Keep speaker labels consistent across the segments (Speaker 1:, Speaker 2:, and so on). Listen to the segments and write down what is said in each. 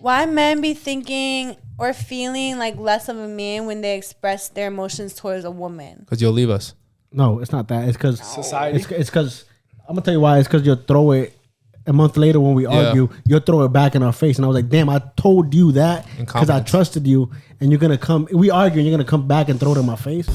Speaker 1: Why men be thinking or feeling like less of a man when they express their emotions towards a woman?
Speaker 2: Because you'll leave us.
Speaker 3: No, it's not that. It's because
Speaker 4: society.
Speaker 3: It's because I'm gonna tell you why. It's because you'll throw it a month later when we argue. You'll throw it back in our face, and I was like, "Damn, I told you that because I trusted you." And you're gonna come. We argue, and you're gonna come back and throw it in my face.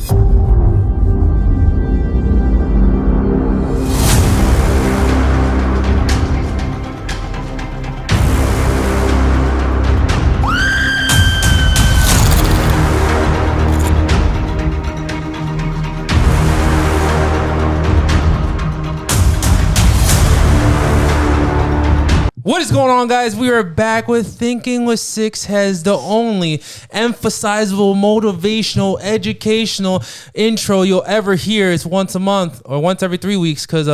Speaker 2: What is going on, guys? We are back with Thinking with Six Heads, the only emphasizable, motivational, educational intro you'll ever hear. It's once a month or once every 3 weeks because,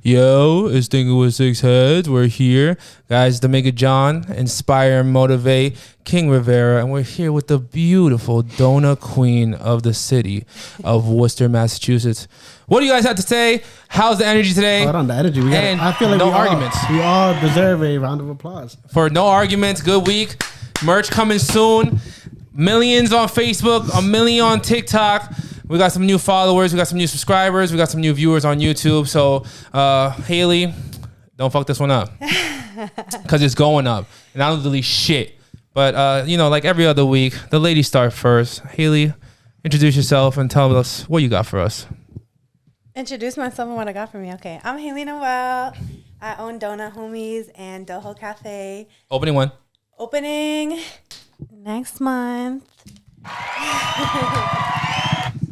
Speaker 2: it's Thinking with Six Heads. We're here. Guys, D'Amiga John, Inspire and Motivate, King Rivera, and we're here with the beautiful Dona Queen of the city of Worcester, Massachusetts. What do you guys have to say? How's the energy today?
Speaker 3: Hold on, the energy. I feel like
Speaker 2: no arguments.
Speaker 3: We all deserve a round of applause.
Speaker 2: For no arguments, good week. Merch coming soon. Millions on Facebook, 1 million on TikTok. We got some new followers. We got some new subscribers. We got some new viewers on YouTube. So, Haley, don't fuck this one up. Because it's going up. And I don't delete shit. But, like every other week, the ladies start first. Haley, introduce yourself and tell us what you got for us.
Speaker 1: Introduce myself and what I got for me. Okay, I'm Haley Noel. I own Donut Homies and Doho Cafe.
Speaker 2: Opening one.
Speaker 1: Opening next month.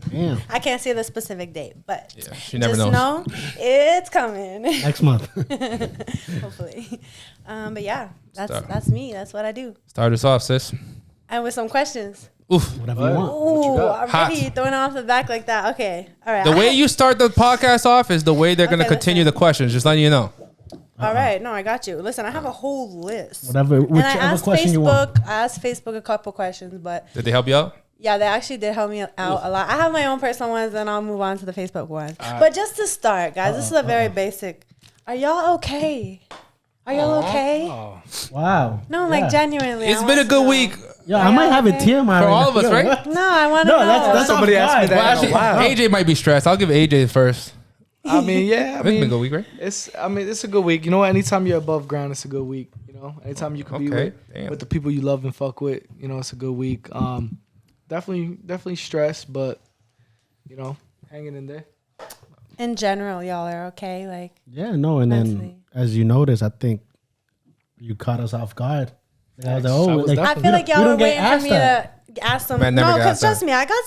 Speaker 3: Damn.
Speaker 1: I can't say the specific date, but
Speaker 2: yeah, she never
Speaker 1: just
Speaker 2: knows.
Speaker 1: know it's coming
Speaker 3: Next month.
Speaker 1: hopefully. But yeah, that's me. That's what I do.
Speaker 2: Start us off, sis.
Speaker 1: And with some questions.
Speaker 2: Oof.
Speaker 3: Whatever you want.
Speaker 1: Ooh, I'm
Speaker 2: Hot.
Speaker 1: ready. Throwing it off the back like that. Okay. All right.
Speaker 2: The way you start the podcast off is the way they're going to continue
Speaker 1: listen.
Speaker 2: the questions. Just letting you know.
Speaker 1: All right. No, I got you. Listen, I have a whole list.
Speaker 3: Whichever question you want.
Speaker 1: I asked Facebook a couple questions, but
Speaker 2: Did they help you out?
Speaker 1: yeah, they actually did help me out a lot. I have my own personal ones, and I'll move on to the Facebook ones. But just to start, guys, this is a very basic. Are y'all okay? Are y'all okay?
Speaker 3: Wow.
Speaker 1: No, like genuinely.
Speaker 2: It's been a good week.
Speaker 3: Yo, I might have a tear in my
Speaker 2: For
Speaker 3: eye
Speaker 2: all of us, right?
Speaker 3: What?
Speaker 1: No, I want to know.
Speaker 3: That's
Speaker 4: Somebody asked me that.
Speaker 2: Well, actually,
Speaker 4: Wow.
Speaker 2: AJ might be stressed. I'll give AJ first.
Speaker 4: I mean, yeah.
Speaker 2: It's been a good week, right?
Speaker 4: It's a good week. You know what? Anytime you're above ground, it's a good week. You know, anytime you can be with the people you love and fuck with, you know, it's a good week. Definitely stressed, but you know, hanging in there.
Speaker 1: In general, y'all are okay. Like,
Speaker 3: Yeah, no, and then
Speaker 1: mentally.
Speaker 3: as you notice, I think you caught us off guard. Like, I was like,
Speaker 4: I was
Speaker 1: I feel like y'all were waiting for me to ask some.
Speaker 2: Man, never
Speaker 1: No,
Speaker 2: got
Speaker 1: because
Speaker 2: asked
Speaker 1: trust me, I got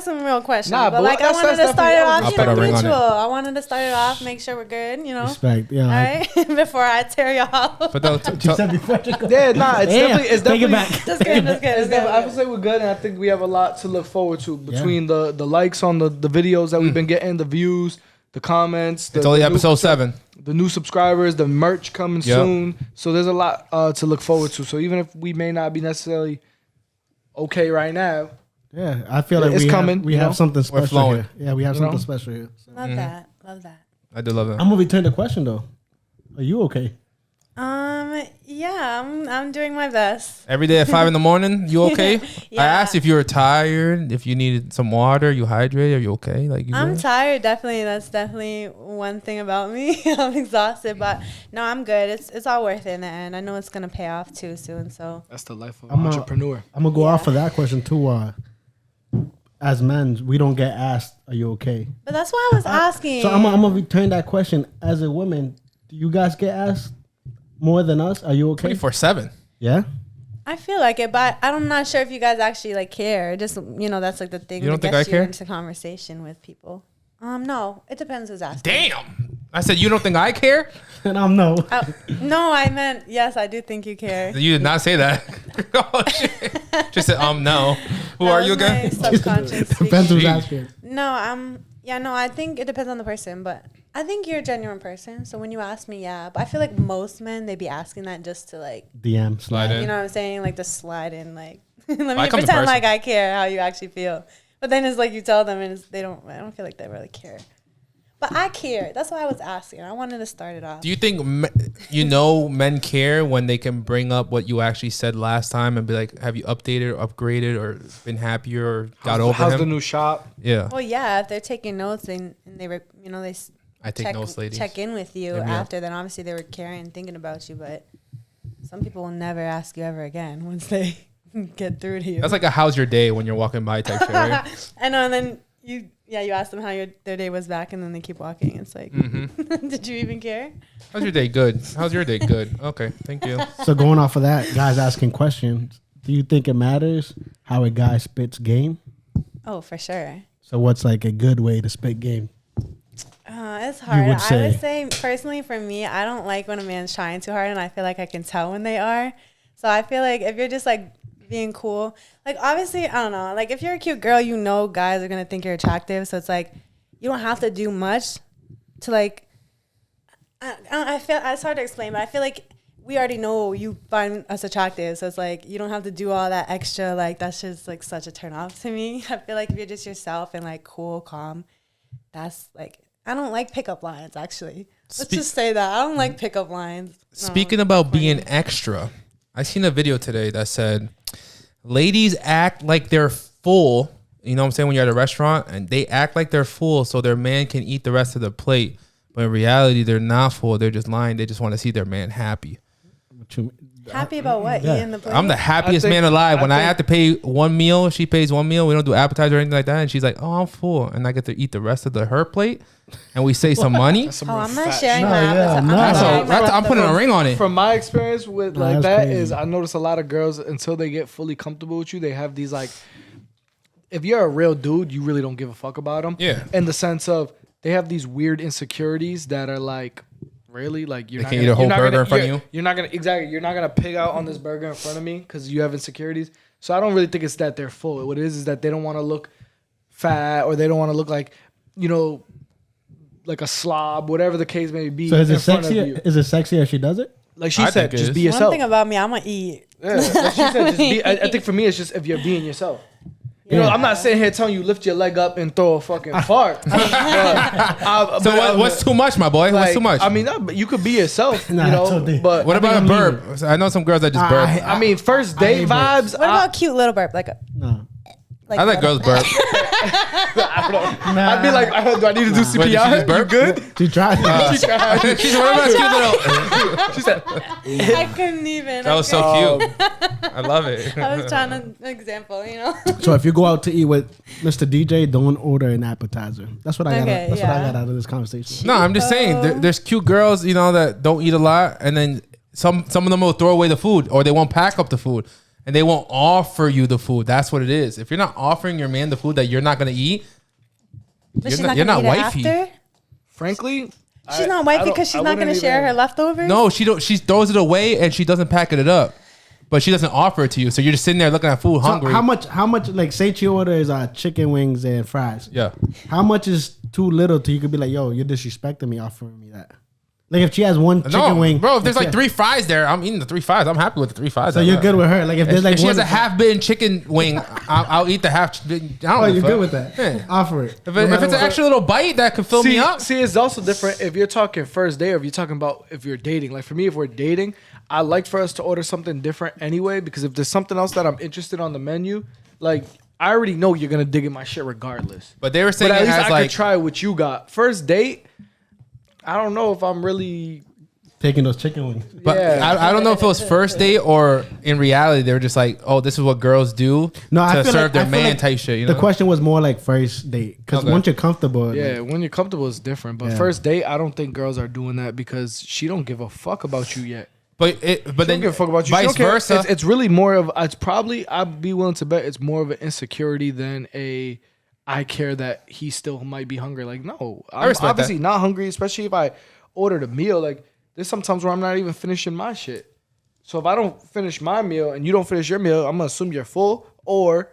Speaker 1: some real questions.
Speaker 4: Nah,
Speaker 1: but
Speaker 4: but
Speaker 1: like, I
Speaker 4: that's
Speaker 1: wanted to start it off,
Speaker 2: I'll put a ring on it.
Speaker 1: mutual. I wanted to start it off, make sure we're good, you know.
Speaker 3: Respect. Yeah.
Speaker 1: All right, before I tear y'all.
Speaker 2: But though,
Speaker 3: You said before you go.
Speaker 4: Yeah, nah, it's
Speaker 3: Damn,
Speaker 4: definitely.
Speaker 3: take it back.
Speaker 1: That's good. That's good.
Speaker 4: It's definitely, I would say we're good, and I think we have a lot to look forward to between the likes on the videos that we've been getting, the views, the comments.
Speaker 2: it's only episode 7.
Speaker 4: The new subscribers, the merch coming soon. So there's a lot to look forward to. So even if we may not be necessarily okay right now,
Speaker 3: Yeah, I feel like
Speaker 4: It's coming,
Speaker 3: we
Speaker 4: you
Speaker 3: have
Speaker 4: know?
Speaker 3: something
Speaker 2: We're
Speaker 3: special
Speaker 2: flowing.
Speaker 3: here. Yeah, we have
Speaker 4: You
Speaker 3: something
Speaker 4: know?
Speaker 3: special here. So.
Speaker 1: Love that. Love that.
Speaker 2: I do love that.
Speaker 3: I'm gonna return the question though. Are you okay?
Speaker 1: Yeah, I'm doing my best.
Speaker 2: Every day at 5 in the morning, you okay?
Speaker 1: Yeah.
Speaker 2: I asked if you were tired, if you needed some water, you hydrated, are you okay? Like,
Speaker 1: I'm
Speaker 2: good?
Speaker 1: tired. Definitely, that's definitely one thing about me. I'm exhausted, but no, I'm good. It's all worth it in the end. I know it's gonna pay off too soon. So
Speaker 4: that's the life of an entrepreneur.
Speaker 3: I'm gonna go off of that question too. As men, we don't get asked, "Are you okay?"
Speaker 1: But that's why I was asking.
Speaker 3: So I'm gonna return that question. As a woman, do you guys get asked more than us? Are you okay?
Speaker 2: 24/7.
Speaker 3: Yeah.
Speaker 1: I feel like it, but I'm not sure if you guys actually like care. Just that's like the thing.
Speaker 2: You don't
Speaker 1: that
Speaker 2: think I
Speaker 1: gets you
Speaker 2: care?
Speaker 1: into conversation with people. No, it depends who's asking.
Speaker 2: Damn. I said, you don't think I care?
Speaker 3: And I'm no.
Speaker 1: No, I meant yes. I do think you care.
Speaker 2: You did not say that. Oh, shit. Just said, no. Who
Speaker 1: That
Speaker 2: are
Speaker 1: was
Speaker 2: you again?
Speaker 1: my subconscious
Speaker 3: Depends who's
Speaker 1: speaking.
Speaker 3: asking.
Speaker 1: No, no, I think it depends on the person, but I think you're a genuine person. So when you ask me, yeah, but I feel like most men, they be asking that just to like,
Speaker 3: DM
Speaker 2: Slide in.
Speaker 1: you know what I'm saying? Like to slide in, like, let me
Speaker 2: I come in
Speaker 1: pretend
Speaker 2: person.
Speaker 1: like I care how you actually feel. But then it's like you tell them and I don't feel like they really care. But I care. That's why I was asking. I wanted to start it off.
Speaker 2: Do you think men care when they can bring up what you actually said last time and be like, have you updated or upgraded or been happier or got over him?
Speaker 4: How's the new shop?
Speaker 2: Yeah.
Speaker 1: Well, yeah, if they're taking notes and they
Speaker 2: I take notes, ladies.
Speaker 1: check in with you after, then obviously they were caring and thinking about you. But some people will never ask you ever again once they get through to you.
Speaker 2: That's like a how's your day when you're walking by type shit, right?
Speaker 1: I know, and then you ask them how their day was back, and then they keep walking. It's like, did you even care?
Speaker 2: How's your day? Good. How's your day? Good. Okay, thank you.
Speaker 3: So going off of that, guys asking questions, do you think it matters how a guy spits game?
Speaker 1: Oh, for sure.
Speaker 3: So what's like a good way to spit game?
Speaker 1: It's hard. I would say personally for me, I don't like when a man's trying too hard, and I feel like I can tell when they are. So I feel like if you're just like being cool, like obviously I don't know, like if you're a cute girl, you know guys are gonna think you're attractive, so it's like you don't have to do much to like I feel it's hard to explain, but I feel like we already know you find us attractive, so it's like you don't have to do all that extra. Like that's just like such a turn off to me. I feel like if you're just yourself and like cool, calm, that's like, I don't like pickup lines actually. Let's just say that I don't like pickup lines.
Speaker 2: Speaking about being extra, I seen a video today that said ladies act like they're full. You know what I'm saying? When you're at a restaurant and they act like they're full so their man can eat the rest of the plate. But in reality, they're not full. They're just lying. They just want to see their man happy.
Speaker 1: Happy about what?
Speaker 3: Yeah.
Speaker 1: Eating the plate?
Speaker 2: I'm the happiest man alive. When I have to pay one meal, she pays one meal. We don't do appetizer or anything like that. And she's like, "Oh, I'm full," and I get to eat the rest of her plate, and we save some money.
Speaker 1: I'm not sharing
Speaker 3: No,
Speaker 1: my
Speaker 3: yeah,
Speaker 1: appetite.
Speaker 2: I'm putting a ring on it.
Speaker 4: From my experience with like that
Speaker 3: crazy.
Speaker 4: is I notice a lot of girls until they get fully comfortable with you, they have these like, if you're a real dude, you really don't give a fuck about them.
Speaker 2: Yeah.
Speaker 4: In the sense of they have these weird insecurities that are like, really, like you're
Speaker 2: They
Speaker 4: not
Speaker 2: can
Speaker 4: gonna,
Speaker 2: eat a whole
Speaker 4: you're not
Speaker 2: burger
Speaker 4: gonna-
Speaker 2: in front of
Speaker 4: you're-
Speaker 2: you.
Speaker 4: You're not gonna you're not gonna pig out on this burger in front of me because you have insecurities. So I don't really think it's that they're full. What it is that they don't want to look fat or they don't want to look like, you know, like a slob, whatever the case may be.
Speaker 3: So is it
Speaker 4: in front of
Speaker 3: sexy?
Speaker 4: you.
Speaker 3: Is it sexy as she does it?
Speaker 4: Like she
Speaker 2: I
Speaker 4: said,
Speaker 2: think it
Speaker 4: just
Speaker 2: is.
Speaker 4: be
Speaker 1: One
Speaker 4: yourself.
Speaker 1: thing about me, I'm gonna eat.
Speaker 4: Yeah, like she said, just be. I think for me, it's just if you're being yourself. You know, I'm not sitting here telling you lift your leg up and throw a fucking fart.
Speaker 2: What's too much, my boy? What's too much?
Speaker 4: I mean, no, but you could be yourself.
Speaker 3: Nah,
Speaker 4: you know,
Speaker 3: totally.
Speaker 4: but
Speaker 2: What about a burp? I know some girls that just burp.
Speaker 4: I mean, first date
Speaker 3: hate
Speaker 4: vibes.
Speaker 1: What about cute little burp? Like a
Speaker 3: No.
Speaker 2: I like girls burp.
Speaker 4: I'd be like, do I need to do CPR?
Speaker 2: Wait, did she just burp?
Speaker 4: You good?
Speaker 3: She tried.
Speaker 4: She tried.
Speaker 2: She's what about cute little?
Speaker 4: She said,
Speaker 1: I couldn't even.
Speaker 2: That was so cute. I love it.
Speaker 1: I was trying to example, you know.
Speaker 3: So if you go out to eat with Mr. DJ, don't order an appetizer. That's what I got.
Speaker 1: Okay,
Speaker 3: That's what I
Speaker 1: yeah.
Speaker 3: got out of this conversation.
Speaker 2: No, I'm just saying there's cute girls, you know, that don't eat a lot, and then some of them will throw away the food or they won't pack up the food. And they won't offer you the food. That's what it is. If you're not offering your man the food that you're not gonna eat,
Speaker 1: But she's
Speaker 2: you're not
Speaker 1: gonna eat it
Speaker 2: wifey.
Speaker 1: after?
Speaker 4: frankly,
Speaker 1: She's not wifey because she's not gonna share her leftovers.
Speaker 2: No, she don't. She throws it away and she doesn't pack it up, but she doesn't offer it to you. So you're just sitting there looking at food,
Speaker 3: So
Speaker 2: hungry.
Speaker 3: how much? Like, say she orders chicken wings and fries.
Speaker 2: Yeah.
Speaker 3: How much is too little to you could be like, yo, you're disrespecting me offering me that? Like if she has one chicken wing,
Speaker 2: bro. If there's like 3 fries there, I'm eating the 3 fries. I'm happy with the 3 fries.
Speaker 3: so you're good with her. Like if there's like
Speaker 2: if she
Speaker 3: one,
Speaker 2: has a half-bitten chicken wing, I'll eat the half. I don't
Speaker 3: oh,
Speaker 2: give
Speaker 3: you're
Speaker 2: a
Speaker 3: good with
Speaker 2: fuck.
Speaker 3: that.
Speaker 2: Yeah.
Speaker 3: Offer it.
Speaker 2: If it's an extra little bite that could fill me up.
Speaker 4: See, it's also different if you're talking first date or if you're talking about if you're dating. Like for me, if we're dating, I like for us to order something different anyway because if there's something else that I'm interested on the menu, like I already know you're gonna dig in my shit regardless.
Speaker 2: But they were saying
Speaker 4: But at
Speaker 2: it
Speaker 4: least
Speaker 2: has
Speaker 4: I
Speaker 2: like
Speaker 4: could try what you got. First date, I don't know if I'm really.
Speaker 3: Taking those chicken wings.
Speaker 2: But
Speaker 4: Yeah.
Speaker 2: I don't know if it was first date or in reality they were just like, oh, this is what girls do
Speaker 3: No, I
Speaker 2: to
Speaker 3: feel
Speaker 2: serve
Speaker 3: like,
Speaker 2: their
Speaker 3: I feel
Speaker 2: man
Speaker 3: like
Speaker 2: type shit. You know?
Speaker 3: The question was more like first date because
Speaker 2: Okay.
Speaker 3: once you're comfortable,
Speaker 4: Yeah,
Speaker 3: like,
Speaker 4: when you're comfortable, it's different. But
Speaker 3: Yeah.
Speaker 4: first date, I don't think girls are doing that because she don't give a fuck about you yet.
Speaker 2: but
Speaker 4: She
Speaker 2: then
Speaker 4: don't give a fuck about you. She
Speaker 2: vice
Speaker 4: don't care.
Speaker 2: versa.
Speaker 4: It's really more of. It's probably. I'd be willing to bet it's more of an insecurity than a. I care that he still might be hungry. Like no, I'm
Speaker 2: respect
Speaker 4: obviously not hungry. Especially if I ordered a meal. Like there's sometimes where I'm not even finishing my shit. So if I don't finish my meal and you don't finish your meal, I'm gonna assume you're full or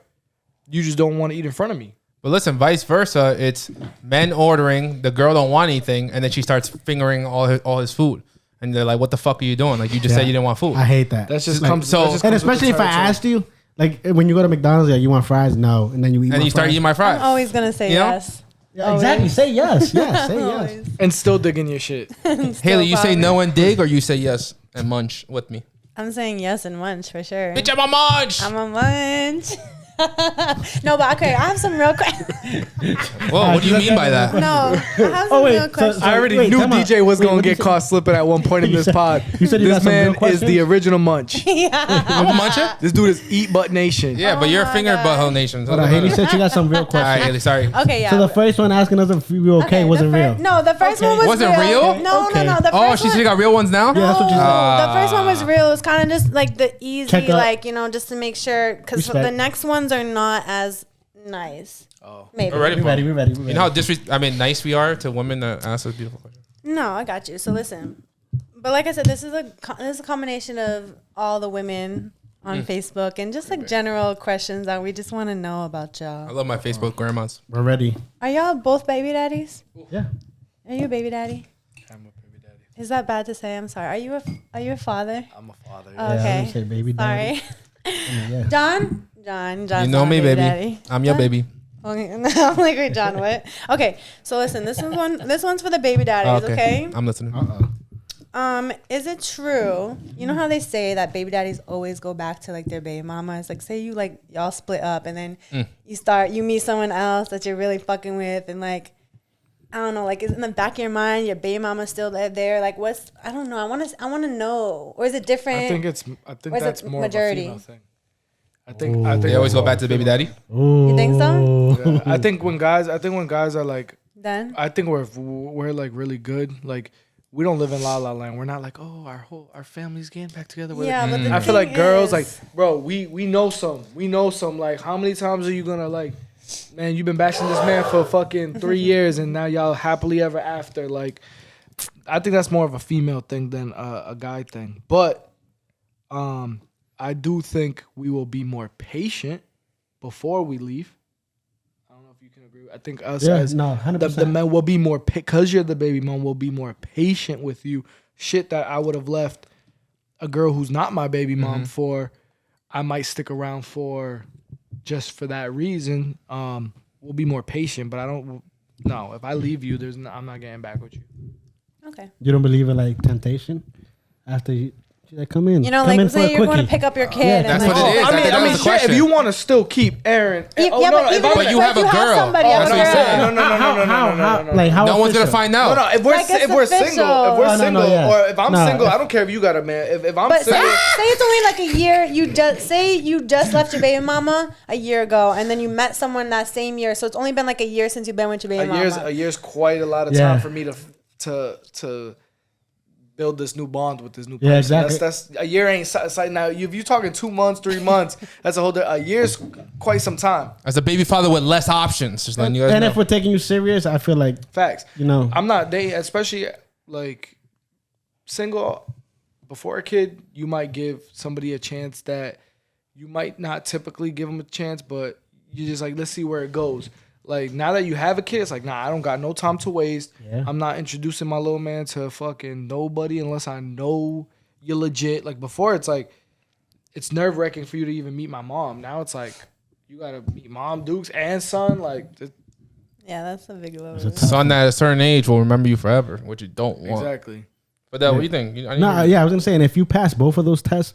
Speaker 4: you just don't want to eat in front of me.
Speaker 2: But listen, vice versa. It's men ordering, the girl don't want anything, and then she starts fingering all his food, and they're like, "What the fuck are you doing? Like you just
Speaker 3: Yeah.
Speaker 2: said you didn't want food."
Speaker 3: I hate that.
Speaker 4: That's just
Speaker 2: Like,
Speaker 4: comes.
Speaker 2: so-
Speaker 4: that just
Speaker 3: and
Speaker 4: comes with
Speaker 3: especially
Speaker 4: the
Speaker 3: if I
Speaker 4: territory.
Speaker 3: asked you, like when you go to McDonald's, like you want fries, no, and then you eat.
Speaker 2: and
Speaker 3: my
Speaker 2: you start
Speaker 3: fries.
Speaker 2: eating my fries.
Speaker 1: I'm always gonna say
Speaker 2: You know?
Speaker 1: yes.
Speaker 3: Yeah, exactly. Say yes. Yeah, say yes.
Speaker 4: And still digging your shit.
Speaker 2: Haley, you say no and dig, or you say yes and munch with me?
Speaker 1: I'm saying yes and munch for sure.
Speaker 2: Bitch, I'm a munch.
Speaker 1: I'm a munch. No, but okay, I have some real questions.
Speaker 2: Whoa, what do you mean by that?
Speaker 1: No, I have some real questions.
Speaker 4: I already knew DJ was going to get caught slipping at one point in this pod.
Speaker 3: You said you got
Speaker 4: this
Speaker 3: some real
Speaker 4: man is
Speaker 3: questions?
Speaker 4: the original munch.
Speaker 1: Yeah.
Speaker 2: I'm a muncher?
Speaker 4: This dude is eat butt nation.
Speaker 2: Yeah, but you're
Speaker 1: my
Speaker 2: finger
Speaker 1: God.
Speaker 2: butthole nation. So
Speaker 3: Haley said she got some real
Speaker 2: all right,
Speaker 3: questions.
Speaker 2: Haley, sorry.
Speaker 1: Okay, yeah.
Speaker 3: So the first one asking us if we were okay wasn't real.
Speaker 1: No, the first one was
Speaker 2: Wasn't real?
Speaker 1: No,
Speaker 3: Okay.
Speaker 1: no. The first
Speaker 2: Oh, she said you got real ones now?
Speaker 3: Yeah, that's what you
Speaker 1: No,
Speaker 3: said.
Speaker 1: the first one was real. It was kind of just like the easy,
Speaker 3: Check up.
Speaker 1: like, you know, just to make sure, because
Speaker 3: Respect.
Speaker 1: the next ones are not as nice.
Speaker 4: Oh.
Speaker 1: Maybe.
Speaker 2: We're ready.
Speaker 3: We ready.
Speaker 2: You know how nice we are to women that ask us beautiful questions.
Speaker 1: No, I got you. So listen, but like I said, this is a combination of all the women on Facebook and just like general questions that we just want to know about
Speaker 2: I
Speaker 1: y'all.
Speaker 2: love my Facebook grandmas.
Speaker 3: We're ready.
Speaker 1: Are y'all both baby daddies?
Speaker 3: Yeah.
Speaker 1: Are you a baby daddy?
Speaker 4: I'm a baby daddy.
Speaker 1: Is that bad to say? I'm sorry. Are you a father?
Speaker 4: I'm a father.
Speaker 1: Oh,
Speaker 3: Yeah, I
Speaker 1: okay.
Speaker 3: was gonna say baby daddy.
Speaker 1: Sorry.
Speaker 3: Yeah.
Speaker 1: John,
Speaker 2: You know me, baby.
Speaker 1: Daddy.
Speaker 2: I'm your baby.
Speaker 1: Okay. I'm like, wait, John, what? Okay, so listen, this one's for the baby daddies, okay?
Speaker 2: I'm listening.
Speaker 1: Is it true? You know how they say that baby daddies always go back to like their baby mama? It's like, say you like y'all split up and then you meet someone else that you're really fucking with, and like, I don't know, like, is in the back of your mind your baby mama's still there? Like, I don't know. I want to know, or is it different?
Speaker 4: I think
Speaker 1: Or is
Speaker 4: that's
Speaker 1: it
Speaker 4: more
Speaker 1: majority?
Speaker 4: of a female thing. I think
Speaker 2: They always go back to the baby daddy.
Speaker 1: You think so?
Speaker 4: Yeah, I think when guys are like,
Speaker 1: Then
Speaker 4: I think we're like really good. Like, we don't live in la la land. We're not like, oh, our family's getting back together.
Speaker 1: yeah, but the
Speaker 4: I feel
Speaker 1: thing
Speaker 4: like girls
Speaker 1: is-
Speaker 4: like, bro, we know some. Like, how many times are you gonna like, man, you've been bashing this man for fucking 3 years and now y'all happily ever after. Like, I think that's more of a female thing than a guy thing. But I do think we will be more patient before we leave. I don't know if you can agree. I think us as
Speaker 3: 100%.
Speaker 4: the men will be more, because you're the baby mom, will be more patient with you. Shit that I would have left a girl who's not my baby mom for, I might stick around for just for that reason. We'll be more patient, but if I leave you, I'm not getting back with you.
Speaker 1: Okay.
Speaker 3: You don't believe in like temptation after you like come in.
Speaker 1: You know,
Speaker 3: come
Speaker 1: like
Speaker 3: in for
Speaker 1: say
Speaker 3: a
Speaker 1: you're going to
Speaker 3: quickie.
Speaker 1: pick up your kid.
Speaker 3: Yeah,
Speaker 1: and
Speaker 2: that's
Speaker 1: like,
Speaker 2: what it is.
Speaker 4: I mean,
Speaker 2: that was the
Speaker 4: shit,
Speaker 2: question.
Speaker 4: if you want to still keep Aaron,
Speaker 1: Yeah, but even
Speaker 2: But you have a
Speaker 1: you
Speaker 2: girl.
Speaker 1: somebody,
Speaker 2: That's what he said.
Speaker 4: No.
Speaker 3: Like how
Speaker 2: No one's gonna
Speaker 3: official?
Speaker 2: find out.
Speaker 4: No, if we're
Speaker 1: Like, it's
Speaker 4: single,
Speaker 1: official.
Speaker 4: or if I'm
Speaker 3: No,
Speaker 4: single, I don't care if you got a man. If I'm
Speaker 1: But say
Speaker 4: single,
Speaker 1: it's only like a year. You just left your baby mama a year ago, and then you met someone that same year. So it's only been like a year since you've been with your baby mama.
Speaker 4: a year's quite a lot of time for me to build this new bond with this new person.
Speaker 3: Yeah, exactly.
Speaker 4: That's a year ain't sight. Now if you're talking 2 months, 3 months, that's a year's quite some time.
Speaker 2: As a baby father with less options, just letting you guys
Speaker 3: And
Speaker 2: know.
Speaker 3: if we're taking you serious, I feel like
Speaker 4: Facts.
Speaker 3: you know.
Speaker 4: I'm not dating, especially like single before a kid. You might give somebody a chance that you might not typically give them a chance, but you just like, let's see where it goes. Like, now that you have a kid, it's like, nah, I don't got no time to waste.
Speaker 3: Yeah.
Speaker 4: I'm not introducing my little man to fucking nobody unless I know you're legit. Like, before, it's like, it's nerve-wracking for you to even meet my mom. Now it's like, you got to meet mom, Dukes, and son. Like,
Speaker 1: Yeah, that's a big load.
Speaker 2: Son at a certain age will remember you forever, which you don't want.
Speaker 4: exactly.
Speaker 2: But what do you think?
Speaker 3: I was gonna say, and if you pass both of those tests,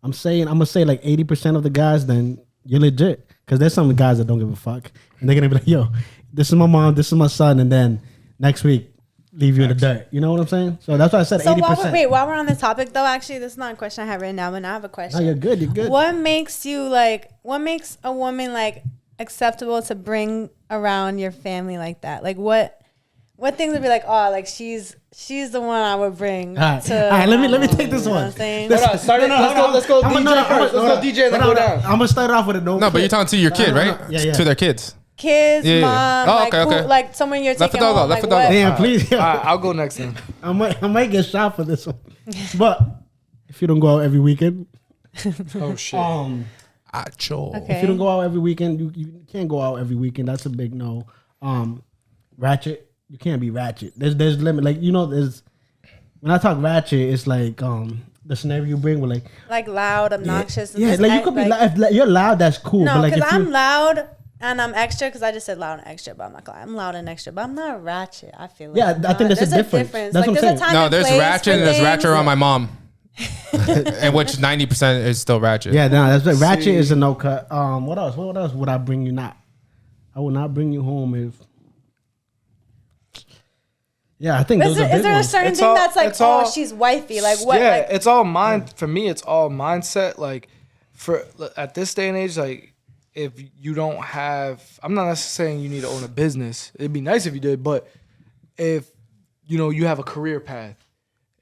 Speaker 3: I'm gonna say like 80% of the guys, then you're legit. Because there's some guys that don't give a fuck, and they're gonna be like, "Yo, this is my mom, this is my son," and then next week leave you in the dirt. You know what I'm saying? So that's why I said 80%.
Speaker 1: While we're on this topic though, actually, this is not a question I have written down, but now I have a question.
Speaker 3: No, you're good. You're good.
Speaker 1: What makes a woman like acceptable to bring around your family like that? Like what things would be like, oh, like she's the one I would bring.
Speaker 3: All right, let me take this
Speaker 1: you know
Speaker 3: one.
Speaker 1: what I'm saying?
Speaker 3: This-
Speaker 4: Hold on, start it. Let's go DJ first. Let's go DJ, then go down.
Speaker 3: I'm gonna start off with a no.
Speaker 2: No, but you're talking to your kid, right?
Speaker 3: Yeah.
Speaker 2: To their kids.
Speaker 1: Kids,
Speaker 2: Yeah.
Speaker 1: mom,
Speaker 2: Oh,
Speaker 1: like,
Speaker 2: okay.
Speaker 1: like someone you're
Speaker 2: Left
Speaker 1: taking
Speaker 2: the dog
Speaker 1: home.
Speaker 2: out, left
Speaker 1: Like
Speaker 2: the dog
Speaker 1: what?
Speaker 2: out.
Speaker 3: Damn, please.
Speaker 4: All right, I'll go next then.
Speaker 3: I might get shot for this one, but if you don't go out every weekend,
Speaker 4: Oh, shit.
Speaker 2: Acho.
Speaker 1: Okay.
Speaker 3: if you don't go out every weekend, you can't go out every weekend. That's a big no. Ratchet, you can't be ratchet. There's limit. Like, you know, there's when I talk ratchet, it's like the scenario you bring with like
Speaker 1: loud, obnoxious.
Speaker 3: yeah, like you could be loud. If you're loud, that's cool.
Speaker 1: No,
Speaker 3: but like
Speaker 1: because
Speaker 3: if
Speaker 1: I'm loud And I'm extra because I just said loud and extra, but I'm not gonna lie. I'm loud and extra, but I'm not ratchet. I feel like
Speaker 3: yeah, I think there's a difference. That's what I'm saying.
Speaker 2: No, there's ratchet and there's ratchet around my mom. And which 90% is still ratchet.
Speaker 3: Yeah, no, that's ratchet is a no cut. What else? What else would I bring you? Not, I would not bring you home if. Yeah, I think those are big ones.
Speaker 1: Is there a certain thing that's like, oh, she's wifey? Like what?
Speaker 4: Yeah,
Speaker 1: like,
Speaker 4: it's all mind. For me, it's all mindset. Like, for at this day and age, like if you don't have, I'm not necessarily saying you need to own a business. It'd be nice if you did, but if you have a career path,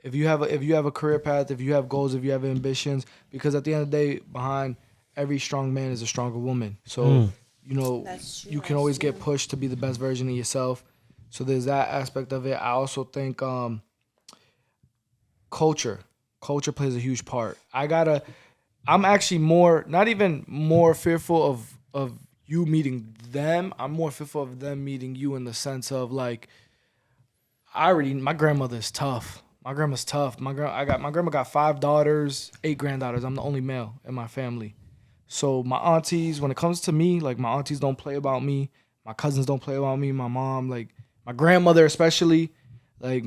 Speaker 4: if you have a career path, if you have goals, if you have ambitions, because at the end of the day, behind every strong man is a stronger woman. So you can always get pushed to be the best version of yourself. So there's that aspect of it. I also think culture plays a huge part. I'm actually not even more fearful of you meeting them. I'm more fearful of them meeting you in the sense of like, my grandmother is tough. My grandma's tough. My grandma got 5 daughters, 8 granddaughters. I'm the only male in my family. So my aunties, when it comes to me, like my aunties don't play about me. My cousins don't play about me. My mom, like my grandmother especially, like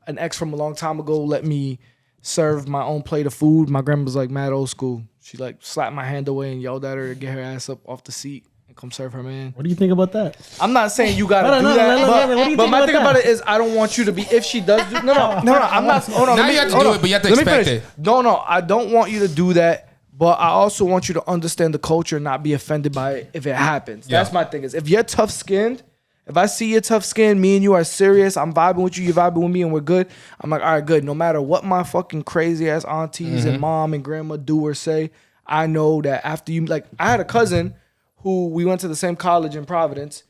Speaker 4: an ex from a long time ago let me serve my own plate of food. My grandma's like mad old school. She like slapped my hand away and yelled at her to get her ass up off the seat and come serve her man.
Speaker 3: What do you think about that?
Speaker 4: I'm not saying you gotta do that, but my thing about it is I don't want you to be, if she does do, no, I'm not, hold on.
Speaker 2: Now you have to do it, but you have to expect it.
Speaker 4: No, I don't want you to do that, but I also want you to understand the culture and not be offended by it if it happens. Yeah. That's my thing is, if you're tough-skinned, if I see you're tough-skinned, me and you are serious, I'm vibing with you, you're vibing with me, and we're good, I'm like, all right, good. No matter what my fucking crazy-ass aunties and mom and grandma do or say, I know that after you, like, I had a cousin who we went to the same college in Providence,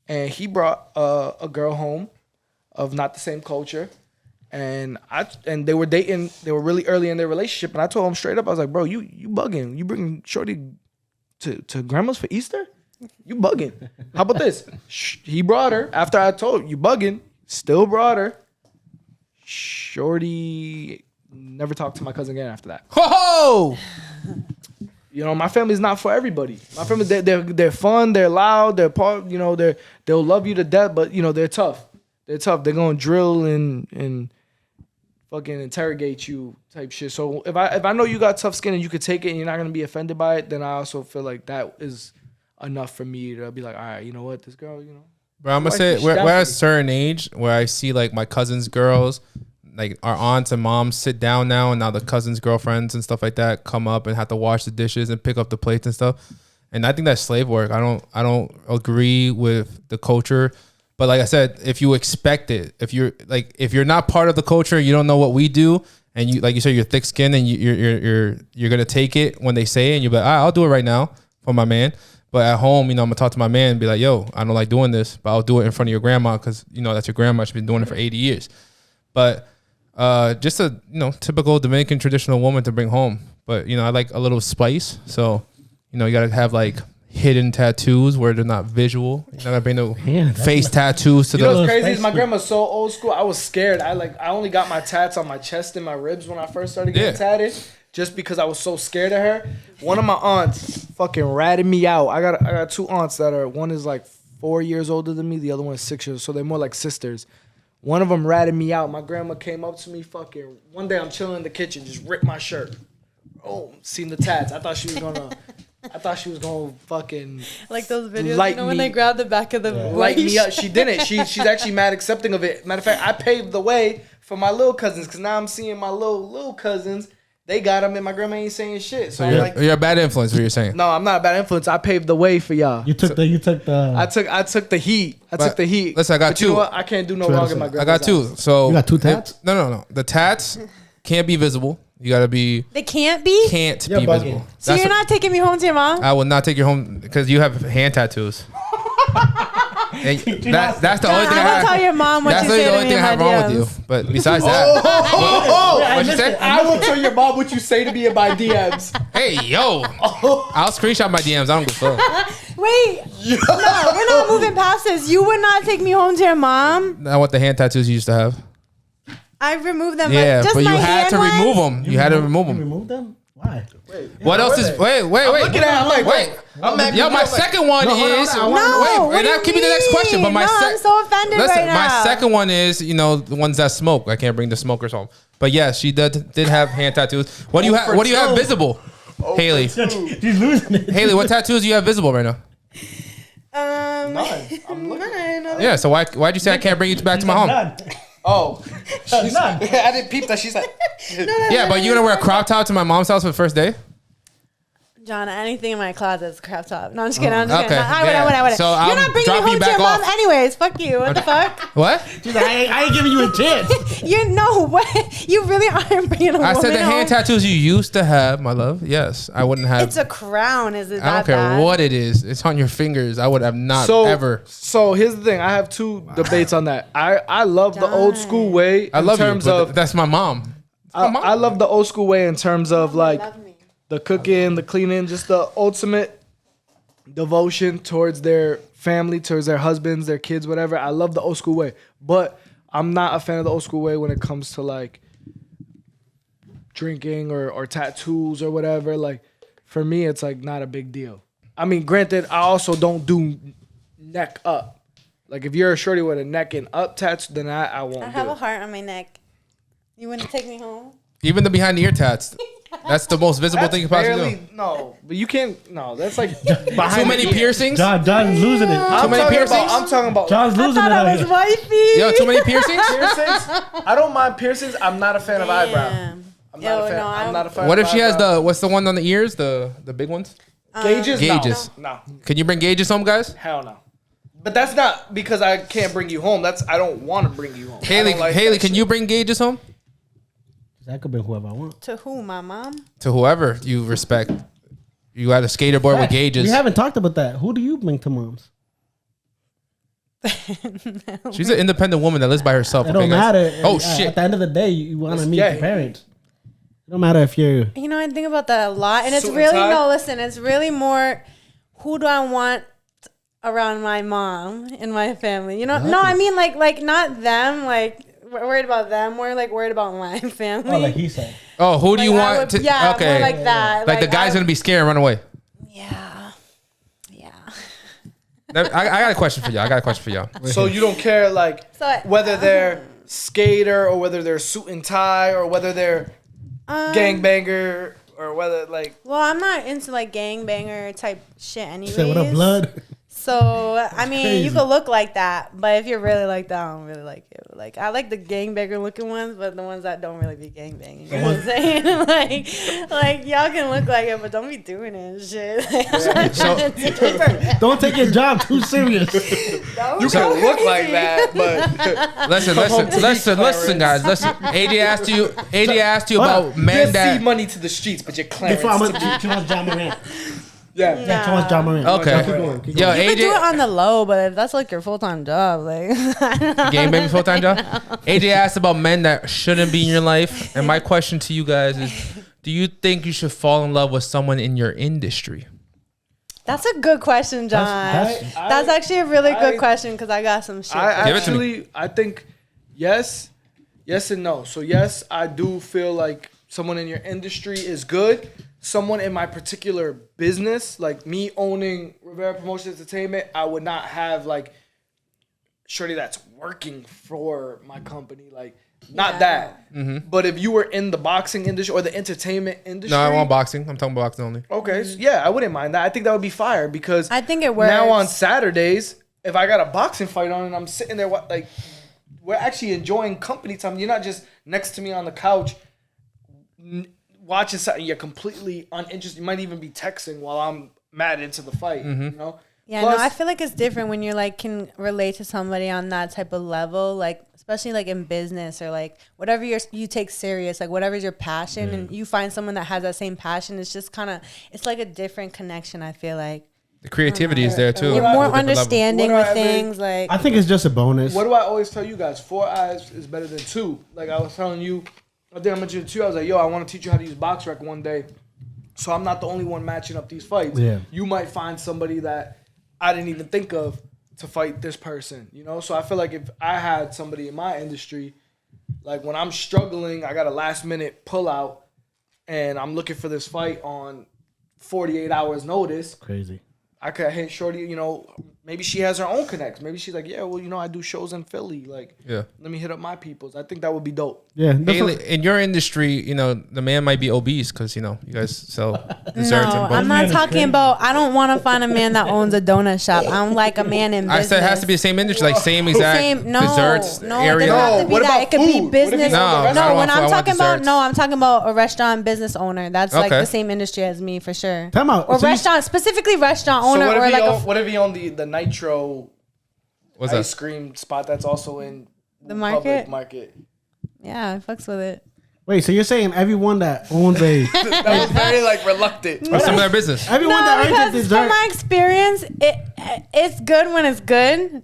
Speaker 4: and he brought a girl home of not the same culture, and they were dating, they were really early in their relationship, and I told him straight up, I was like, bro, you bugging. You bringing shorty to grandma's for Easter? You bugging. How about this? He brought her. After I told you bugging, still brought her. Shorty never talked to my cousin again after that.
Speaker 2: Ho!
Speaker 4: My family's not for everybody. My family, they're fun, they're loud, they're part. They'll love you to death, but they're tough. They're tough. They're gonna drill and fucking interrogate you type shit. So if I know you got tough skin and you could take it and you're not gonna be offended by it, then I also feel like that is enough for me to be like, all right, you know what, this girl,
Speaker 2: But I'm gonna say we're at a certain age where I see like my cousins' girls, like our aunts and moms sit down now, and now the cousins' girlfriends and stuff like that come up and have to wash the dishes and pick up the plates and stuff. And I think that's slave work. I don't agree with the culture. But like I said, if you expect it, if you're not part of the culture, you don't know what we do, and you, like you said, you're thick skinned and you're gonna take it when they say it, and you're like, I'll do it right now for my man. But at home, I'm gonna talk to my man and be like, yo, I don't like doing this, but I'll do it in front of your grandma because that's your grandma. She's been doing it for 80 years. But just a typical Dominican traditional woman to bring home. But I like a little spice. So you gotta have like hidden tattoos where they're not visual. You're not gonna bring no face tattoos to the.
Speaker 4: What's crazy is my grandma's so old school. I was scared. I only got my tats on my chest and my ribs when I first started getting tatted. Just because I was so scared of her. One of my aunts fucking ratted me out. I got 2 aunts that are, one is like 4 years older than me, the other one is 6 years, so they're more like sisters. One of them ratted me out. My grandma came up to me fucking, one day I'm chilling in the kitchen, just ripped my shirt. Oh, seen the tats. I thought she was gonna fucking
Speaker 1: like those videos, when they grab the back of the
Speaker 4: light me up. She didn't. She's actually mad accepting of it. Matter of fact, I paved the way for my little cousins because now I'm seeing my little cousins. They got them and my grandma ain't saying shit. So
Speaker 2: you're a bad influence, what you're saying.
Speaker 4: No, I'm not a bad influence. I paved the way for y'all.
Speaker 3: I took the heat.
Speaker 4: I took the heat.
Speaker 2: Listen, I got 2.
Speaker 4: You know what? I can't do no wrong in my grandma's
Speaker 2: I got 2. So
Speaker 3: you got 2 tats?
Speaker 2: No. The tats can't be visible. You gotta be.
Speaker 1: They can't be?
Speaker 2: Can't be visible.
Speaker 1: So you're not taking me home to your mom?
Speaker 2: I will not take you home because you have hand tattoos. That's the only thing
Speaker 1: I will tell your mom what you say to me. That's the only thing I have wrong with you.
Speaker 2: But besides that,
Speaker 4: what you say? I will tell your mom what you say to me in my DMs.
Speaker 2: Hey, yo, I'll screenshot my DMs. I don't give a fuck.
Speaker 1: Wait, no, we're not moving past this. You would not take me home to your mom?
Speaker 2: I want the hand tattoos you used to have.
Speaker 1: I removed them.
Speaker 2: Yeah,
Speaker 1: but
Speaker 2: you had to remove them. You had to remove them.
Speaker 3: You removed them? Why?
Speaker 2: What else is? Wait.
Speaker 4: Looking at, I'm like,
Speaker 2: My second one is wait. That could be the next question. But
Speaker 1: I'm so offended right now.
Speaker 2: My second one is the ones that smoke. I can't bring the smokers home. But yeah, she did have hand tattoos. What do you have? What do you have visible, Haley?
Speaker 3: She's losing it.
Speaker 2: Haley, what tattoos do you have visible right now?
Speaker 4: None. I'm looking.
Speaker 2: Yeah. So why'd you say I can't bring you back to my home?
Speaker 4: Oh, I didn't peep that. She's like,
Speaker 2: yeah, but you gonna wear a crop top to my mom's house for the first day?
Speaker 1: John, anything in my closet is crop top. No, I'm just kidding. I'm just kidding.
Speaker 2: Okay.
Speaker 1: Whatever.
Speaker 2: So
Speaker 1: you're not bringing me home to your mom anyways. Fuck you. What the fuck?
Speaker 2: What?
Speaker 3: She's like, I ain't giving you a chance.
Speaker 1: You really aren't bringing a woman
Speaker 2: I said the
Speaker 1: home.
Speaker 2: hand tattoos you used to have, my love. Yes, I wouldn't have.
Speaker 1: It's a crown. Is it?
Speaker 2: I don't care what it is. It's on your fingers. I would have not ever.
Speaker 4: So here's the thing. I have two debates on that. I love the old school way.
Speaker 2: I love you, but that's my mom.
Speaker 4: I love the old school way in terms of like the cooking, the cleaning, just the ultimate devotion towards their family, towards their husbands, their kids, whatever. I love the old school way, but I'm not a fan of the old school way when it comes to like drinking or tattoos or whatever. Like for me, it's like not a big deal. I mean, granted, I also don't do neck up. Like if you're a shorty with a neck and up tattoo, then I won't.
Speaker 1: I have a heart on my neck. You wouldn't take me home?
Speaker 2: Even the behind the ear tats. That's the most visible thing you possibly do.
Speaker 4: No, but you can't. No, that's like behind
Speaker 2: too many piercings.
Speaker 3: John's losing it.
Speaker 2: Too many piercings.
Speaker 4: I'm talking about.
Speaker 3: John's losing it.
Speaker 1: I was wifey.
Speaker 2: Yo, too many piercings.
Speaker 4: I don't mind piercings. I'm not a fan of eyebrow. I'm not a fan.
Speaker 2: What if she has what's the one on the ears? The big ones.
Speaker 4: Gauges. No.
Speaker 2: Can you bring gauges home, guys?
Speaker 4: Hell no. But that's not because I can't bring you home. I don't want to bring you home.
Speaker 2: Haley, can you bring gauges home?
Speaker 3: That could be whoever I want.
Speaker 1: To who? My mom?
Speaker 2: To whoever you respect. You got a skater board with gauges.
Speaker 3: We haven't talked about that. Who do you bring to moms?
Speaker 2: She's an independent woman that lives by herself.
Speaker 3: It don't matter.
Speaker 2: Oh shit!
Speaker 3: At the end of the day, you want to meet your parents. It don't matter if you're.
Speaker 1: I think about that a lot, and it's really It's really more. Who do I want around my mom and my family? No, I mean like not them. Like worried about them. More like worried about my family.
Speaker 3: Oh, like he said.
Speaker 2: Oh, who do you want to?
Speaker 1: Yeah,
Speaker 2: okay,
Speaker 1: more like that.
Speaker 2: Like the guy's gonna be scared and run away.
Speaker 1: Yeah.
Speaker 2: I got a question for y'all.
Speaker 4: So you don't care whether they're skater or whether they're suit and tie or whether they're gangbanger or whether like.
Speaker 1: Well, I'm not into like gangbanger type shit anyways.
Speaker 3: Say what up, blood?
Speaker 1: So I mean, you could look like that, but if you're really like that, I don't really like it. Like I like the gangbanger looking ones, but the ones that don't really be gangbanging. You know what I'm saying? like y'all can look like it, but don't be doing it and shit.
Speaker 3: Don't take your job too serious.
Speaker 4: You can look like that, but
Speaker 2: listen, guys. Listen. AJ asked you about men that
Speaker 4: see money to the streets, but you're Clarence.
Speaker 3: John Morant.
Speaker 4: Yeah,
Speaker 3: Thomas John Morant.
Speaker 2: Okay.
Speaker 3: Keep going.
Speaker 2: Yo,
Speaker 1: you
Speaker 2: AJ,
Speaker 1: could do it on the low, but if that's like your full time job, like
Speaker 2: game baby full time job. AJ asked about men that shouldn't be in your life, and my question to you guys is: do you think you should fall in love with someone in your industry?
Speaker 1: That's a good question, John. That's actually a really good question because I got some shit.
Speaker 4: I think yes and no. So yes, I do feel like someone in your industry is good. Someone in my particular business, like me owning Rivera Promotions Entertainment, I would not have like shorty that's working for my company. Like not that. Mm-hmm. But if you were in the boxing industry or the entertainment industry.
Speaker 2: No, I want boxing. I'm talking boxing only.
Speaker 4: Okay. So yeah, I wouldn't mind that. I think that would be fire because
Speaker 1: I think it works.
Speaker 4: Now on Saturdays, if I got a boxing fight on and I'm sitting there, like we're actually enjoying company time. You're not just next to me on the couch watching something you're completely uninterested. You might even be texting while I'm mad into the fight, you know?
Speaker 1: Yeah, plus, no, I feel like it's different when you're like can relate to somebody on that type of level, like especially like in business or like whatever you take serious, like whatever's your passion and you find someone that has that same passion. It's just kind of, it's like a different connection, I feel like.
Speaker 2: The creativity is there too.
Speaker 1: You're more understanding with things. Like
Speaker 3: I think it's just a bonus.
Speaker 4: What do I always tell you guys? 4 eyes is better than 2. Like I was telling you, I think I mentioned it to you. I was like, yo, I want to teach you how to use BoxRec one day. So I'm not the only one matching up these fights.
Speaker 3: Yeah.
Speaker 4: You might find somebody that I didn't even think of to fight this person, you know? So I feel like if I had somebody in my industry, like when I'm struggling, I got a last minute pullout and I'm looking for this fight on 48 hours notice.
Speaker 3: Crazy.
Speaker 4: I could hit shorty, you know, maybe she has her own connects. Maybe she's like, yeah, well, you know, I do shows in Philly. Like, let me hit up my peoples. I think that would be dope.
Speaker 3: Yeah.
Speaker 2: Hey, in your industry, you know, the man might be obese because, you know, you guys sell desserts and
Speaker 1: I'm not talking about, I don't want to find a man that owns a donut shop. I don't like a man in business.
Speaker 2: I said it has to be the same industry, like same exact desserts area.
Speaker 1: It doesn't have to be
Speaker 4: what
Speaker 1: that.
Speaker 4: about
Speaker 1: It could
Speaker 4: food?
Speaker 1: be business. When I'm talking about, I'm talking about a restaurant business owner. That's like the same industry as me for sure.
Speaker 3: Time out.
Speaker 1: Or restaurant, specifically restaurant owner.
Speaker 4: So
Speaker 1: or like
Speaker 4: what if he owned the Nitro ice cream spot that's also in
Speaker 1: the market?
Speaker 4: Yeah,
Speaker 1: I fucks with it.
Speaker 3: Wait, so you're saying everyone that owns a
Speaker 4: that was very like reluctant.
Speaker 2: Or similar business.
Speaker 3: Everyone that owns a dessert.
Speaker 1: From my experience, it's good when it's good.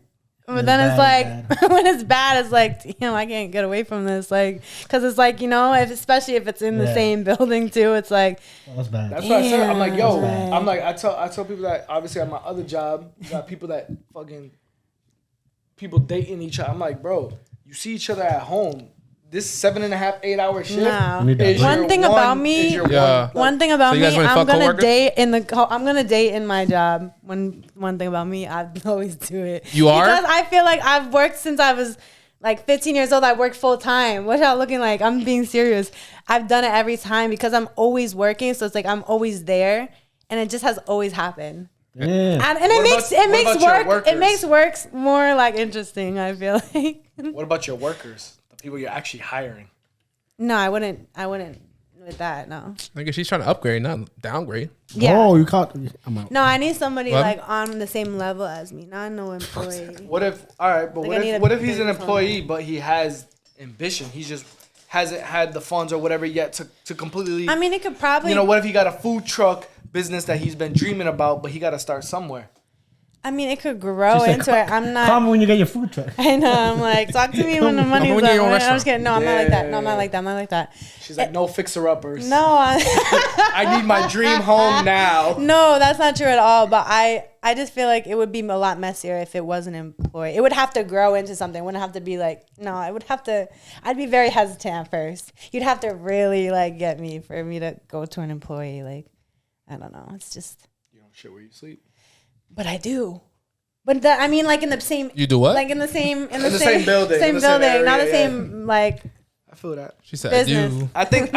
Speaker 1: But then it's like, when it's bad, it's like, damn, I can't get away from this. Like, because it's like, you know, especially if it's in the same building too, it's like.
Speaker 3: That's bad.
Speaker 4: That's what I said. I'm like, yo, I tell people that obviously at my other job, you got people that fucking, people dating each other. I'm like, bro, you see each other at home. This 7.5, 8 hour shift.
Speaker 1: No. One thing about me, I'm gonna date in my job. One thing about me, I always do it.
Speaker 2: You are?
Speaker 1: Because I feel like I've worked since I was like 15 years old. I worked full time. What y'all looking like? I'm being serious. I've done it every time because I'm always working. So it's like I'm always there, and it just has always happened. Yeah. And it makes work more like interesting. I feel like.
Speaker 4: What about your workers? People you're actually hiring.
Speaker 1: No, I wouldn't with that. No.
Speaker 2: I guess she's trying to upgrade, not downgrade.
Speaker 3: Yeah. Oh, you caught.
Speaker 1: No, I need somebody like on the same level as me, not no employee.
Speaker 4: What if what if he's an employee but he has ambition? He just hasn't had the funds or whatever yet to completely.
Speaker 1: I mean, it could probably.
Speaker 4: You know, what if he got a food truck business that he's been dreaming about, but he got to start somewhere?
Speaker 1: I mean, it could grow into it. I'm not.
Speaker 3: Call me when you get your food truck.
Speaker 1: I know. I'm like, talk to me when the money's up. I'm just kidding. No, I'm not like that. No, I'm not like that. I'm not like that.
Speaker 4: She's like, no fixer-uppers.
Speaker 1: No.
Speaker 4: I need my dream home now.
Speaker 1: No, that's not true at all. But I just feel like it would be a lot messier if it was an employee. It would have to grow into something. It wouldn't have to be like, no, it would have to. I'd be very hesitant at first. You'd have to really like get me for me to go to an employee. Like, I don't know. It's just.
Speaker 4: You don't shit where you sleep.
Speaker 1: But I do. But I mean, like in the same.
Speaker 2: You do what?
Speaker 1: Like in the same
Speaker 4: building,
Speaker 1: same building, area, not the same like.
Speaker 4: I feel that.
Speaker 2: She said,
Speaker 1: business.
Speaker 2: "I do."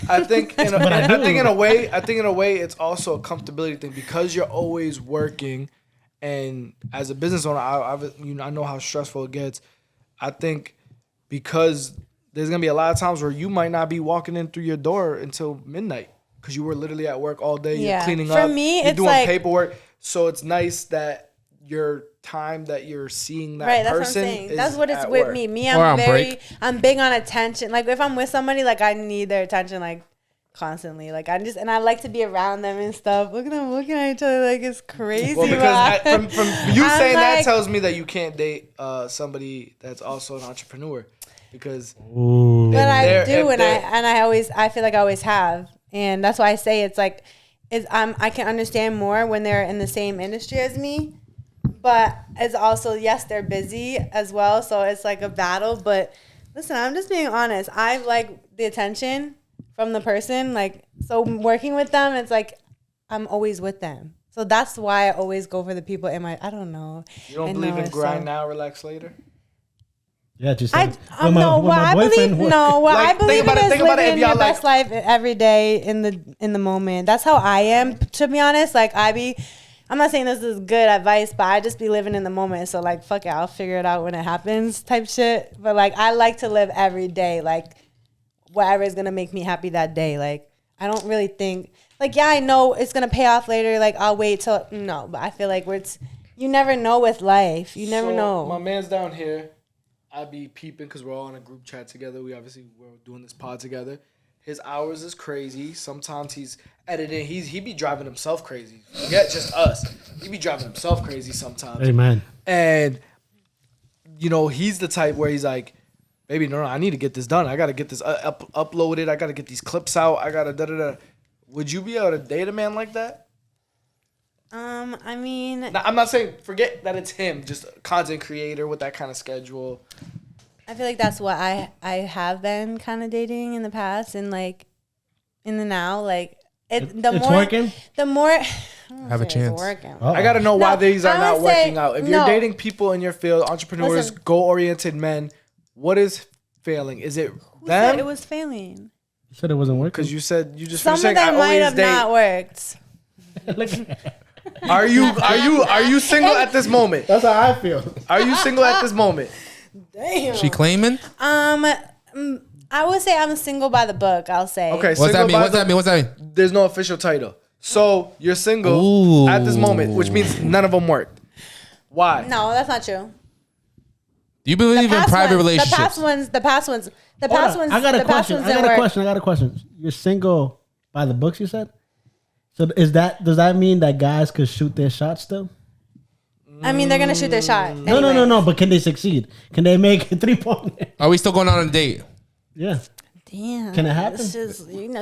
Speaker 4: I think in a way, it's also a comfortability thing because you're always working, and as a business owner, I know how stressful it gets. I think because there's gonna be a lot of times where you might not be walking in through your door until midnight because you were literally at work all day. You're cleaning up.
Speaker 1: For me,
Speaker 4: you're
Speaker 1: it's
Speaker 4: doing
Speaker 1: like
Speaker 4: paperwork. So it's nice that your time that you're seeing that person. Right, that's what I'm saying.
Speaker 1: That's what it's with me. I'm big on attention. Like if I'm with somebody, like I need their attention like constantly. Like and I like to be around them and stuff. Look at them looking at each other like it's crazy.
Speaker 4: Well, because from you saying that tells me that you can't date somebody that's also an entrepreneur because.
Speaker 1: But I do, and I feel like I always have, and that's why I say it's like. I can understand more when they're in the same industry as me, but it's also, yes, they're busy as well. So it's like a battle, but listen, I'm just being honest. I like the attention from the person. Like, so working with them, it's like, I'm always with them. So that's why I always go for the people in my, I don't know.
Speaker 4: You don't believe in grind now, relax later?
Speaker 3: Yeah, just
Speaker 1: I believe in is living your best life every day in the moment. That's how I am, to be honest. Like I'm not saying this is good advice, but I just be living in the moment. So like, fuck it, I'll figure it out when it happens type shit. But like, I like to live every day, like whatever is gonna make me happy that day. Like I don't really think like, yeah, I know it's gonna pay off later. Like I'll wait till but I feel like you never know with life. You never know.
Speaker 4: My man's down here. I be peeping because we're all in a group chat together. We're doing this pod together. His hours is crazy. Sometimes he's editing. He be driving himself crazy. Forget just us. He be driving himself crazy sometimes.
Speaker 3: Amen.
Speaker 4: And, you know, he's the type where he's like, baby, no, I need to get this done. I got to get this uploaded. I got to get these clips out. I got to da-da-da. Would you be able to date a man like that?
Speaker 1: I mean,
Speaker 4: now, I'm not saying forget that it's him, just a content creator with that kind of schedule.
Speaker 1: I feel like that's what I have been kind of dating in the past and like in the now, like
Speaker 3: it's working.
Speaker 1: The more
Speaker 2: have a chance.
Speaker 4: I gotta know why these are not working out. If you're dating people in your field, entrepreneurs, goal-oriented men, what is failing? Is it
Speaker 1: Who
Speaker 4: them?
Speaker 1: said it was failing?
Speaker 3: You said it wasn't working
Speaker 4: Because you said you just
Speaker 1: some of them might have not worked.
Speaker 4: Are you single at this moment?
Speaker 3: That's how I feel.
Speaker 4: Are you single at this moment?
Speaker 1: Damn.
Speaker 2: She claiming?
Speaker 1: I would say I'm single by the book. I'll say.
Speaker 4: Okay.
Speaker 2: What's that mean? What's that mean?
Speaker 4: There's no official title. So you're single at this moment, which means none of them worked. Why?
Speaker 1: No, that's not true.
Speaker 2: Do you believe in private relationships?
Speaker 1: The past ones. I got a
Speaker 3: question. You're single by the books, you said? So does that mean that guys could shoot their shot still?
Speaker 1: I mean, they're gonna shoot their shot.
Speaker 3: Anyway. No. But can they succeed? Can they make a 3-point?
Speaker 2: Are we still going on a date?
Speaker 3: Yeah.
Speaker 1: Damn.
Speaker 3: Can it happen?
Speaker 1: This is,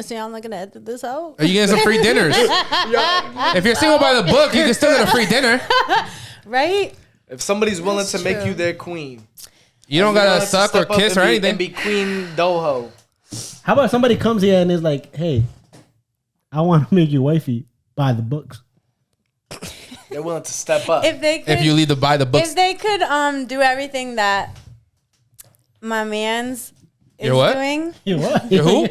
Speaker 1: see, I'm not gonna edit this out.
Speaker 2: Are you getting some free dinners? If you're single by the book, you can still get a free dinner.
Speaker 1: Right?
Speaker 4: If somebody's willing to make you their queen,
Speaker 2: you don't gotta suck or kiss or anything.
Speaker 4: And be queen doho.
Speaker 3: How about somebody comes here and is like, hey, I want to make you wifey by the books.
Speaker 4: They're willing to step up.
Speaker 2: If you lead to buy the books.
Speaker 1: If they could do everything that my man's is doing.
Speaker 3: You what?
Speaker 2: Your who?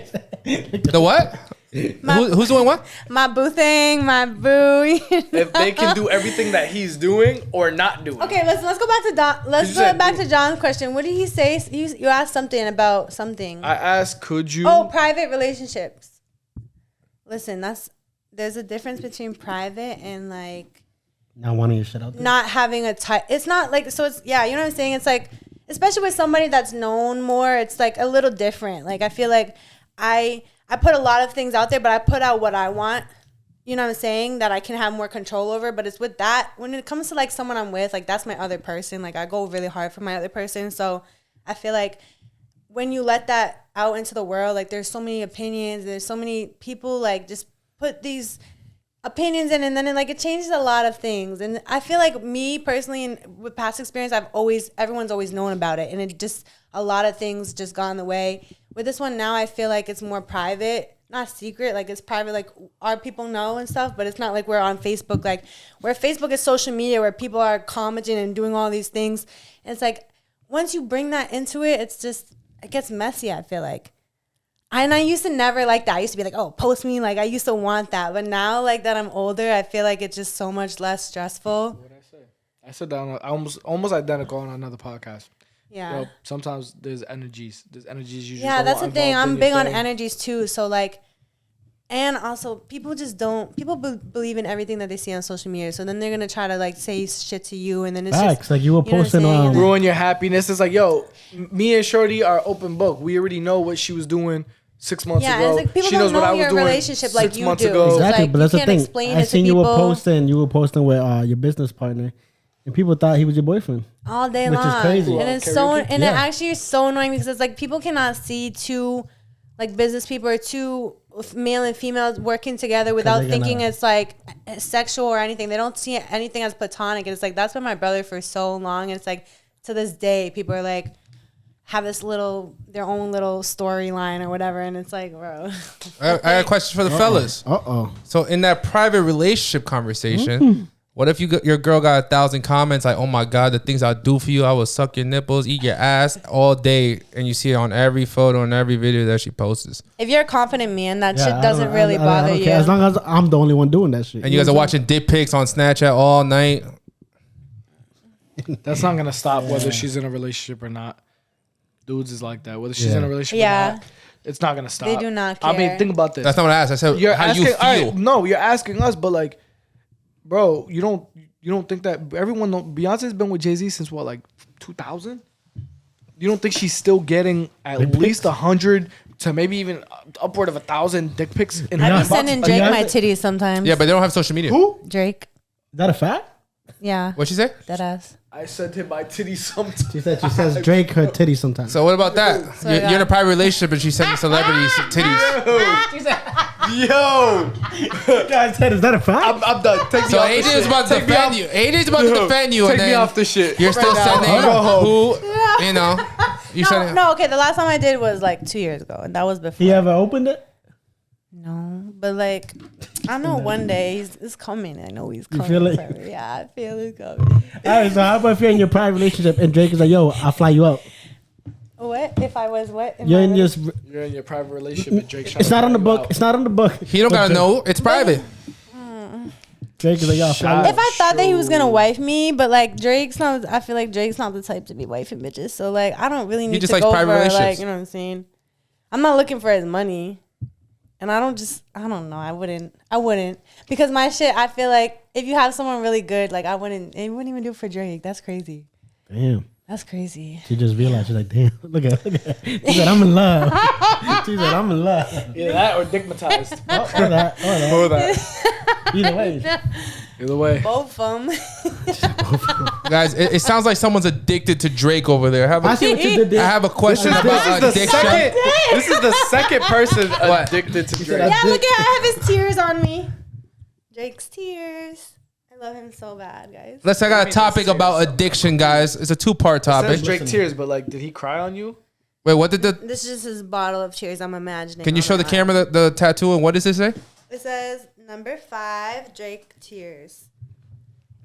Speaker 2: The what? Who's doing what?
Speaker 1: My boo thing, my boo.
Speaker 4: If they can do everything that he's doing or not doing.
Speaker 1: Okay, let's go back to Don. Let's go back to John's question. What did he say? You asked something about something.
Speaker 4: I asked, could you?
Speaker 1: Oh, private relationships. Listen, there's a difference between private and like
Speaker 3: not wanting your shit out there.
Speaker 1: Not having a type. It's not like so. It's you know what I'm saying. It's like especially with somebody that's known more. It's like a little different. Like I feel like I put a lot of things out there, but I put out what I want. You know what I'm saying? That I can have more control over. But it's with that when it comes to like someone I'm with, like that's my other person. Like I go really hard for my other person. So I feel like when you let that out into the world, like there's so many opinions, there's so many people like just put these opinions in, and then it changes a lot of things. And I feel like me personally, and with past experience, everyone's always known about it, and it just a lot of things just got in the way. With this one now, I feel like it's more private, not secret, like it's private, like our people know and stuff, but it's not like we're on Facebook, like where Facebook is social media where people are commenting and doing all these things. And it's like once you bring that into it, it gets messy, I feel like. And I used to never like that. I used to be like, oh, post me. Like, I used to want that. But now, like, that I'm older, I feel like it's just so much less stressful.
Speaker 4: What did I say? I said that almost identical on another podcast.
Speaker 1: Yeah.
Speaker 4: Sometimes there's energies. There's energies you just
Speaker 1: Yeah, that's the thing. I'm big on energies, too. So, like, and also, people believe in everything that they see on social media. So then they're going to try to, like, say shit to you. And then it's just.
Speaker 3: Like you were posting on.
Speaker 4: Ruin your happiness. It's like, yo, me and Shorty are open book. We already know what she was doing 6 months ago.
Speaker 1: Yeah, it's like people don't know your relationship like you do.
Speaker 4: Ago.
Speaker 3: Exactly,
Speaker 1: like,
Speaker 3: but that's the thing. I seen you were posting with your business partner, and people thought he was your boyfriend
Speaker 1: all day
Speaker 3: long,
Speaker 1: which is
Speaker 3: crazy.
Speaker 1: And it's it actually is so annoying because it's like people cannot see two like business people or two male and females working together without thinking it's like sexual or anything. They don't see anything as platonic. And it's like that's been my brother for so long, and it's like to this day people are like have their own little storyline or whatever, and it's like, bro.
Speaker 2: I got a question for the fellas. So in that private relationship conversation, what if your girl got 1,000 comments like, oh my God, the things I'll do for you, I will suck your nipples, eat your ass all day, and you see it on every photo and every video that she posts?
Speaker 1: If you're a confident man, that shit doesn't really bother you.
Speaker 3: As long as I'm the only one doing that shit.
Speaker 2: And you guys are watching dick pics on Snapchat all night.
Speaker 4: That's not gonna stop whether she's in a relationship or not. Dudes is like that. Whether she's in a relationship or not, it's not gonna stop.
Speaker 1: They do not care.
Speaker 4: I mean, think about this.
Speaker 2: That's not what I asked. I said, how do you feel?
Speaker 4: Right, no, you're asking us, but like, bro, you don't think that everyone Beyonce's been with Jay-Z since what, like 2000? You don't think she's still getting at least 100 to maybe even upward of 1,000 dick pics in her
Speaker 1: inbox? I be sending Drake my titties sometimes.
Speaker 2: Yeah, but they don't have social media.
Speaker 4: Who?
Speaker 1: Drake.
Speaker 3: Is that a fact?
Speaker 1: Yeah.
Speaker 2: What'd she say?
Speaker 1: That ass.
Speaker 4: I sent him my titties sometimes.
Speaker 3: She says Drake her titties sometimes.
Speaker 2: So what about that? So you're in a private relationship and she's sending celebrities titties.
Speaker 4: Yo.
Speaker 3: Guys, is that a fact?
Speaker 4: I'm done. Take me
Speaker 2: so
Speaker 4: off
Speaker 2: AJ's about to defend you. AJ's about to defend you.
Speaker 4: Take me off the shit.
Speaker 2: You're still sending who, you know.
Speaker 1: No, okay, the last time I did was like 2 years ago, and that was before.
Speaker 3: He ever opened it?
Speaker 1: No, but like, I know one day it's coming. I know he's coming.
Speaker 3: You feel it?
Speaker 1: Yeah, I feel it's coming. All
Speaker 3: right, so how about if you're in your private relationship and Drake is like, yo, I'll fly you up?
Speaker 1: What? If I was what?
Speaker 3: You're in
Speaker 4: your private relationship and Drake's
Speaker 3: It's not on the book. It's not on the book.
Speaker 2: He don't gotta know. It's private.
Speaker 3: Drake is like, yo, fly
Speaker 1: if I thought that he was gonna wife me, but like Drake's not, I feel like Drake's not the type to be wifing bitches. So like, I don't really need to go for like, you know what I'm saying? I'm not looking for his money. And I don't know. I wouldn't. Because my shit, I feel like if you have someone really good, like it wouldn't even do it for Drake. That's crazy.
Speaker 3: Damn.
Speaker 1: That's crazy.
Speaker 3: She just realized, she's like, damn, look at her. She said, I'm in love. She said, I'm in love.
Speaker 4: Either that or dickmatized.
Speaker 3: Or that.
Speaker 4: Either way.
Speaker 1: Both of them.
Speaker 2: Guys, it sounds like someone's addicted to Drake over there.
Speaker 3: I see what you did there.
Speaker 2: I have a question about addiction.
Speaker 4: This is the second person addicted to Drake.
Speaker 1: Yeah, look at I have his tears on me. Drake's tears. I love him so bad, guys.
Speaker 2: I got a topic about addiction, guys. It's a 2-part topic.
Speaker 4: It says Drake tears, but like, did he cry on you?
Speaker 2: Wait, what did
Speaker 1: This is just his bottle of tears. I'm imagining.
Speaker 2: Can you show the camera the tattoo and what does it say?
Speaker 1: It says number 5, Drake tears,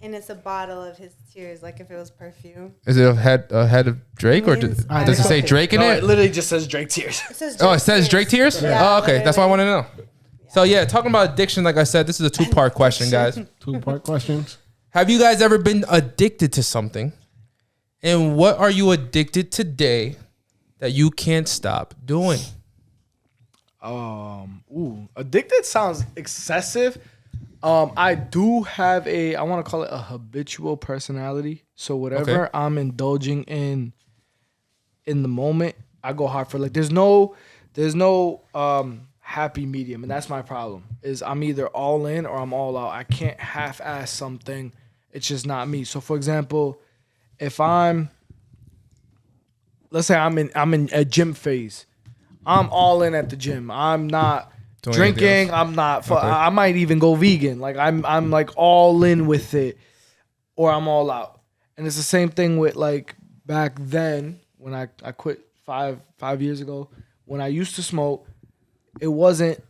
Speaker 1: and it's a bottle of his tears, like if it was perfume.
Speaker 2: Is it a head of Drake or does it say Drake in it?
Speaker 4: It literally just says Drake tears.
Speaker 1: It says Drake
Speaker 2: it says Drake tears.
Speaker 1: Yeah,
Speaker 2: oh, okay, that's what I want to know. Yeah. So yeah, talking about addiction, like I said, this is a 2-part question, guys.
Speaker 3: 2-part questions.
Speaker 2: Have you guys ever been addicted to something? And what are you addicted today that you can't stop doing?
Speaker 4: Addicted sounds excessive. I do have I want to call it a habitual personality. So whatever I'm indulging in the moment, I go hard for. Like there's no happy medium, and that's my problem. Is I'm either all in or I'm all out. I can't half-ass something. It's just not me. So for example, if let's say I'm in a gym phase, I'm all in at the gym. I'm not drinking. I'm not. I might even go vegan. Like I'm like all in with it, or I'm all out. And it's the same thing with like back then when I quit five years ago. When I used to smoke, it wasn't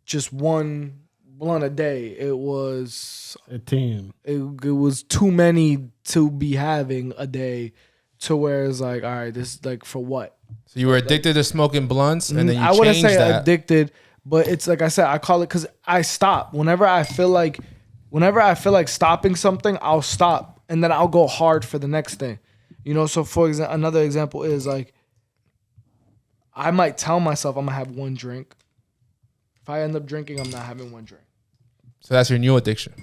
Speaker 4: just one blunt a day. It was
Speaker 3: a team.
Speaker 4: It was too many to be having a day, to where it's like, all right, this is like for what?
Speaker 2: So you were addicted to smoking blunts, and then you
Speaker 4: I wouldn't say
Speaker 2: that.
Speaker 4: addicted, but it's like I said, I call it because I stop whenever I feel like stopping something, I'll stop and then I'll go hard for the next thing. You know, so for example, another example is like I might tell myself I'm gonna have one drink. If I end up drinking, I'm not having one drink.
Speaker 2: So that's your new addiction.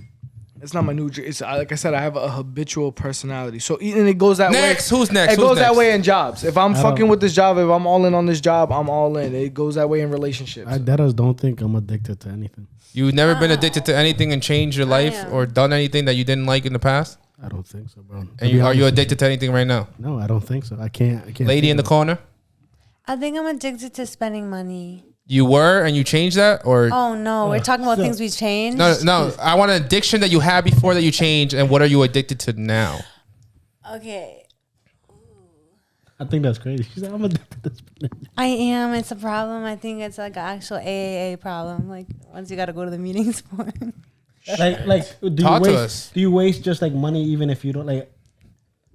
Speaker 4: It's not my new drink. It's like I said, I have a habitual personality. So and it goes that way.
Speaker 2: Next, who's next?
Speaker 4: It goes that way in jobs. If I'm fucking with this job, if I'm all in on this job, I'm all in. It goes that way in relationships.
Speaker 3: I don't think I'm addicted to anything.
Speaker 2: You've never been addicted to anything and changed your life or done anything that you didn't like in the past?
Speaker 3: I don't think so, bro.
Speaker 2: And are you addicted to anything right now?
Speaker 3: No, I don't think so. I can't.
Speaker 2: Lady in the corner?
Speaker 1: I think I'm addicted to spending money.
Speaker 2: You were and you changed that, or?
Speaker 1: Oh no, we're talking about things we changed.
Speaker 2: No. I want an addiction that you had before that you changed, and what are you addicted to now?
Speaker 1: Okay.
Speaker 3: I think that's crazy. She's like, I'm addicted to spending.
Speaker 1: I am. It's a problem. I think it's like an actual AAA problem. Like once you got to go to the meetings for it.
Speaker 3: Do you waste just like money even if you don't like?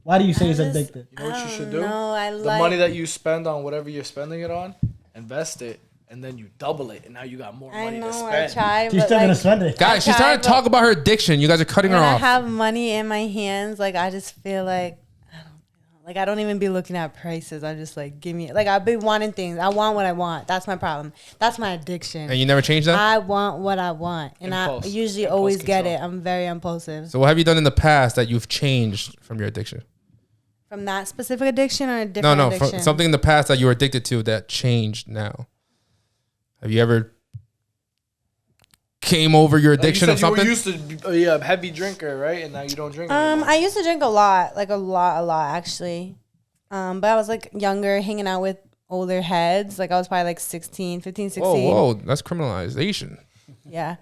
Speaker 3: Why do you say it's addicted?
Speaker 4: You know what you should do?
Speaker 1: The
Speaker 4: money that you spend on whatever you're spending it on, invest it. And then you double it, and now you got more money to spend.
Speaker 1: I tried,
Speaker 3: she's still gonna spend it.
Speaker 2: Guys, she's trying to talk about her addiction. You guys are cutting her off.
Speaker 1: When I have money in my hands, like I just feel like I don't even be looking at prices. I'm just like, give me like I've been wanting things. I want what I want. That's my problem. That's my addiction.
Speaker 2: And you never change that?
Speaker 1: I want what I want, and I usually always get it. I'm very impulsive.
Speaker 2: So what have you done in the past that you've changed from your addiction?
Speaker 1: From that specific addiction or a different addiction?
Speaker 2: From something in the past that you were addicted to that changed now. Have you ever came over your addiction or something?
Speaker 4: You used to be a heavy drinker, right? And now you don't drink anymore.
Speaker 1: I used to drink a lot actually. But I was like younger, hanging out with older heads. Like I was probably like 15, 16.
Speaker 2: Whoa, that's criminalization.
Speaker 1: Yeah.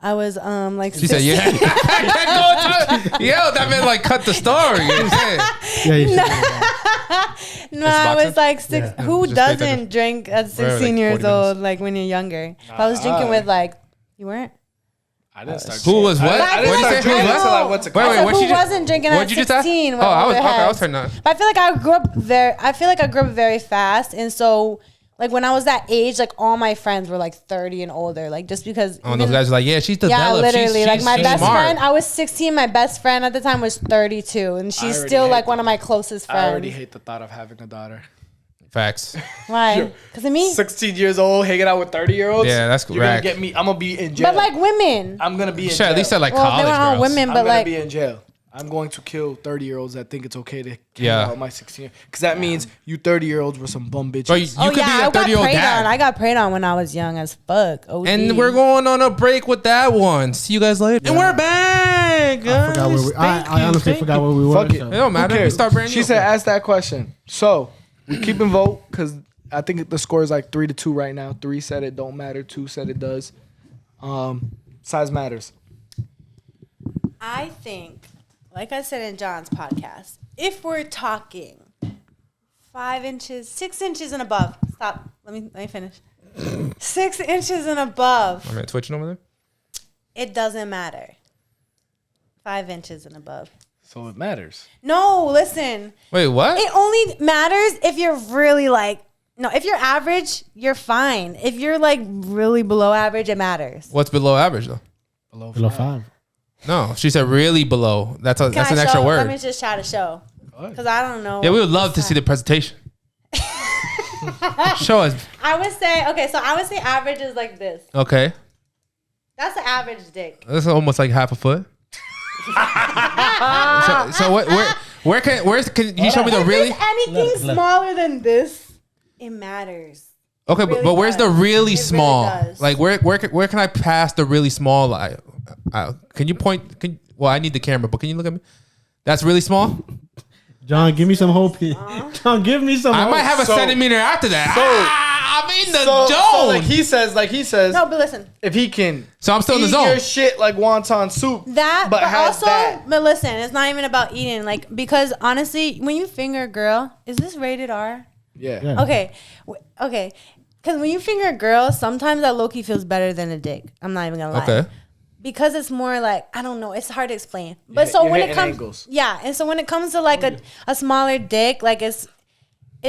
Speaker 1: I was like
Speaker 2: she said, yeah. Yeah, that meant like cut the story. You know what I'm saying?
Speaker 3: Yeah,
Speaker 1: No, I was like 6. Yeah. Who doesn't drink at 16 years old? Like when you're younger. If I was drinking with like, you weren't.
Speaker 2: I didn't start. Who was what?
Speaker 1: I didn't start drinking until I went to college. Wait, who wasn't drinking at 16? Oh, I was turning on. But I feel like I grew up very fast, and so like when I was that age, like all my friends were like 30 and older, like just because.
Speaker 2: Oh, those guys are like, yeah, she's developed.
Speaker 1: Yeah, literally. Like my best friend, I was 16. My best friend at the time was 32, and she's still like one of my closest friends.
Speaker 4: I already hate the thought of having a daughter.
Speaker 2: Facts.
Speaker 1: Why? Because of me?
Speaker 4: 16 years old, hanging out with 30-year-olds.
Speaker 2: Yeah, that's correct.
Speaker 4: You're gonna get me. I'm gonna be in jail.
Speaker 1: But like women,
Speaker 4: I'm gonna be in jail.
Speaker 2: At least at like college
Speaker 1: they were all women, but
Speaker 4: I'm
Speaker 1: like
Speaker 4: gonna be in jail. I'm going to kill 30-year-olds that think it's okay to hang out with my 16 year. Because that means you 30-year-olds were some bum bitches.
Speaker 2: Bro, you could be a 30-year-old dad.
Speaker 1: I got preyed on when I was young as fuck. OD.
Speaker 2: And we're going on a break with that one. See you guys later. And we're back.
Speaker 3: I honestly forgot where we were.
Speaker 2: Fuck it. It don't matter. We start brand new.
Speaker 4: She said, ask that question. So, we keep and vote because I think the score is like 3-2 right now. 3 said it don't matter. 2 said it does. Size matters.
Speaker 1: I think, like I said in John's podcast, if we're talking 5 inches, 6 inches and above. Stop. Let me finish. 6 inches and above.
Speaker 2: I'm twitching over there.
Speaker 1: It doesn't matter. 5 inches and above.
Speaker 4: So it matters.
Speaker 1: No, listen.
Speaker 2: Wait, what?
Speaker 1: It only matters if you're really like, no, if you're average, you're fine. If you're like really below average, it matters.
Speaker 2: What's below average though?
Speaker 3: Below 5.
Speaker 2: No, she said really below. That's an extra word.
Speaker 1: Let me just try to show. Because I don't know.
Speaker 2: Yeah, we would love to see the presentation. Show us.
Speaker 1: I would say average is like this.
Speaker 2: Okay.
Speaker 1: That's the average dick.
Speaker 2: That's almost like half a foot. so where can you show me the really?
Speaker 1: If anything smaller than this, it matters.
Speaker 2: Okay, really but where's the really small? Really like where can I pass the really small? Can you point? Well, I need the camera, but can you look at me? That's really small.
Speaker 3: John, give me some hope here. John, give me some hope.
Speaker 2: I might have a centimeter after that. I'm in the zone. So
Speaker 4: like he says.
Speaker 1: No, but listen.
Speaker 4: If he can,
Speaker 2: so I'm still in the zone.
Speaker 4: Eat your shit like wonton soup.
Speaker 1: But listen, it's not even about eating. Like because honestly, when you finger a girl, is this rated R?
Speaker 4: Yeah.
Speaker 1: Okay. Because when you finger a girl, sometimes that low-key feels better than a dick. I'm not even gonna lie. Okay. Because it's more like, I don't know, it's hard to explain. But so when it comes, angles. And so when it comes to like a smaller dick, like it's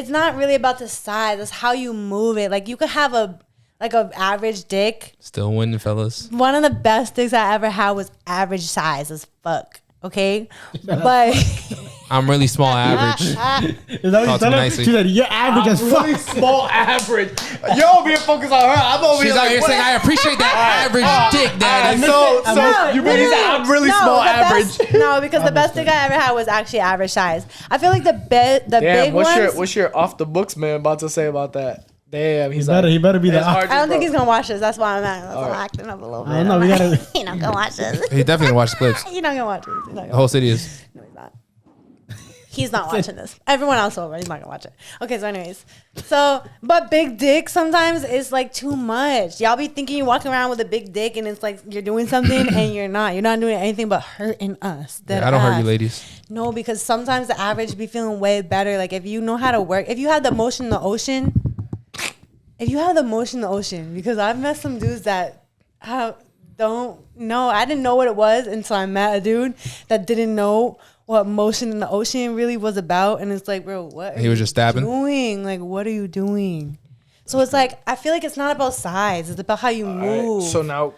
Speaker 1: not really about the size. It's how you move it. Like you could have a average dick.
Speaker 2: Still winning, fellas.
Speaker 1: One of the best dicks I ever had was average size as fuck. Okay, but
Speaker 2: I'm really small average.
Speaker 3: Is that what you said? She said you're average as fuck.
Speaker 4: Really small average. You're over here focused on her. I'm over here.
Speaker 2: She's out here saying I appreciate that average dick, Daddy.
Speaker 4: So you mean I'm really small average?
Speaker 1: No, because the best dick I ever had was actually average size. I feel like the big ones.
Speaker 4: What's your off the books man about to say about that? Damn,
Speaker 3: he better be the.
Speaker 1: I don't think he's gonna watch this. That's why I'm acting up a little bit.
Speaker 3: No, we gotta.
Speaker 1: He not gonna watch this.
Speaker 2: He definitely gonna watch the clips.
Speaker 1: He's not gonna watch this.
Speaker 2: The whole city is.
Speaker 1: No, he's not. He's not watching this. Everyone else over. He's not gonna watch it. Okay, so anyways, but big dick sometimes is like too much. Y'all be thinking you're walking around with a big dick and it's like you're doing something and you're not. You're not doing anything but hurting us.
Speaker 2: I don't hurt you, ladies.
Speaker 1: No, because sometimes the average be feeling way better. Like if you know how to work, if you have the motion in the ocean. Because I've met some dudes that don't know. I didn't know what it was until I met a dude that didn't know what motion in the ocean really was about. And it's like, bro, what
Speaker 2: he was just stabbing?
Speaker 1: Doing? Like, what are you doing? So it's like, I feel like it's not about size. It's about how you move.
Speaker 4: Right. So now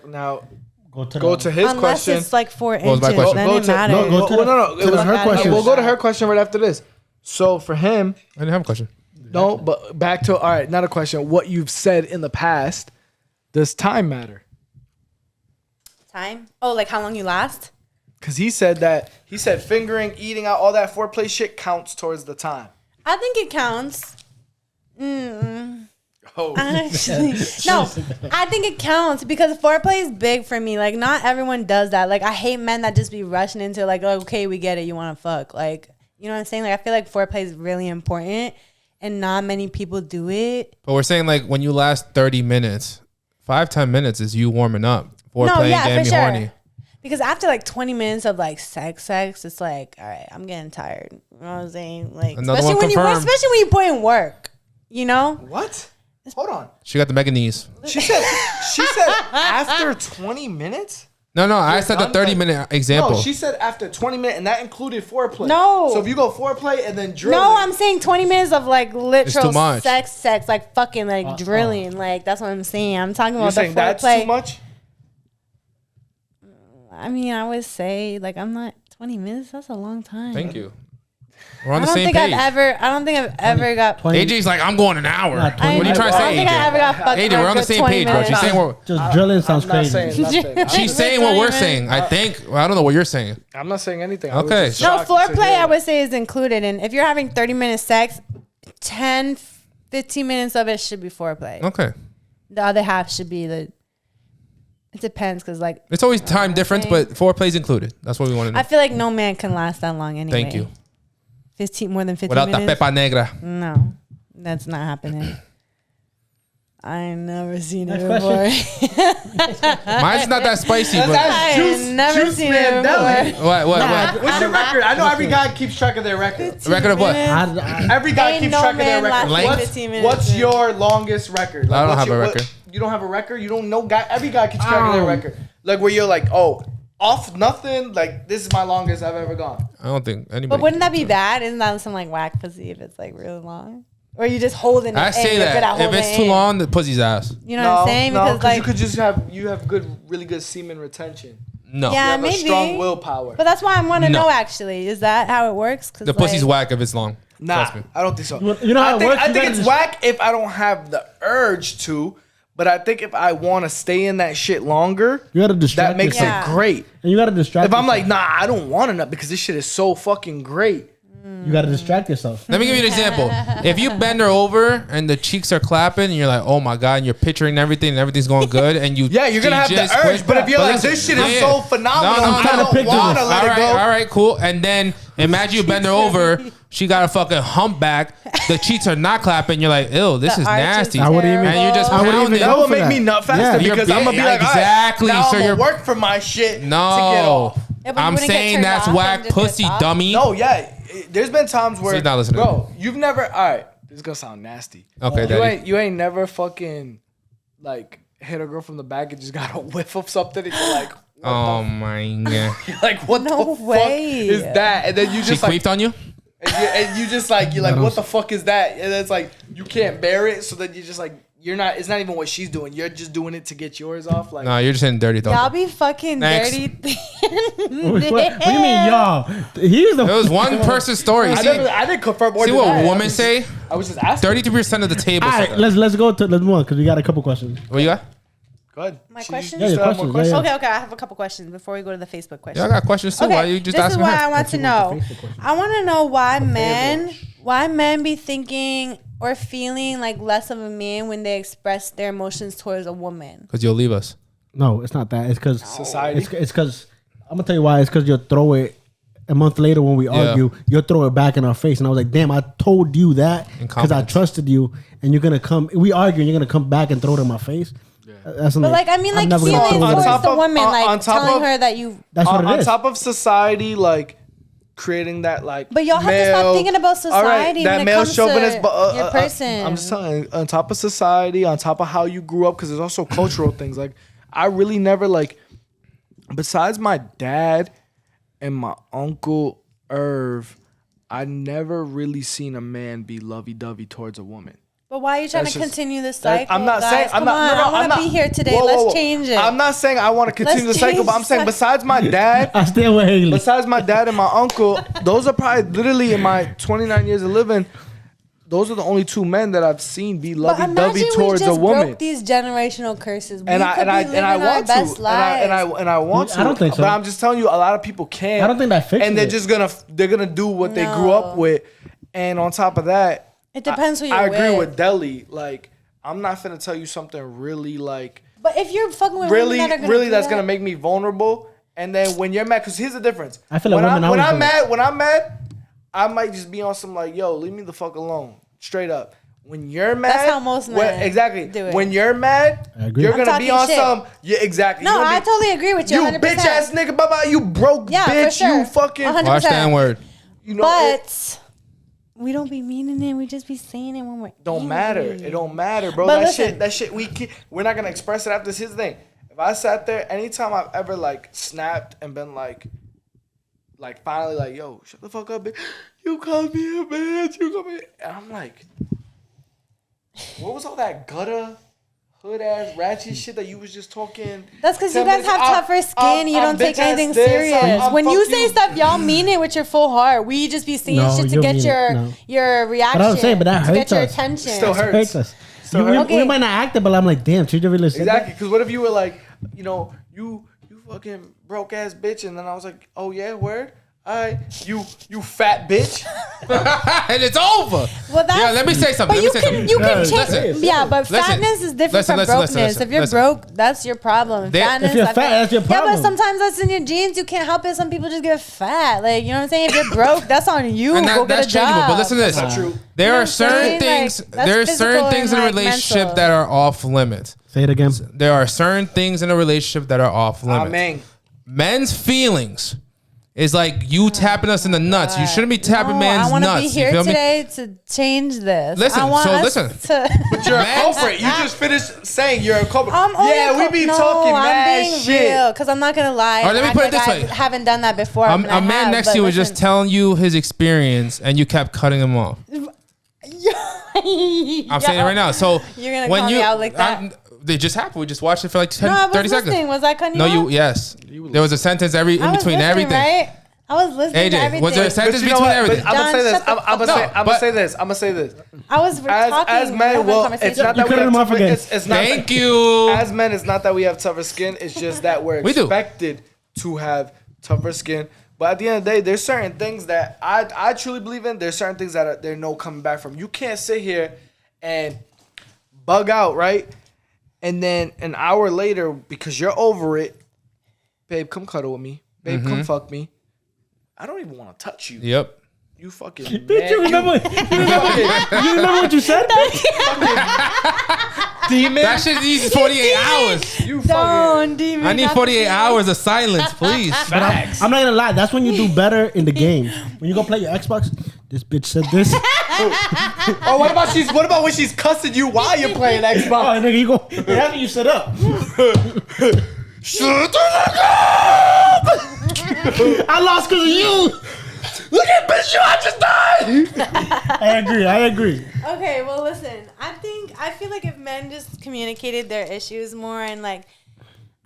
Speaker 4: go to his
Speaker 1: Unless
Speaker 4: question.
Speaker 1: Unless it's like 4 inches, then it matters.
Speaker 3: No. It was her question.
Speaker 4: We'll go to her question right after this. So for him.
Speaker 2: I didn't have a question.
Speaker 4: No, but back to, all right, not a question. What you've said in the past, does time matter?
Speaker 1: Time? Oh, like how long you last?
Speaker 4: Because he said fingering, eating out, all that foreplay shit counts towards the time.
Speaker 1: I think it counts.
Speaker 4: Oh.
Speaker 1: Actually, no, I think it counts because foreplay is big for me. Like, not everyone does that. Like, I hate men that just be rushing into like, okay, we get it. You want to fuck. Like, you know what I'm saying? Like, I feel like foreplay is really important. And not many people do it.
Speaker 2: But we're saying like when you last 30 minutes, 5-10 minutes is you warming up. Getting me horny.
Speaker 1: Because after like 20 minutes of like sex, it's like, all right, I'm getting tired. You know what I'm saying? Like, especially when you put in work, you know?
Speaker 4: What? Hold on.
Speaker 2: She got the mega knees.
Speaker 4: She said after 20 minutes?
Speaker 2: No, I said the 30-minute example.
Speaker 4: No, she said after 20 minutes, and that included foreplay.
Speaker 1: No.
Speaker 4: So if you go foreplay and then drilling.
Speaker 1: No, I'm saying 20 minutes of like literal sex, like fucking like drilling. Like, that's what I'm saying. I'm talking about the foreplay.
Speaker 4: That's too much?
Speaker 1: I mean, I would say like 20 minutes. That's a long time.
Speaker 2: Thank you. We're on the same page.
Speaker 1: I don't think I've ever got.
Speaker 2: AJ's like, I'm going an hour. What are you trying to say, AJ?
Speaker 1: I don't think I ever got fucked.
Speaker 2: AJ, we're on the same page, bro. She's saying
Speaker 3: just drilling sounds crazy.
Speaker 2: She's saying what we're saying. I think. Well, I don't know what you're saying.
Speaker 4: I'm not saying anything.
Speaker 2: Okay.
Speaker 1: No, foreplay I would say is included, and if you're having 30 minutes sex, 10, 15 minutes of it should be foreplay.
Speaker 2: Okay.
Speaker 1: The other half should be the. It depends, because like
Speaker 2: it's always time difference, but foreplay's included. That's what we want to know.
Speaker 1: I feel like no man can last that long anyway.
Speaker 2: Thank you.
Speaker 1: More than 15
Speaker 2: Without
Speaker 1: minutes.
Speaker 2: the pepa negra.
Speaker 1: No, that's not happening. I ain't never seen it before.
Speaker 2: Mine's not that spicy, but
Speaker 1: I ain't never seen it before.
Speaker 2: What?
Speaker 4: What's your record? I know every guy keeps track of their record.
Speaker 2: Record of what?
Speaker 4: Every guy keeps track of their record. What's your longest record?
Speaker 2: I don't have a record.
Speaker 4: You don't have a record? You don't know? Every guy keeps track of their record. Like where you're like, oh, off nothing. Like this is my longest I've ever gone.
Speaker 2: I don't think anybody.
Speaker 1: But wouldn't that be bad? Isn't that some like whack pussy if it's like really long? Or you just holding it?
Speaker 2: I say that if it's too long, the pussy's ass.
Speaker 1: You know what I'm saying?
Speaker 4: Because like you could just have really good semen retention.
Speaker 2: No.
Speaker 1: Yeah,
Speaker 4: you have
Speaker 1: maybe.
Speaker 4: A strong willpower.
Speaker 1: But that's why I want to know. Actually, is that how it works?
Speaker 2: The pussy's whack if it's long.
Speaker 4: Nah, I don't think so.
Speaker 3: You know how it works?
Speaker 4: I think it's whack if I don't have the urge to. But I think if I want to stay in that shit longer,
Speaker 3: you gotta distract
Speaker 4: that makes it great.
Speaker 3: And you gotta distract.
Speaker 4: If I'm like, nah, I don't want enough because this shit is so fucking great.
Speaker 3: You gotta distract yourself.
Speaker 2: Let me give you an example. If you bend her over and the cheeks are clapping and you're like, oh my God, and you're picturing everything and everything's going good and you
Speaker 4: you're gonna have the urge. But if you're like, this shit is so phenomenal, I don't want to let it go.
Speaker 2: All right, cool. And then imagine you bend her over. She got a fucking humpback. The cheeks are not clapping. You're like, ew, this is nasty.
Speaker 3: I wouldn't even.
Speaker 2: And you're just pounding.
Speaker 4: That will make me nut faster because I'm gonna be like,
Speaker 2: exactly.
Speaker 4: Now
Speaker 2: so
Speaker 4: I'm
Speaker 2: you're
Speaker 4: gonna work for my shit to get off.
Speaker 2: I'm saying that's whack pussy, dummy.
Speaker 4: No, yeah. There's been times where,
Speaker 2: not listening.
Speaker 4: Bro, you've never. All right, this is gonna sound nasty.
Speaker 2: Okay,
Speaker 4: you ain't never fucking like hit a girl from the back and just got a whiff of something and you're like,
Speaker 2: oh my God.
Speaker 4: You're like, what the fuck is that? And then you just
Speaker 2: she queefed on you.
Speaker 4: And you just like, you're like, what the fuck is that? And it's like you can't bear it, so then you just like. You're not. It's not even what she's doing. You're just doing it to get yours off. Like,
Speaker 2: no, you're just in dirty.
Speaker 1: Y'all be fucking dirty.
Speaker 3: What do you mean, y'all? He's the.
Speaker 2: It was one person's story.
Speaker 4: I didn't confirm.
Speaker 2: See what women say.
Speaker 4: I was just asking.
Speaker 2: 33% of the table.
Speaker 3: All right, let's move on because we got a couple questions.
Speaker 2: What you got?
Speaker 4: Go ahead.
Speaker 1: My questions?
Speaker 3: Yeah, your questions.
Speaker 1: Okay. I have a couple questions before we go to the Facebook question.
Speaker 2: Yeah, I got questions too.
Speaker 1: Okay,
Speaker 2: Why you just
Speaker 1: this
Speaker 2: asking
Speaker 1: is what
Speaker 2: her?
Speaker 1: I want to know. I want to know why men be thinking or feeling like less of a man when they express their emotions towards a woman.
Speaker 2: Because you'll leave us.
Speaker 3: No, it's not that. It's because
Speaker 4: society.
Speaker 3: It's because I'm gonna tell you why. It's because you'll throw it a month later when we argue. You'll throw it back in our face, and I was like, "Damn, I told you that because I trusted you." And you're gonna come. We argue, and you're gonna come back and throw it in my face. That's
Speaker 1: but like, I mean, like feelings towards the woman, like telling her that you.
Speaker 3: That's what it is.
Speaker 4: On top of society, like. Creating that like,
Speaker 1: but y'all have to stop thinking about society.
Speaker 4: That
Speaker 1: when
Speaker 4: male
Speaker 1: it comes
Speaker 4: chauvinist,
Speaker 1: to your person.
Speaker 4: I'm just telling you, on top of society, on top of how you grew up, because there's also cultural things. Like, I really never like, besides my dad and my uncle Irv, I never really seen a man be lovey-dovey towards a woman.
Speaker 1: But why are you trying to continue this cycle?
Speaker 4: I'm not
Speaker 1: guys?
Speaker 4: saying
Speaker 1: Come on, I want to be here today. Let's change it.
Speaker 4: I'm not saying I want to continue the cycle, but I'm saying besides my dad,
Speaker 3: I stay with Haley.
Speaker 4: Besides my dad and my uncle, those are probably literally in my 29 years of living. Those are the only two men that I've seen be lovey-dovey towards a woman.
Speaker 1: Broke these generational curses.
Speaker 4: And I want to. And I want to.
Speaker 3: I don't think so.
Speaker 4: But I'm just telling you, a lot of people can't.
Speaker 3: I don't think that fixes
Speaker 4: And they're gonna do what they grew up with. And on top of that,
Speaker 1: it depends who you're
Speaker 4: I
Speaker 1: with.
Speaker 4: agree with Deli. Like, I'm not finna tell you something really like.
Speaker 1: But if you're fucking with
Speaker 4: really,
Speaker 1: women that are gonna
Speaker 4: that's gonna make me vulnerable. And then when you're mad, because here's the difference.
Speaker 3: I feel like when
Speaker 4: I'm mad, I might just be on some like, yo, leave me the fuck alone, straight up. when you're mad,
Speaker 1: that's how most men
Speaker 4: exactly
Speaker 1: do it.
Speaker 4: When you're mad, you're gonna be on
Speaker 1: shit.
Speaker 4: some. Yeah, exactly.
Speaker 1: No, I totally agree with you. 100%.
Speaker 4: You bitch ass nigga, baba. You broke bitch. For sure. You fucking
Speaker 1: 100%.
Speaker 2: Watch that word.
Speaker 4: You know,
Speaker 1: but we don't be meaning it. We just be saying it when we're
Speaker 4: don't
Speaker 1: angry.
Speaker 4: matter. It don't matter, bro.
Speaker 1: But
Speaker 4: That shit. We're not gonna express it after this. Here's the thing. If I sat there, anytime I've ever like snapped and been like finally like, yo, shut the fuck up, bitch. You called me a bitch. You called me, and I'm like, what was all that gutter, hood ass, ratchet shit that you was just talking?
Speaker 1: That's because you guys have tougher skin. You don't take anything serious. When you say stuff, y'all mean it with your full heart. We just be saying shit to get your reaction.
Speaker 3: But I was saying, but that hurts us.
Speaker 1: To get your attention.
Speaker 4: Still hurts us.
Speaker 3: We might not act it, but I'm like, damn, should you really say
Speaker 4: exactly? Because what if you were like, you know, you fucking broke ass bitch, and then I was like, oh yeah, word. Alright, you fat bitch,
Speaker 2: and it's over.
Speaker 1: Well,
Speaker 2: yeah, let me say something.
Speaker 1: But you can change. Yeah, but fatness is different from brokenness. If you're broke, that's your problem. Fatness,
Speaker 3: if you're fat, that's your problem.
Speaker 1: Yeah, but sometimes that's in your genes. You can't help it. Some people just get fat. Like, you know what I'm saying? If you're broke, that's on you.
Speaker 2: And
Speaker 1: go get a job.
Speaker 2: But listen to this.
Speaker 4: That's not true.
Speaker 2: There are certain things. There are certain things in a relationship that are off limits.
Speaker 3: Say it again.
Speaker 2: There are certain things in a relationship that are off limits.
Speaker 4: Amen.
Speaker 2: Men's feelings is like you tapping us in the nuts. You shouldn't be tapping man's nuts.
Speaker 1: I want to be here today to change this.
Speaker 2: Listen,
Speaker 4: But you're a culprit. You just finished saying you're a culprit. We be talking mad shit.
Speaker 1: Because I'm not gonna lie.
Speaker 2: All right, let me put it this way.
Speaker 1: I haven't done that before.
Speaker 2: A man next to you was just telling you his experience, and you kept cutting him off. I'm saying it right now. So
Speaker 1: you're gonna call me out like that.
Speaker 2: They just happened. We just watched it for like 30 seconds.
Speaker 1: Was I cutting you off?
Speaker 2: Yes. There was a sentence in between everything.
Speaker 1: Right? I was listening to everything.
Speaker 2: Was there a sentence between everything?
Speaker 4: I'm gonna say this.
Speaker 1: I was talking.
Speaker 4: As men, well, it's not that we have tougher. It's not.
Speaker 2: Thank you.
Speaker 4: As men, it's not that we have tougher skin. It's just that we're expected to have tougher skin. But at the end of the day, there's certain things that I truly believe in. There's certain things that there's no coming back from. You can't sit here and bug out, right? And then an hour later, because you're over it, babe, come cuddle with me. Babe, come fuck me. I don't even want to touch you.
Speaker 2: Yep.
Speaker 4: You fucking.
Speaker 3: Did you remember? You remember what you said?
Speaker 4: Demon.
Speaker 2: That shit needs 48 hours.
Speaker 4: You fucking.
Speaker 1: Demon.
Speaker 2: I need 48 hours of silence, please.
Speaker 3: I'm not gonna lie. That's when you do better in the game. When you go play your Xbox, this bitch said this.
Speaker 4: Oh, what about when she's cussing you while you're playing Xbox?
Speaker 3: Oh, nigga, you go. After you sit up.
Speaker 4: Shut the fuck up!
Speaker 3: I lost because of you.
Speaker 4: Look at bitch, I just died.
Speaker 3: I agree.
Speaker 1: Okay, well, listen. I feel like if men just communicated their issues more and like,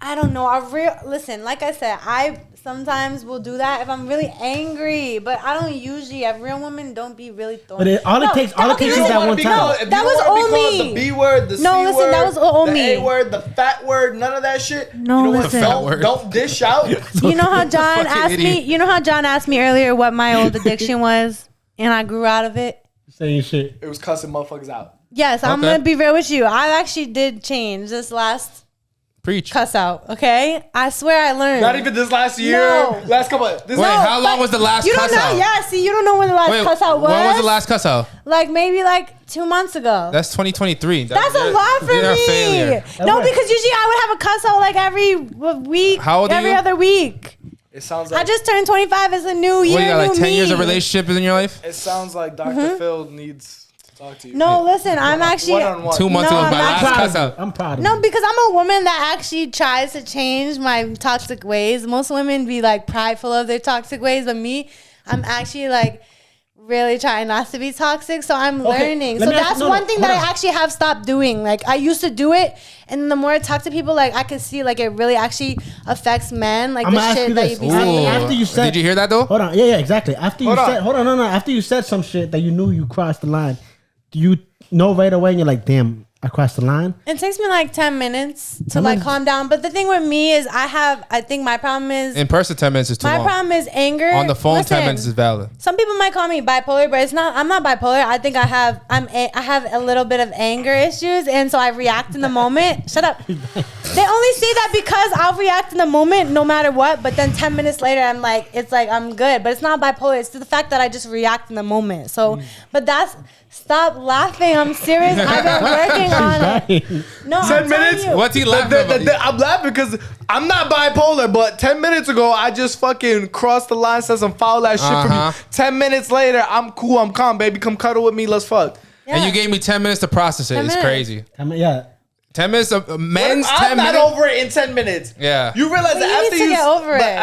Speaker 1: I don't know, listen. Like I said, I sometimes will do that if I'm really angry, but I don't usually. A real woman don't be really throwing.
Speaker 3: But all it takes is that one time.
Speaker 1: That was all me.
Speaker 4: The B word, the C word,
Speaker 1: that was all me.
Speaker 4: The A word, the fat word, none of that shit.
Speaker 1: No,
Speaker 4: you know
Speaker 1: listen.
Speaker 4: Don't dish out.
Speaker 1: You know how John asked me. You know how John asked me earlier what my old addiction was, and I grew out of it.
Speaker 3: Saying shit.
Speaker 4: It was cussing motherfuckers out.
Speaker 1: Yes, I'm gonna be real with you. I actually did change this last.
Speaker 2: Preach.
Speaker 1: Cuss out, okay? I swear I learned.
Speaker 4: Not even this last year.
Speaker 1: No.
Speaker 4: Last couple.
Speaker 2: How long was the last cuss out?
Speaker 1: Yeah, see, you don't know when the last cuss out was.
Speaker 2: When was the last cuss out?
Speaker 1: Like maybe 2 months ago.
Speaker 2: That's 2023.
Speaker 1: That's a lot for me.
Speaker 2: Failure.
Speaker 1: No, because usually I would have a cuss out like every week.
Speaker 2: How old are you?
Speaker 1: Every other week.
Speaker 4: It sounds like
Speaker 1: I just turned 25. It's a new year.
Speaker 2: What, you got like 10
Speaker 1: me.
Speaker 2: years of relationship in your life?
Speaker 4: It sounds like Dr. Phil needs to talk to you.
Speaker 1: No, listen, I'm actually
Speaker 4: 1-on-1.
Speaker 2: 2 months ago, my last cuss out.
Speaker 3: I'm proud of
Speaker 1: No,
Speaker 3: you.
Speaker 1: because I'm a woman that actually tries to change my toxic ways. Most women be like prideful of their toxic ways, but me, I'm actually like really trying not to be toxic. So I'm learning. So that's one thing that I actually have stopped doing. Like I used to do it, and the more I talk to people, like I can see like it really actually affects men. Like the shit that you be saying.
Speaker 3: After you said,
Speaker 2: did you hear that though?
Speaker 3: Hold on, yeah, exactly. After you said, after you said some shit that you knew you crossed the line, you know right away, and you're like, damn, I crossed the line?
Speaker 1: It takes me like 10 minutes to like calm down. But the thing with me is I think my problem is
Speaker 2: in person 10 minutes is too long.
Speaker 1: My problem is anger.
Speaker 2: On the phone 10 minutes is valid.
Speaker 1: Some people might call me bipolar, but I'm not bipolar. I think I have a little bit of anger issues, and so I react in the moment. Shut up. They only say that because I'll react in the moment no matter what, but then 10 minutes later I'm like I'm good. But it's not bipolar. It's the fact that I just react in the moment. So but stop laughing. I'm serious. I've been working on it. No,
Speaker 4: 10 minutes.
Speaker 2: What's he laughing about?
Speaker 4: I'm laughing because I'm not bipolar, but 10 minutes ago, I just fucking crossed the line, said some foul ass shit from you. 10 minutes later, I'm cool. I'm calm, baby. Come cuddle with me. Let's fuck.
Speaker 2: Yeah. And you gave me 10 minutes to process it. It's crazy. 10 minutes of men's 10 minutes.
Speaker 4: I'm not over it in 10 minutes.
Speaker 2: Yeah.
Speaker 4: You realize that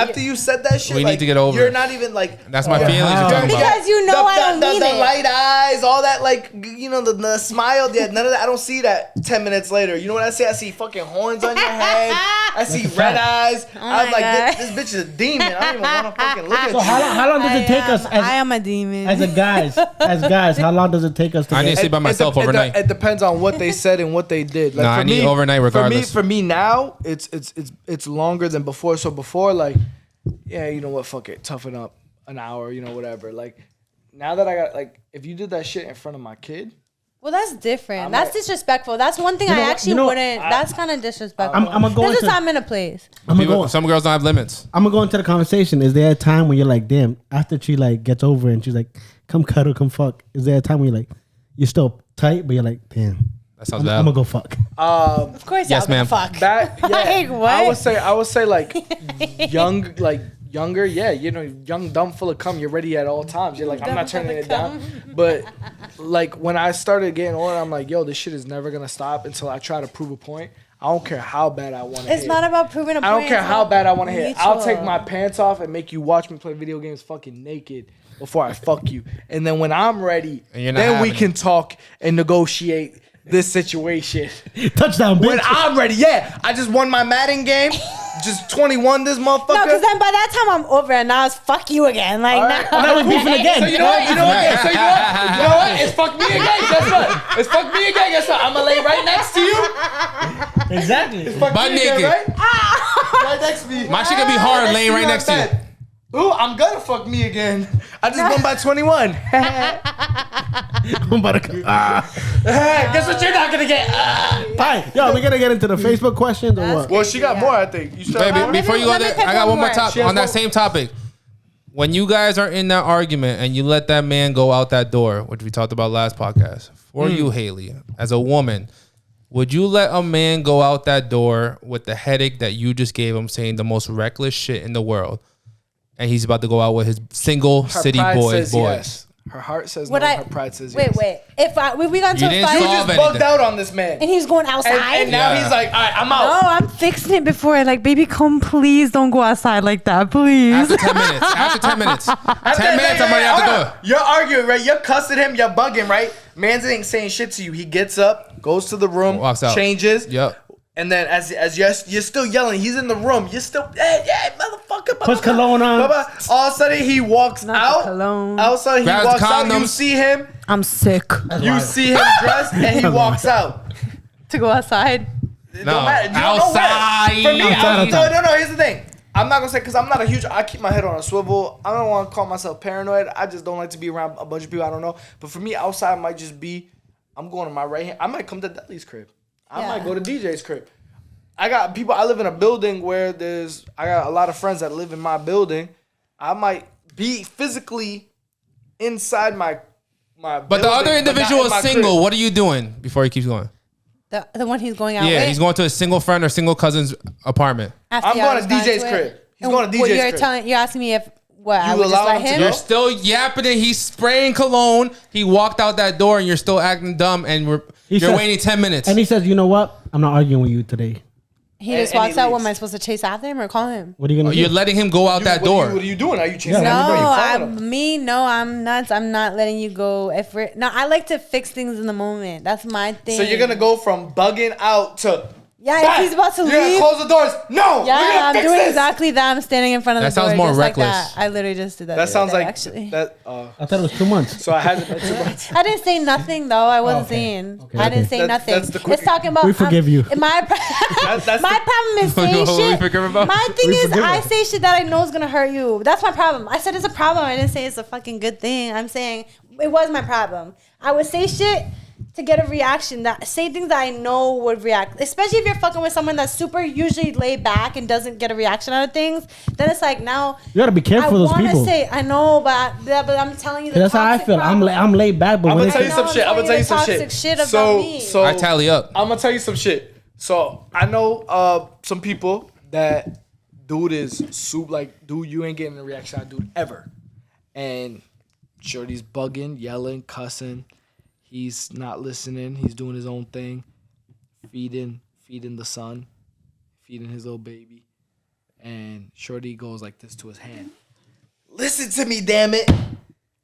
Speaker 1: after
Speaker 4: you said that shit,
Speaker 2: we need to get over
Speaker 4: you're
Speaker 2: it.
Speaker 4: not even like.
Speaker 2: That's my feelings.
Speaker 1: Because you know I don't mean it.
Speaker 4: The light eyes, all that, like, you know, the smile. Yeah, none of that. I don't see that 10 minutes later. You know what I see? I see fucking horns on your head. I see red eyes. I'm like, this bitch is a demon. I don't even want to fucking look at you.
Speaker 3: So how long does it take us?
Speaker 1: I am a demon.
Speaker 3: As guys, how long does it take us to?
Speaker 2: I need to sleep by myself overnight.
Speaker 4: It depends on what they said and what they did. Like,
Speaker 2: no, I need overnight regardless.
Speaker 4: For me now, it's longer than before. So before, like, yeah, you know what, fuck it, toughen up an hour, you know, whatever. Like, now that I got, like, if you did that shit in front of my kid.
Speaker 1: Well, that's different. That's disrespectful. That's one thing I actually wouldn't. That's kind of disrespectful.
Speaker 3: I'm gonna go.
Speaker 1: This is time and a place.
Speaker 2: Some girls don't have limits.
Speaker 3: I'm gonna go into the conversation. Is there a time when you're like, damn, after she like gets over and she's like, come cuddle, come fuck? Is there a time when you're like, you're still tight, but you're like, damn,
Speaker 2: that sounds
Speaker 3: bad. I'm gonna go fuck.
Speaker 1: Of course, yes, ma'am. Fuck.
Speaker 4: Like, what? I would say like younger, yeah, you know, young, dumb, full of cum. You're ready at all times. You're like, I'm not turning it down. But like when I started getting older, I'm like, yo, this shit is never gonna stop until I try to prove a point. I don't care how bad I want to hit.
Speaker 1: It's not about proving a point.
Speaker 4: I don't care how bad I want to hit. I'll take my pants off and make you watch me play video games fucking naked before I fuck you. And then when I'm ready, then we can talk and negotiate this situation.
Speaker 3: Touchdown, bitch.
Speaker 4: When I'm ready, yeah. I just won my Madden game. Just 21 this motherfucker.
Speaker 1: No, because then by that time I'm over and now it's fuck you again. Like,
Speaker 3: right. Now we're beefing again.
Speaker 4: So you know what? You know what? It's fuck me again. Guess what? It's fuck me again. Guess what? I'm gonna lay right next to you.
Speaker 3: Exactly.
Speaker 4: It's fuck
Speaker 2: Butt
Speaker 4: me
Speaker 2: naked.
Speaker 4: again, right? Right next to me.
Speaker 2: My shit gonna be hard laying right next to you.
Speaker 4: Ooh, I'm gonna fuck me again. I just won by 21.
Speaker 3: I'm about to
Speaker 4: guess what you're not gonna get?
Speaker 3: Fine. Yo, we gonna get into the Facebook questions or what?
Speaker 4: Well, she got more, I think. You
Speaker 2: Baby, before you go there, I got one more topic on that same topic. When you guys are in that argument and you let that man go out that door, which we talked about last podcast, for you, Haley, as a woman, would you let a man go out that door with the headache that you just gave him, saying the most reckless shit in the world? And he's about to go out with his single city boys.
Speaker 4: Yes. Her heart says no. Her pride says yes.
Speaker 1: Wait. If we got to a fight,
Speaker 4: you just bugged out on this man,
Speaker 1: and he's going outside,
Speaker 4: and now he's like, all right, I'm out.
Speaker 1: No, I'm fixing it before. Like, baby, come, please, don't go outside like that, please.
Speaker 2: After 10 minutes. After 10 minutes. 10 minutes, I'm ready out the door.
Speaker 4: You're arguing, right? You're cussing him. You're bugging, right? Man's ain't saying shit to you. He gets up, goes to the room,
Speaker 2: walks out,
Speaker 4: changes.
Speaker 2: Yep.
Speaker 4: And then as you're still yelling, he's in the room. You're still, yeah, motherfucker.
Speaker 3: Puts cologne on.
Speaker 4: All of a sudden, he walks out. Outside, he walks out. You see him.
Speaker 1: I'm sick.
Speaker 4: You see him dressed, and he walks out.
Speaker 1: To go outside?
Speaker 2: No, outside.
Speaker 4: For me, no. Here's the thing. I'm not gonna say because I'm not a huge. I keep my head on a swivel. I don't want to call myself paranoid. I just don't like to be around a bunch of people I don't know. But for me, outside might just be, I'm going to my right hand. I might come to Dudley's crib. I might go to DJ's crib. I got people. I live in a building where I got a lot of friends that live in my building. I might be physically inside my.
Speaker 2: But building, the other individual is single. Crib. What are you doing before he keeps going?
Speaker 1: The one he's going out with?
Speaker 2: Yeah, he's going to a single friend or single cousin's apartment.
Speaker 4: I'm going to DJ's crib. He's going to DJ's crib.
Speaker 1: You're asking me if I would
Speaker 4: allow
Speaker 1: just let him?
Speaker 2: You're still yapping it. He's spraying cologne. He walked out that door and you're still acting dumb and you're waiting 10 minutes.
Speaker 3: And he says, you know what? I'm not arguing with you today.
Speaker 1: He just walks out. What am I supposed to chase after him or call him?
Speaker 3: What are you gonna do?
Speaker 2: You're letting him go out that door.
Speaker 4: What are you doing? Are you chasing
Speaker 1: everybody? No, I'm nuts. I'm not letting you go. I like to fix things in the moment. That's my thing.
Speaker 4: So you're gonna go from bugging out to
Speaker 1: Yeah, if he's about to leave.
Speaker 4: You're gonna close the doors. No.
Speaker 1: Yeah, I'm doing exactly that. I'm standing in front of the door.
Speaker 2: That sounds more reckless.
Speaker 1: Like that. I literally just did that.
Speaker 4: That sounds like
Speaker 1: actually.
Speaker 4: that.
Speaker 3: I thought it was 2 months.
Speaker 4: So I hasn't been 2 months.
Speaker 1: I didn't say nothing though. I wasn't saying.
Speaker 3: Okay.
Speaker 1: I didn't say nothing. It's talking about.
Speaker 3: We forgive you.
Speaker 1: My problem is saying shit. My thing is I say shit that I know is gonna hurt you. That's my problem. I said it's a problem. I didn't say it's a fucking good thing. I'm saying it was my problem. I would say shit to get a reaction, that say things that I know would react, especially if you're fucking with someone that's super usually laid back and doesn't get a reaction out of things. Then it's like, now
Speaker 3: you gotta be careful of those people.
Speaker 1: I know, but I'm telling you,
Speaker 3: that's how I feel. I'm laid back, but
Speaker 4: I'm gonna tell you some shit. I'm gonna tell you some shit. So
Speaker 2: I tally up.
Speaker 4: I'm gonna tell you some shit. So I know some people that dude is soup, like, dude, you ain't getting a reaction out of dude ever, and shorty's bugging, yelling, cussing. He's not listening. He's doing his own thing, feeding the son, feeding his little baby. And shorty goes like this to his hand. Listen to me, damn it.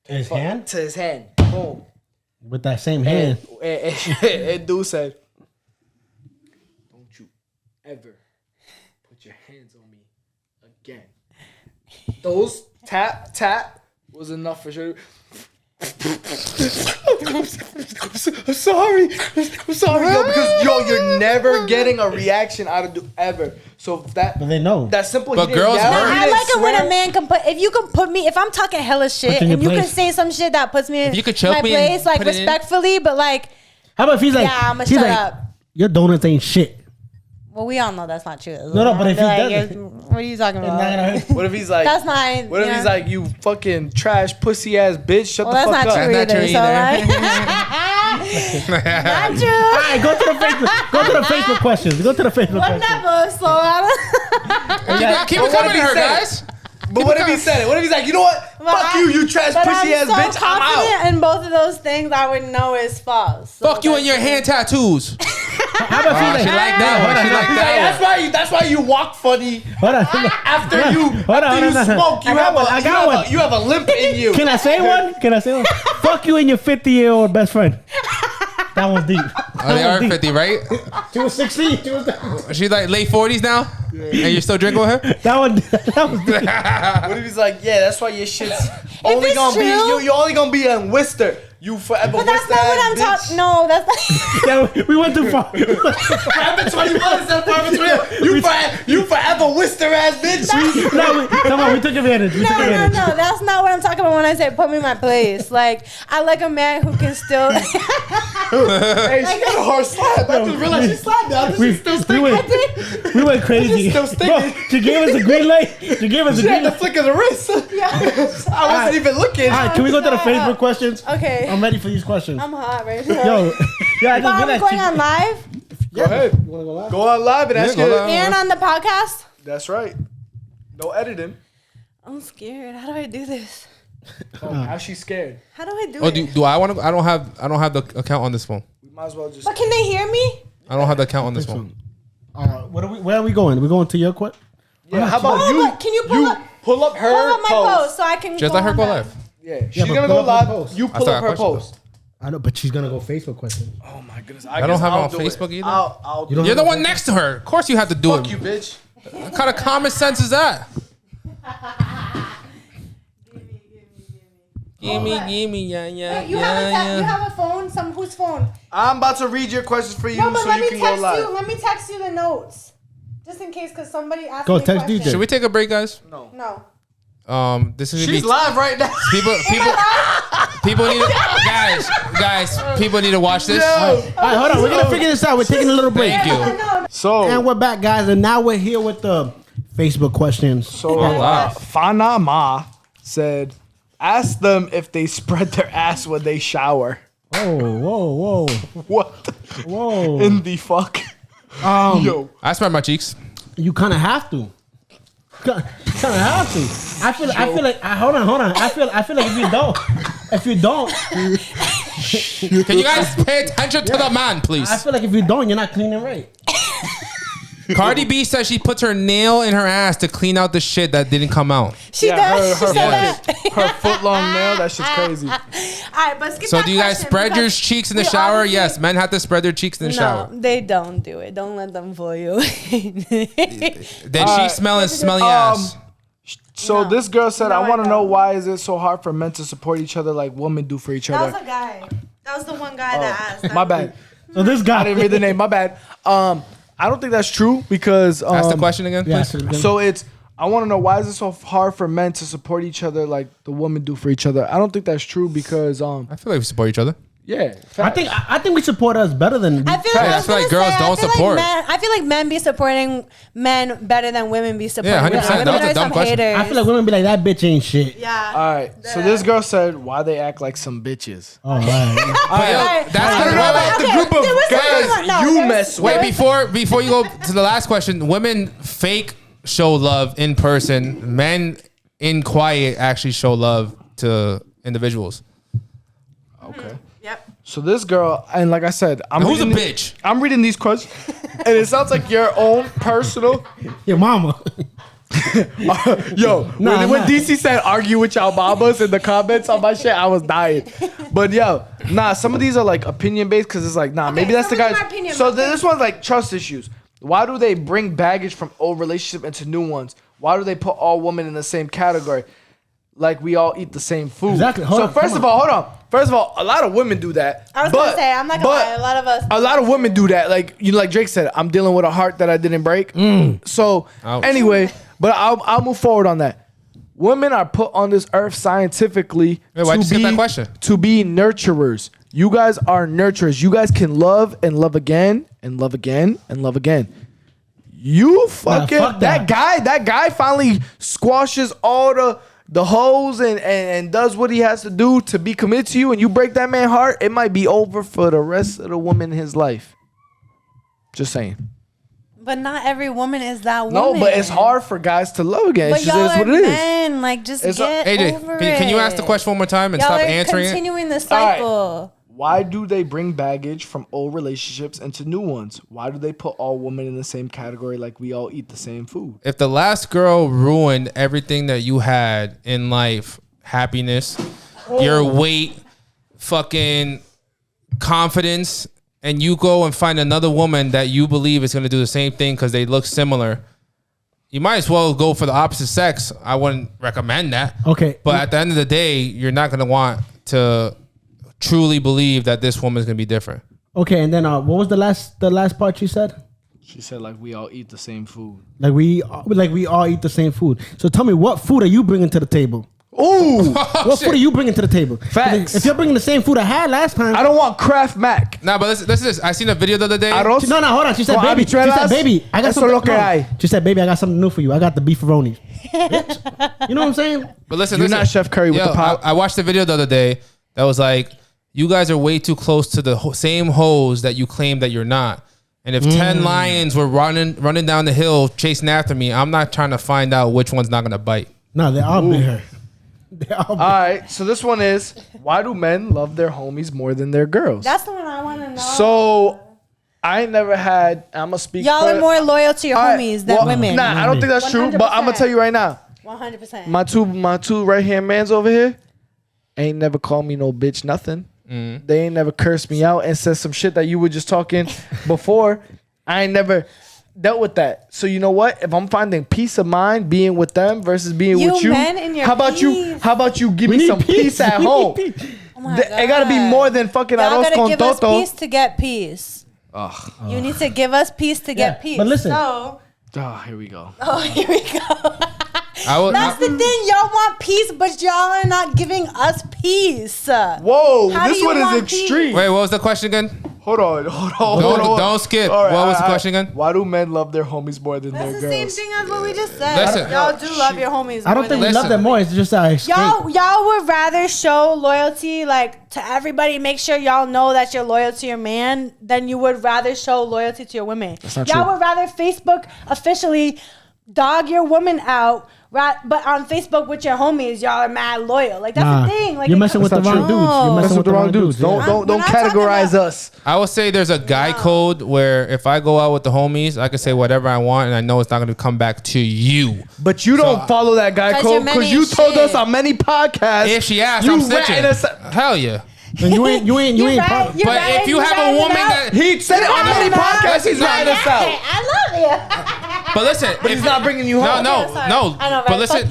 Speaker 3: To his hand?
Speaker 4: To his hand. Boom.
Speaker 3: With that same hand.
Speaker 4: And dude said, don't you ever put your hands on me again. Those tap was enough for sure. I'm sorry, yo, because you're never getting a reaction out of ever. So that,
Speaker 3: but they know
Speaker 4: that's simple.
Speaker 2: But girls,
Speaker 1: I like it when a man can put. If you can put me, if I'm talking hella shit, and you can say some shit that puts me in my place, like respectfully, but like,
Speaker 3: how about if he's like,
Speaker 1: yeah, I'm gonna shut up.
Speaker 3: Your donuts ain't shit.
Speaker 1: Well, we all know that's not true.
Speaker 3: No, but if he does,
Speaker 1: what are you talking about?
Speaker 4: What if he's like,
Speaker 1: that's not.
Speaker 4: What if he's like, you fucking trash pussy ass bitch? Shut the fuck up.
Speaker 1: That's not true either. So like, not true. All
Speaker 3: right, go to the Facebook. Go to the Facebook questions. Go to the Facebook questions.
Speaker 1: Whatever. So
Speaker 2: keep it coming to her, guys.
Speaker 4: But what if he said it? What if he's like, you know what? Fuck you trash pussy ass bitch. I'm out.
Speaker 1: In both of those things, I would know is false. So
Speaker 2: fuck you and your hand tattoos.
Speaker 3: How about
Speaker 2: she like that one?
Speaker 4: That's why you walk funny. After you smoke, you have a limp in you.
Speaker 3: Can I say one? Fuck you and your 50-year-old best friend. That one's deep.
Speaker 2: Oh, they are 50, right?
Speaker 3: She was 16.
Speaker 2: She's like late 40s now? Yeah. And you're still drinking with her?
Speaker 3: That was deep.
Speaker 4: What if he's like, yeah, that's why your shit's only gonna be, you're only gonna be in Worcester. You forever.
Speaker 1: But that's not what I'm talking. No, that's not.
Speaker 3: Yeah, we went too far.
Speaker 4: Forever 21 instead of forever 20. You forever Worcester ass bitch.
Speaker 3: Come on, we took advantage.
Speaker 1: No, that's not what I'm talking about when I say put me in my place. Like, I like a man who can still.
Speaker 4: Hey, she got a hard slap. I just realized she slapped down. She's still sticking.
Speaker 3: We went crazy.
Speaker 4: Still sticking. Bro,
Speaker 3: she gave us a green light. She
Speaker 4: had the flick of the wrist. Yeah. I wasn't even looking.
Speaker 3: All right, can we go to the Facebook questions?
Speaker 1: Okay.
Speaker 3: I'm ready for these questions.
Speaker 1: I'm hot right now.
Speaker 3: Yo, yeah, I
Speaker 1: are we going on live?
Speaker 4: Go ahead. You wanna go live? Go on live and ask you.
Speaker 1: And on the podcast?
Speaker 4: That's right. No editing.
Speaker 1: I'm scared. How do I do this?
Speaker 4: Oh, how's she scared?
Speaker 1: How do I do it?
Speaker 2: Do I want to? I don't have the account on this phone.
Speaker 4: We might as well just.
Speaker 1: But can they hear me?
Speaker 2: I don't have the account on this phone.
Speaker 3: Where are we going? We're going to your question?
Speaker 4: Yeah. How about you?
Speaker 1: Can you
Speaker 4: pull up her
Speaker 1: post so I can
Speaker 2: just let her go live.
Speaker 4: Yeah, she's gonna go live. You pull up her post.
Speaker 3: I know, but she's gonna go Facebook question.
Speaker 4: Oh my goodness!
Speaker 2: I don't have it on Facebook either.
Speaker 4: You're
Speaker 2: the one next to her. Of course you have to do it.
Speaker 4: Fuck you, bitch.
Speaker 2: What kind of common sense is that? Give me, yeah.
Speaker 1: You have a phone? Whose phone?
Speaker 4: I'm about to read your questions for you so you can go live.
Speaker 1: Let me text you the notes. Just in case, because somebody asked
Speaker 3: me
Speaker 1: a question.
Speaker 3: DJ.
Speaker 2: Should we take a break, guys?
Speaker 1: No.
Speaker 2: This is
Speaker 4: She's live right now.
Speaker 2: People need guys. People need to watch this.
Speaker 3: All right, hold on. We're gonna figure this out. We're taking a little break.
Speaker 2: Thank you.
Speaker 4: So,
Speaker 3: and we're back, guys, and now we're here with the Facebook questions.
Speaker 4: So, Fana Ma said, "Ask them if they spread their ass when they shower."
Speaker 3: Whoa.
Speaker 4: What?
Speaker 3: Whoa.
Speaker 4: In the fuck?
Speaker 2: Yo, I spread my cheeks.
Speaker 3: You kind of have to. Kind of have to. I feel like. Hold on. I feel like if you don't.
Speaker 2: Can you guys pay attention to the man, please?
Speaker 3: I feel like if you don't, you're not cleaning right.
Speaker 2: Cardi B said she puts her nail in her ass to clean out the shit that didn't come out.
Speaker 1: She does.
Speaker 4: Her foot long nail. That shit's crazy.
Speaker 1: All right, but skip
Speaker 2: So
Speaker 1: that
Speaker 2: do you guys spread your cheeks in the shower? Yes, men have to spread their cheeks in the shower.
Speaker 1: No, they don't do it. Don't let them fool you.
Speaker 2: Then she's smelling smelly ass.
Speaker 4: So this girl said, I want to know why is it so hard for men to support each other like women do for each other.
Speaker 1: That was a guy. That was the one guy that asked.
Speaker 4: My bad.
Speaker 3: So this guy,
Speaker 4: I didn't read the name. My bad. I don't think that's true because
Speaker 2: ask the question again, please.
Speaker 3: Yeah,
Speaker 4: so I want to know why is it so hard for men to support each other like the women do for each other. I don't think that's true because
Speaker 2: I feel like we support each other.
Speaker 4: Yeah,
Speaker 3: I think we support us better than.
Speaker 2: I feel like girls don't support.
Speaker 1: I feel like men be supporting men better than women be supporting.
Speaker 2: Yeah, 100%. That was a dumb question.
Speaker 3: I feel like women be like, that bitch ain't shit.
Speaker 1: Yeah.
Speaker 4: All right. So this girl said, why they act like some bitches.
Speaker 3: All right.
Speaker 2: That's
Speaker 4: the group of guys you mess with.
Speaker 2: Wait, before you go to the last question, women fake show love in person. Men in quiet actually show love to individuals.
Speaker 4: Okay.
Speaker 1: Yep.
Speaker 4: So this girl, and like I said,
Speaker 2: who's a bitch?
Speaker 4: I'm reading these questions, and it sounds like your own personal.
Speaker 3: Your mama.
Speaker 4: When DC said argue with y'all mamas in the comments on my shit, I was dying. But some of these are like opinion based because it's like, maybe that's the guys. So this one's like trust issues. Why do they bring baggage from old relationship into new ones? Why do they put all women in the same category? Like we all eat the same food.
Speaker 3: Exactly.
Speaker 4: First of all, a lot of women do that.
Speaker 1: I was gonna say, I'm not gonna lie, a lot of women
Speaker 4: do that. Like like Drake said, I'm dealing with a heart that I didn't break. So anyway, but I'll move forward on that. Women are put on this earth scientifically
Speaker 2: why'd you skip that question?
Speaker 4: To be nurturers. You guys are nurturers. You guys can love and love again and love again and love again. You fucking that guy finally squashes all the hoes and does what he has to do to be committed to you, and you break that man's heart, it might be over for the rest of the women in his life. Just saying.
Speaker 1: But not every woman is that woman.
Speaker 4: No, but it's hard for guys to love again.
Speaker 1: But
Speaker 4: It
Speaker 1: y'all
Speaker 4: just is what
Speaker 1: are
Speaker 4: it is.
Speaker 1: men. Like, just get
Speaker 2: AJ,
Speaker 1: over
Speaker 2: can you ask the question one more time and
Speaker 1: y'all
Speaker 2: stop
Speaker 1: are
Speaker 2: answering
Speaker 1: continuing the cycle.
Speaker 4: All right. Why do they bring baggage from old relationships into new ones? Why do they put all women in the same category like we all eat the same food?
Speaker 2: If the last girl ruined everything that you had in life, happiness, your weight, fucking confidence, and you go and find another woman that you believe is going to do the same thing because they look similar, you might as well go for the opposite sex. I wouldn't recommend that.
Speaker 3: Okay.
Speaker 2: But at the end of the day, you're not going to want to truly believe that this woman's going to be different.
Speaker 3: Okay, and then what was the last part she said?
Speaker 4: She said like we all eat the same food.
Speaker 3: Like we all eat the same food. So tell me, what food are you bringing to the table?
Speaker 4: Ooh,
Speaker 3: what food are you bringing to the table?
Speaker 4: Facts.
Speaker 3: If you're bringing the same food I had last time,
Speaker 4: I don't want Kraft Mac.
Speaker 2: Nah, but listen to this. I seen a video the other day.
Speaker 3: No, hold on. She said, baby. She said, baby, I got something. She said, baby, I got something new for you. I got the beefaroni. You know what I'm saying?
Speaker 2: But listen,
Speaker 4: you're not Chef Curry with the pot.
Speaker 2: I watched the video the other day that was like, you guys are way too close to the same hoes that you claim that you're not. And if 10 lions were running down the hill chasing after me, I'm not trying to find out which one's not going to bite.
Speaker 3: No, they're all bigger.
Speaker 4: All right, so this one is, why do men love their homies more than their girls?
Speaker 1: That's the one I want to know.
Speaker 4: So I ain't never had, I'm going to speak.
Speaker 1: Y'all are more loyal to your homies than women.
Speaker 4: Nah, I don't think that's 100%. True, but I'm going to tell you right now.
Speaker 1: 100%.
Speaker 4: My two right-hand mans over here ain't never called me no bitch nothing. They ain't never cursed me out and said some shit that you were just talking before. I ain't never dealt with that. So you know what? If I'm finding peace of mind being with them versus being with you, how about you give me some peace at home?
Speaker 1: Oh my God.
Speaker 4: It gotta be more than fucking
Speaker 1: y'all
Speaker 4: arroz con
Speaker 1: give
Speaker 4: toto.
Speaker 1: us peace to get peace. You need to give us peace to get peace.
Speaker 3: But listen.
Speaker 4: Here we go.
Speaker 1: Here we go. That's the thing. Y'all want peace, but y'all are not giving us peace.
Speaker 4: Whoa, this one is extreme.
Speaker 2: Peace? Wait, what was the question again?
Speaker 4: Hold on.
Speaker 2: Don't skip. Right, what was the question again?
Speaker 4: Why do men love their homies more than their girls?
Speaker 1: That's the same thing as what we just said.
Speaker 2: Listen,
Speaker 1: y'all do love your homies.
Speaker 3: I don't think we love them more. It's just our escape.
Speaker 1: Y'all would rather show loyalty like to everybody, make sure y'all know that you're loyal to your man, than you would rather show loyalty to your women.
Speaker 4: That's not
Speaker 1: y'all
Speaker 4: true.
Speaker 1: would rather Facebook officially dog your woman out Right, but on Facebook with your homies, y'all are mad loyal. Like that's the thing. Like
Speaker 3: you're messing with the wrong dudes. You're messing with the wrong dudes.
Speaker 4: Don't categorize us.
Speaker 2: I would say there's a guy code where if I go out with the homies, I can say whatever I want, and I know it's not going to come back to you.
Speaker 4: But you don't follow that guy code because you told us on many podcasts.
Speaker 2: If she asked, I'm snitching. Hell yeah.
Speaker 3: And you ain't
Speaker 2: But if you have a woman that
Speaker 4: he said it on many podcasts, he's ratting us out.
Speaker 1: I love you.
Speaker 2: But listen,
Speaker 4: but he's not bringing you home.
Speaker 2: No.
Speaker 1: I know, right?
Speaker 2: But listen.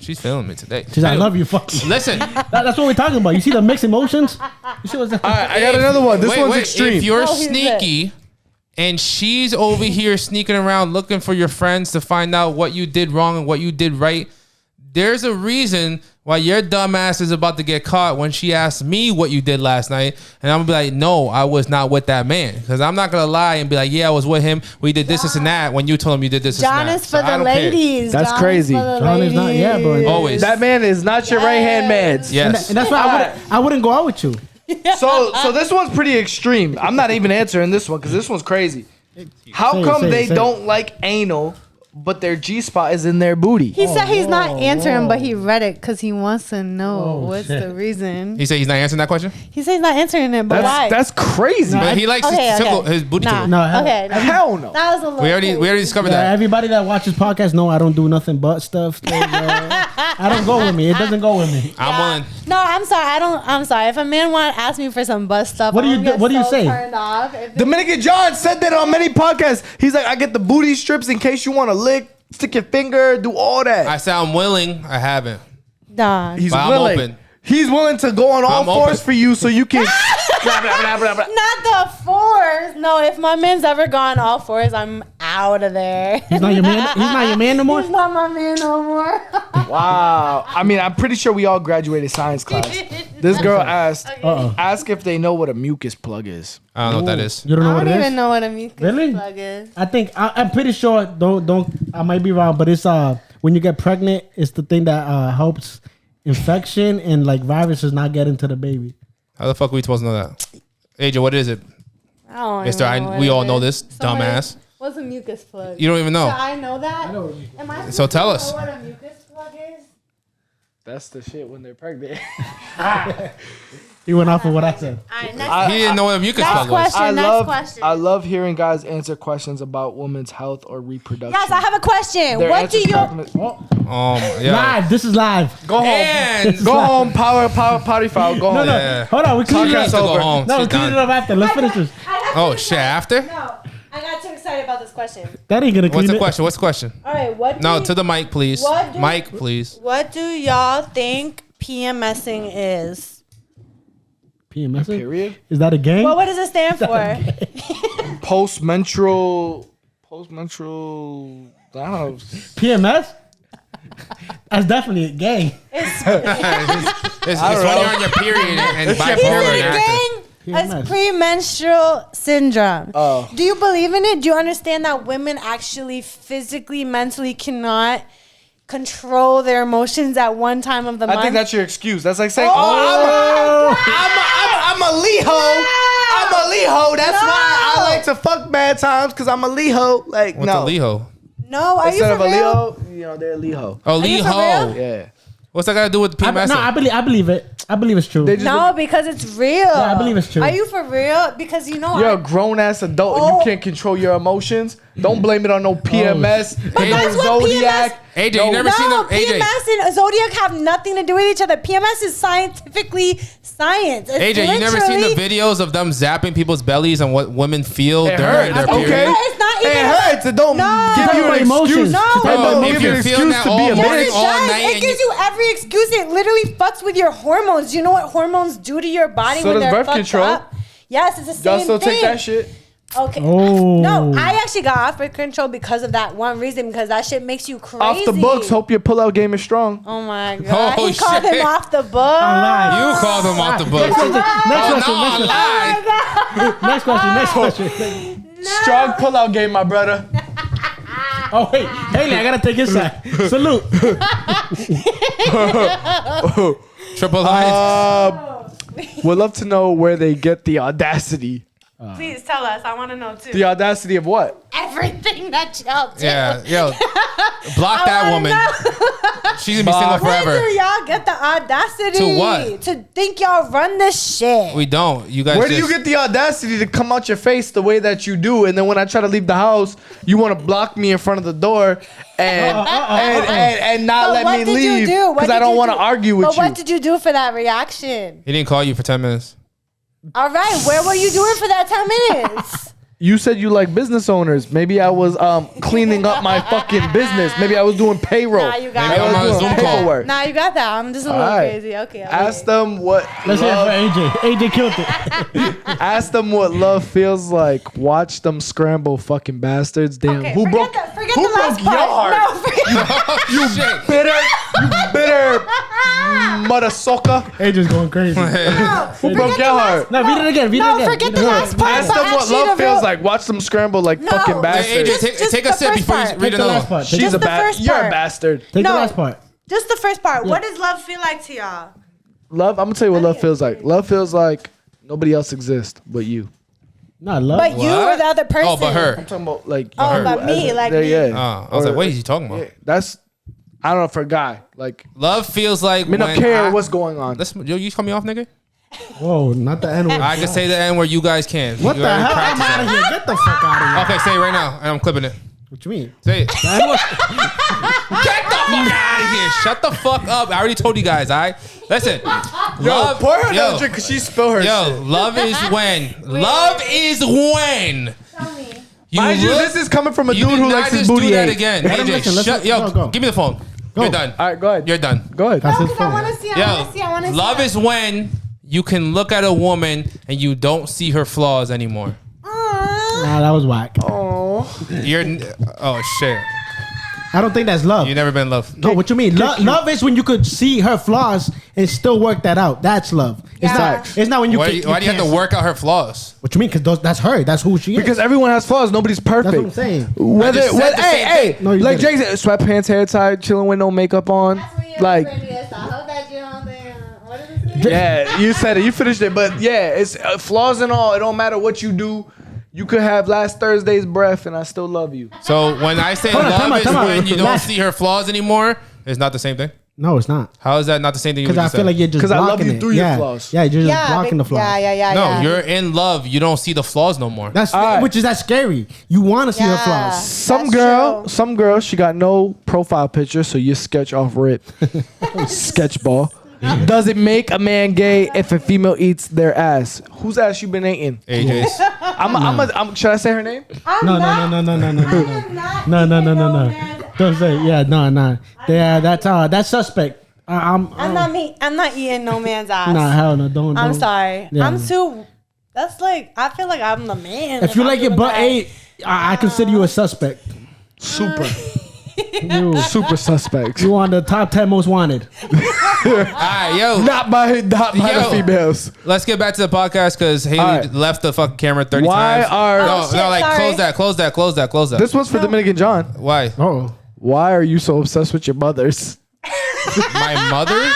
Speaker 2: She's feeling me today.
Speaker 3: She's I love you. Fuck you.
Speaker 2: Listen,
Speaker 3: that's what we're talking about. You see the mixed emotions? You see what's
Speaker 4: All right, I got another one. This one's extreme.
Speaker 2: If you're sneaky and she's over here sneaking around looking for your friends to find out what you did wrong and what you did right, there's a reason why your dumb ass is about to get caught when she asks me what you did last night. And I'm going to be like, no, I was not with that man. Because I'm not going to lie and be like, yeah, I was with him. We did this and that when you told him you did this and that.
Speaker 1: John is for the ladies.
Speaker 4: That's crazy.
Speaker 3: John is not, yeah, bro.
Speaker 2: Always.
Speaker 4: That man is not your right-hand man.
Speaker 2: Yes.
Speaker 3: And that's why I wouldn't go out with you.
Speaker 4: So this one's pretty extreme. I'm not even answering this one because this one's crazy. How come they don't like anal, but their G-spot is in their booty?
Speaker 1: He said he's not answering, but he read it because he wants to know what's the reason.
Speaker 2: He said he's not answering that question?
Speaker 1: He said he's not answering it, but why?
Speaker 4: That's crazy.
Speaker 2: But he likes his booty tickle.
Speaker 3: No,
Speaker 4: hell no.
Speaker 1: That was a little
Speaker 2: We already discovered that.
Speaker 3: Everybody that watches podcasts know I don't do nothing but stuff. I don't go with me. It doesn't go with me.
Speaker 2: I'm willing.
Speaker 1: No, I'm sorry. I'm sorry. If a man want to ask me for some butt stuff,
Speaker 3: what do you say?
Speaker 1: Turned off.
Speaker 4: Dominican John said that on many podcasts. He's like, I get the booty strips in case you want to lick, stick your finger, do all that.
Speaker 2: I said I'm willing. I haven't.
Speaker 1: Nah.
Speaker 4: He's
Speaker 2: but
Speaker 4: willing.
Speaker 2: I'm open.
Speaker 4: He's willing to go on all fours for you so you can.
Speaker 1: Not the fours. No, if my man's ever gone all fours, I'm out of there.
Speaker 3: He's not your man. He's not your man no more.
Speaker 1: He's not my man no more.
Speaker 4: Wow. I mean, I'm pretty sure we all graduated science class. This girl asked, ask if they know what a mucus plug is.
Speaker 2: I don't know what that is.
Speaker 3: You don't know what it is?
Speaker 1: I don't even know what a mucus
Speaker 3: really?
Speaker 1: plug is.
Speaker 3: I think I'm pretty sure. Don't. I might be wrong, but it's when you get pregnant, it's the thing that helps infection and like viruses not get into the baby.
Speaker 2: How the fuck are we supposed to know that? AJ, what is it?
Speaker 1: I don't
Speaker 2: Mister, we all know this, dumbass.
Speaker 1: What's a mucus plug?
Speaker 2: You don't even know.
Speaker 1: So I know that.
Speaker 3: I know.
Speaker 2: So tell us.
Speaker 1: Know what a mucus plug is?
Speaker 4: That's the shit when they're pregnant.
Speaker 3: He went off of what I said.
Speaker 1: All right,
Speaker 2: he didn't know what a mucus plug was.
Speaker 1: Next question.
Speaker 4: I love hearing guys answer questions about women's health or reproduction.
Speaker 1: Yes, I have a question. What do you?
Speaker 2: Yeah.
Speaker 3: Live. This is live.
Speaker 4: Go home. Go home. Power potty foul. Go home.
Speaker 3: No.
Speaker 2: Yeah.
Speaker 3: Hold on. We cleaned it up.
Speaker 2: Go home.
Speaker 3: No, we cleaned it up after. Let's finish this.
Speaker 2: Oh shit! After?
Speaker 1: No, I got too excited about this question.
Speaker 3: That ain't gonna clean
Speaker 2: What's the
Speaker 3: it.
Speaker 2: question? What's the question?
Speaker 1: All right.
Speaker 2: To the mic, please. Mic, please.
Speaker 1: What do y'all think PMSing is?
Speaker 3: PMSing?
Speaker 4: Period.
Speaker 3: Is that a gang?
Speaker 1: Well, what does it stand for?
Speaker 4: Postmenstrual. I don't know.
Speaker 3: PMS? That's definitely a gang.
Speaker 2: It's when you're on your period and bipolar and acting.
Speaker 1: It's premenstrual syndrome.
Speaker 4: Oh.
Speaker 1: Do you believe in it? Do you understand that women actually physically, mentally cannot control their emotions at one time of the month?
Speaker 4: I think that's your excuse. That's like saying, I'm a Leo. I'm a Leo. That's why I like to fuck bad times because I'm a Leo. Like,
Speaker 2: What's a Leo?
Speaker 1: No, are
Speaker 4: Instead
Speaker 1: you for
Speaker 4: of a
Speaker 1: real?
Speaker 4: Leo, they're a Leo.
Speaker 2: Oh, Leo.
Speaker 4: Yeah.
Speaker 2: What's that got to do with PMS?
Speaker 3: No, I believe it. I believe it's true.
Speaker 1: No, because it's real.
Speaker 3: Yeah, I believe it's true.
Speaker 1: Are you for real? Because you know
Speaker 4: you're a grown ass adult and you can't control your emotions. Don't blame it on no PMS, no Zodiac.
Speaker 2: AJ, you never seen them? AJ.
Speaker 1: PMS and Zodiac have nothing to do with each other. PMS is scientifically science. It's
Speaker 2: AJ, you never seen the videos of them zapping people's bellies and what women feel during their period?
Speaker 4: Okay.
Speaker 1: It's not even.
Speaker 4: It hurts. It don't give you an excuse.
Speaker 1: No.
Speaker 4: It don't
Speaker 2: If
Speaker 4: give you
Speaker 2: you're
Speaker 4: an
Speaker 2: feeling
Speaker 4: excuse
Speaker 2: that
Speaker 4: to be a
Speaker 2: all morning,
Speaker 4: bitch.
Speaker 2: all night,
Speaker 1: It gives you every excuse. It literally fucks with your hormones. You know what hormones do to your body
Speaker 4: So
Speaker 1: when
Speaker 4: does
Speaker 1: they're
Speaker 4: birth
Speaker 1: fucked
Speaker 4: control.
Speaker 1: up? Yes, it's the same
Speaker 4: Y'all still
Speaker 1: thing.
Speaker 4: take that shit?
Speaker 1: Okay.
Speaker 3: Oh.
Speaker 1: No, I actually got off birth control because of that one reason, because that shit makes you crazy.
Speaker 4: Off the books. Hope your pull-out game is strong.
Speaker 1: Oh my god.
Speaker 2: Oh,
Speaker 1: he called
Speaker 2: shit.
Speaker 1: him off the book.
Speaker 2: You called him off the book.
Speaker 3: Next question.
Speaker 4: Strong pull-out game, my brother.
Speaker 3: Oh, wait. Haley, I got to take his side. Salute.
Speaker 2: Triple lines.
Speaker 4: Would love to know where they get the audacity
Speaker 1: Please tell us. I want to know too.
Speaker 4: The audacity of what?
Speaker 1: Everything that y'all do.
Speaker 2: Yeah, yo, block that woman. She's gonna be single forever.
Speaker 1: Where do y'all get the audacity
Speaker 2: to what?
Speaker 1: To think y'all run this shit?
Speaker 2: We don't. You guys.
Speaker 4: Where do you get the audacity to come out your face the way that you do, and then when I try to leave the house, you want to block me in front of the door and not let me leave because I don't want to argue with you?
Speaker 1: But what did you do for that reaction?
Speaker 2: He didn't call you for 10 minutes.
Speaker 1: All right, where were you doing for that 10 minutes?
Speaker 4: You said you like business owners. Maybe I was cleaning up my fucking business. Maybe I was doing payroll.
Speaker 1: Nah, you got
Speaker 2: Maybe I'm on a Zoom call.
Speaker 1: Nah, you got that. I'm just a little crazy. Okay.
Speaker 4: Ask them what.
Speaker 3: Let's hear it for AJ. AJ killed it.
Speaker 4: Ask them what love feels like. Watch them scramble, fucking bastards. Damn.
Speaker 1: Okay,
Speaker 4: who broke
Speaker 1: the
Speaker 4: your
Speaker 1: last part.
Speaker 4: heart?
Speaker 1: No, forget
Speaker 4: You bitter mother sucker.
Speaker 3: AJ's going crazy.
Speaker 4: Who broke your heart?
Speaker 3: No, read it again.
Speaker 1: forget the last part.
Speaker 4: Ask them what love feels like. Watch them scramble like fucking bastards.
Speaker 2: AJ, take a sip before you read another one.
Speaker 4: She's a bastard. You're a bastard.
Speaker 3: Take the last part.
Speaker 1: Just the first part. What does love feel like to y'all?
Speaker 4: Love, I'm gonna tell you what love feels like. Love feels like nobody else exists but you.
Speaker 3: Not love.
Speaker 1: But you or the other person.
Speaker 2: Oh, but her.
Speaker 4: I'm talking about like
Speaker 1: but me, like me.
Speaker 4: Yeah.
Speaker 2: I was like, what is he talking about?
Speaker 4: Yeah, that's I don't know for a guy. Like
Speaker 2: love feels like
Speaker 4: I don't care what's going on.
Speaker 2: Yo, you cut me off, nigga?
Speaker 3: Whoa, not the N word.
Speaker 2: I can say the N word, you guys can.
Speaker 3: What the hell? I'm out of here. Get the fuck out of here.
Speaker 2: Okay, say it right now, and I'm clipping it.
Speaker 3: What you mean?
Speaker 2: Say it. Get the fuck out of here. Shut the fuck up. I already told you guys, all right? Listen. Love,
Speaker 4: pour her another drink because she spilled her shit.
Speaker 2: Love is when. Love is when.
Speaker 1: Tell me.
Speaker 4: Mind you, this is coming from a dude who likes his booty.
Speaker 2: Do that again. AJ, shut. Yo,
Speaker 3: go.
Speaker 2: give me the phone.
Speaker 3: Go.
Speaker 2: You're done.
Speaker 4: All right, go ahead.
Speaker 2: You're done.
Speaker 4: Go ahead.
Speaker 3: That's
Speaker 1: No,
Speaker 3: his
Speaker 1: because I
Speaker 3: phone.
Speaker 1: want to see. I want to see.
Speaker 2: Love is when you can look at a woman and you don't see her flaws anymore.
Speaker 3: Nah, that was whack.
Speaker 2: You're. Oh shit.
Speaker 3: I don't think that's love.
Speaker 2: You never been in love.
Speaker 3: No, what you mean? Love is when you could see her flaws and still work that out. That's love.
Speaker 1: Yeah.
Speaker 3: It's not when you.
Speaker 2: Why do you have to work out her flaws?
Speaker 3: What you mean? Because that's her. That's who she is.
Speaker 4: Because everyone has flaws. Nobody's perfect.
Speaker 3: That's what I'm saying.
Speaker 4: Whether,
Speaker 2: I just said the same
Speaker 4: hey,
Speaker 2: thing.
Speaker 3: No, you
Speaker 4: like Jake
Speaker 3: didn't.
Speaker 4: said, sweatpants, hair tied, chilling with no makeup on. Like, yeah, you said it. You finished it. But yeah, it's flaws and all. It don't matter what you do. You could have last Thursday's breath, and I still love you.
Speaker 2: So when I say
Speaker 3: Hold on,
Speaker 2: love is
Speaker 3: time out.
Speaker 2: when you don't see her flaws anymore, it's not the same thing.
Speaker 3: No, it's not.
Speaker 2: How is that not the same thing?
Speaker 3: Because I feel like you're just
Speaker 4: because I love
Speaker 3: blocking
Speaker 4: you
Speaker 3: it.
Speaker 4: through your flaws.
Speaker 3: Yeah, you're just blocking the flaws.
Speaker 1: Yeah.
Speaker 2: No, you're in love. You don't see the flaws no more.
Speaker 3: That's
Speaker 4: right.
Speaker 3: which is that scary. You want to see her flaws.
Speaker 4: Some
Speaker 1: That's
Speaker 4: girl, she got no profile picture, so you sketch off rip. Sketch ball. Does it make a man gay if a female eats their ass? Whose ass you been eating?
Speaker 2: AJ's.
Speaker 4: Should I say her name?
Speaker 3: No. Don't say yeah, no. Yeah, that's suspect. I'm
Speaker 1: not eating no man's ass.
Speaker 3: Nah, hell no. Don't.
Speaker 1: I'm sorry.
Speaker 3: Yeah.
Speaker 1: I'm too. That's like I feel like I'm the man.
Speaker 3: If you like your butt
Speaker 1: that.
Speaker 3: ate, I consider you a suspect.
Speaker 4: Super.
Speaker 3: You
Speaker 4: Super suspect.
Speaker 3: you on the top 10 most wanted.
Speaker 2: Alright, yo.
Speaker 4: Not by the females.
Speaker 2: Let's get back to the podcast because Haley
Speaker 4: Alright.
Speaker 2: left the fucking camera 30
Speaker 4: Why
Speaker 2: times.
Speaker 4: are
Speaker 1: shit,
Speaker 2: like
Speaker 1: sorry.
Speaker 2: close that.
Speaker 4: this one's for Dominican John?
Speaker 2: Why?
Speaker 3: Oh,
Speaker 4: Why are you so obsessed with your mothers?
Speaker 2: My mother?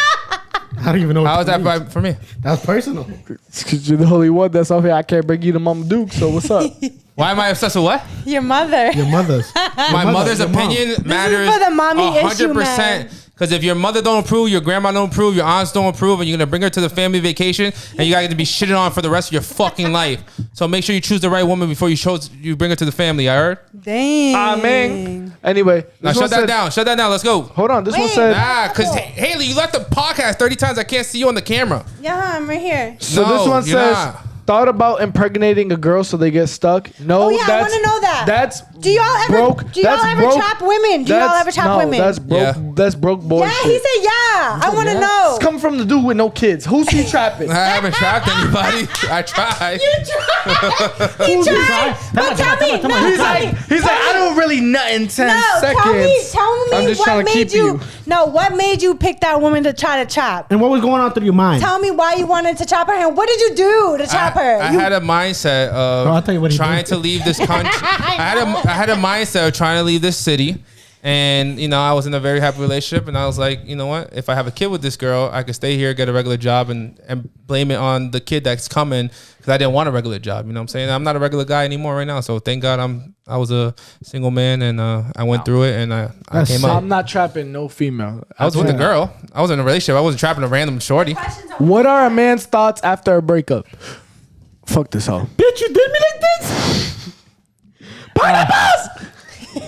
Speaker 3: I don't even know.
Speaker 2: How
Speaker 3: what
Speaker 2: is
Speaker 3: that
Speaker 2: that
Speaker 3: means.
Speaker 2: for me?
Speaker 3: That's personal.
Speaker 4: Because you're the only one that's off here. I can't bring you to Mama Duke. So what's up?
Speaker 2: Why am I obsessed with what?
Speaker 1: Your mother.
Speaker 3: Your mother's.
Speaker 2: My mother's
Speaker 3: your mom.
Speaker 2: opinion matters
Speaker 1: for the mommy issue, man.
Speaker 2: Because if your mother don't approve, your grandma don't approve, your aunts don't approve, and you're gonna bring her to the family vacation, and you gotta be shitted on for the rest of your fucking life. So make sure you choose the right woman before you bring her to the family. I heard.
Speaker 1: Dang.
Speaker 4: Amen. Anyway,
Speaker 2: Now shut that down. Shut that down. Let's go.
Speaker 4: Hold on. This one
Speaker 1: Wait.
Speaker 4: said.
Speaker 2: Because Haley, you left the podcast 30 times. I can't see you on the camera.
Speaker 1: Yeah, I'm right here.
Speaker 4: So
Speaker 2: No,
Speaker 4: this one
Speaker 2: you're
Speaker 4: says.
Speaker 2: not.
Speaker 4: Thought about impregnating a girl so they get stuck? No,
Speaker 1: Oh yeah, I want to know that.
Speaker 4: That's
Speaker 1: Do y'all ever
Speaker 4: broke.
Speaker 1: Do y'all
Speaker 4: That's
Speaker 1: ever
Speaker 4: broke.
Speaker 1: trap women? Do y'all ever trap women?
Speaker 4: That's broke.
Speaker 2: Yeah.
Speaker 4: That's broke boy
Speaker 1: yeah,
Speaker 4: shit.
Speaker 1: he said yeah. I want to know.
Speaker 4: It's coming from the dude with no kids. Who's he trapping?
Speaker 2: I haven't trapped anybody. I tried.
Speaker 1: You tried. He tried. But tell me.
Speaker 4: He's like, I don't really nut in 10 seconds.
Speaker 1: Tell me
Speaker 4: I'm just
Speaker 1: what
Speaker 4: trying to
Speaker 1: made
Speaker 4: keep you.
Speaker 1: No, what made you pick that woman to try to trap?
Speaker 3: And what was going on through your mind?
Speaker 1: Tell me why you wanted to trap her, and what did you do to trap her?
Speaker 2: I had a mindset of
Speaker 3: I'll tell you what he
Speaker 2: trying
Speaker 3: did.
Speaker 2: to leave this country. I had a mindset of trying to leave this city And, you know, I was in a very happy relationship, and I was like, you know what? If I have a kid with this girl, I could stay here, get a regular job, and blame it on the kid that's coming because I didn't want a regular job. You know what I'm saying? I'm not a regular guy anymore right now. So thank God I was a single man, and I went through it, and I came up.
Speaker 4: I'm not trapping no female.
Speaker 2: I was with a girl. I was in a relationship. I wasn't trapping a random shorty.
Speaker 4: What are a man's thoughts after a breakup? Fuck this hoe.
Speaker 3: Bitch, you did me like this?
Speaker 4: Pineapples!
Speaker 1: Do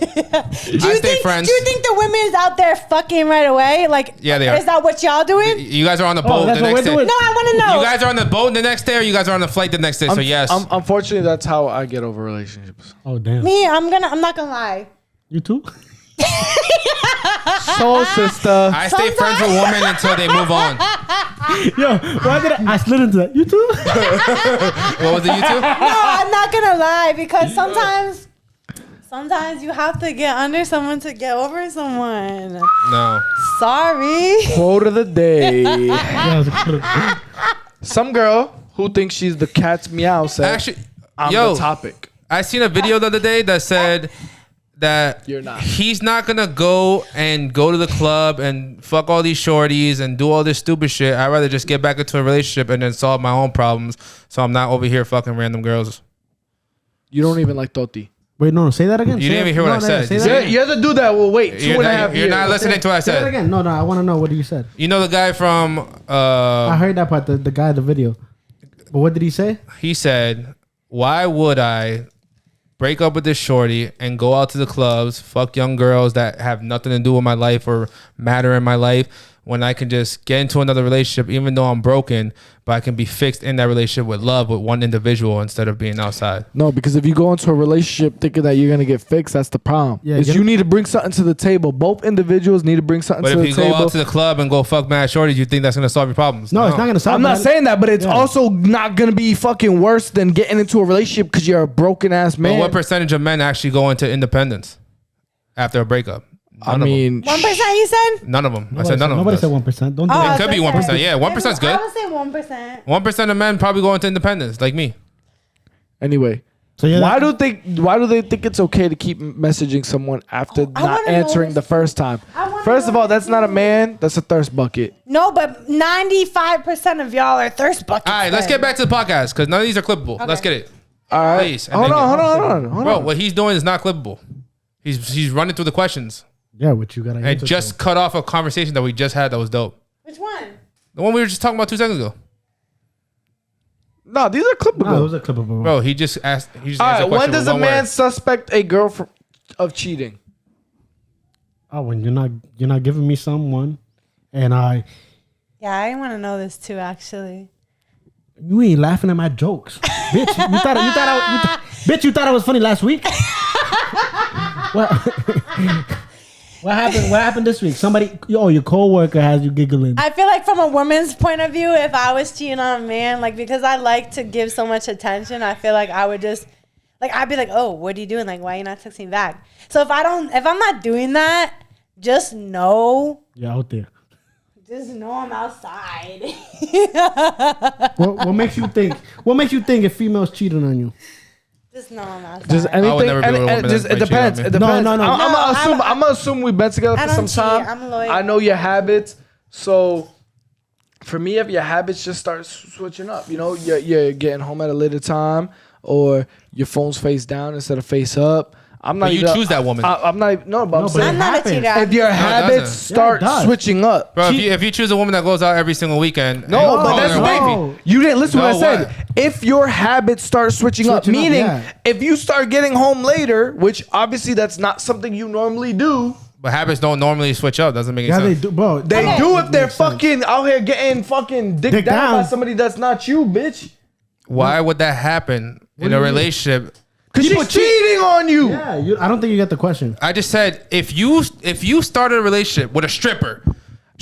Speaker 1: you think the women's out there fucking right away? Like,
Speaker 2: yeah, they are.
Speaker 1: Is that what y'all doing?
Speaker 2: You guys are on the boat the next day.
Speaker 1: No, I want to know.
Speaker 2: You guys are on the boat the next day, or you guys are on the flight the next day? So yes.
Speaker 4: Unfortunately, that's how I get over relationships.
Speaker 3: Oh damn.
Speaker 1: Me, I'm not gonna lie.
Speaker 3: You too?
Speaker 4: Soul sister.
Speaker 2: I stay friends with women until they move on.
Speaker 3: Yo, why did I slid into that? You too?
Speaker 2: What was it, you too?
Speaker 1: No, I'm not gonna lie because sometimes you have to get under someone to get over someone.
Speaker 2: No.
Speaker 1: Sorry.
Speaker 4: Quote of the day. Some girl who thinks she's the cat's meow said,
Speaker 2: Actually,
Speaker 4: I'm the topic.
Speaker 2: I seen a video the other day that said that
Speaker 4: You're not.
Speaker 2: He's not gonna go to the club and fuck all these shorties and do all this stupid shit. I'd rather just get back into a relationship and then solve my own problems, so I'm not over here fucking random girls.
Speaker 4: You don't even like Toti.
Speaker 3: Wait, no, say that again.
Speaker 2: You didn't even hear what I said.
Speaker 4: You have to do that. We'll wait 2.5 years.
Speaker 2: You're not listening to what I
Speaker 3: Say that
Speaker 2: said.
Speaker 3: again. No, I want to know what you said.
Speaker 2: You know the guy from
Speaker 3: I heard that part, the guy in the video. But what did he say?
Speaker 2: He said, why would I break up with this shorty and go out to the clubs, fuck young girls that have nothing to do with my life or matter in my life, when I can just get into another relationship, even though I'm broken, but I can be fixed in that relationship with love with one individual instead of being outside.
Speaker 4: No, because if you go into a relationship thinking that you're going to get fixed, that's the problem. Yeah, you need to bring something to the table. Both individuals need to bring something to the table.
Speaker 2: But if you go out to the club and go fuck mad shorties, you think that's going to solve your problems?
Speaker 3: No, it's not going to solve.
Speaker 4: I'm not saying that, but it's also not going to be fucking worse than getting into a relationship because you're a broken ass man.
Speaker 2: But what percentage of men actually go into independence after a breakup?
Speaker 4: None I mean,
Speaker 1: 1% you said?
Speaker 2: None of them. I said none of them.
Speaker 3: Nobody said 1%. Don't do
Speaker 2: it. It could be 1%. Yeah, 1% is good.
Speaker 1: I would say 1%.
Speaker 2: 1% of men probably go into independence, like me.
Speaker 4: Anyway, so why do they think it's okay to keep messaging someone after not answering the first time? First of all, that's not a man. That's a thirst bucket.
Speaker 1: No, but 95% of y'all are thirst buckets.
Speaker 2: All right, let's get back to the podcast because none of these are clippable. Okay. Let's get it.
Speaker 4: All right. Please. Hold on.
Speaker 2: Bro, what he's doing is not clippable. He's running through the questions.
Speaker 3: Yeah, what you got to answer.
Speaker 2: And just cut off a conversation that we just had that was dope.
Speaker 1: Which one?
Speaker 2: The one we were just talking about 2 seconds ago.
Speaker 4: No, these are clippable.
Speaker 3: No, those are clippable.
Speaker 2: Bro, he just asked. He just
Speaker 4: all right, when does a man
Speaker 2: word.
Speaker 4: suspect a girl of cheating?
Speaker 3: Oh, when you're not giving me someone, and I.
Speaker 1: Yeah, I want to know this too. Actually,
Speaker 3: you ain't laughing at my jokes, bitch. You thought I was funny last week. What happened this week? Your coworker has you giggling.
Speaker 1: I feel like from a woman's point of view, if I was cheating on a man, like because I like to give so much attention, I feel like I would just I'd be like, oh, what are you doing? Like, why are you not texting back? So if I'm not doing that, just know
Speaker 3: you're out there.
Speaker 1: Just know I'm outside.
Speaker 3: What makes you think? What makes you think if females cheating on you?
Speaker 1: Just know I'm outside.
Speaker 4: Just anything. It depends. It depends. No. I'm gonna assume we've been together for some time.
Speaker 1: I'm loyal.
Speaker 4: I know your habits. So for me, if your habits just start switching up, you're getting home at a later time, or your phone's face down instead of face up. I'm not.
Speaker 2: But you choose that woman.
Speaker 4: I'm not. No, but I'm saying
Speaker 1: I'm not a cheater.
Speaker 4: If your habits start switching up,
Speaker 2: bro. If you choose a woman that goes out every single weekend,
Speaker 4: but that's the thing. You didn't listen to what I said. If your habits start switching up, meaning if you start getting home later, which obviously that's not something you normally do.
Speaker 2: But habits don't normally switch up. Doesn't make any sense.
Speaker 3: They do, bro.
Speaker 4: They do if they're fucking out here getting fucking dick down by somebody that's not you, bitch.
Speaker 2: Why would that happen in a relationship?
Speaker 4: Because she's cheating on you.
Speaker 3: Yeah, I don't think you get the question.
Speaker 2: I just said if you started a relationship with a stripper,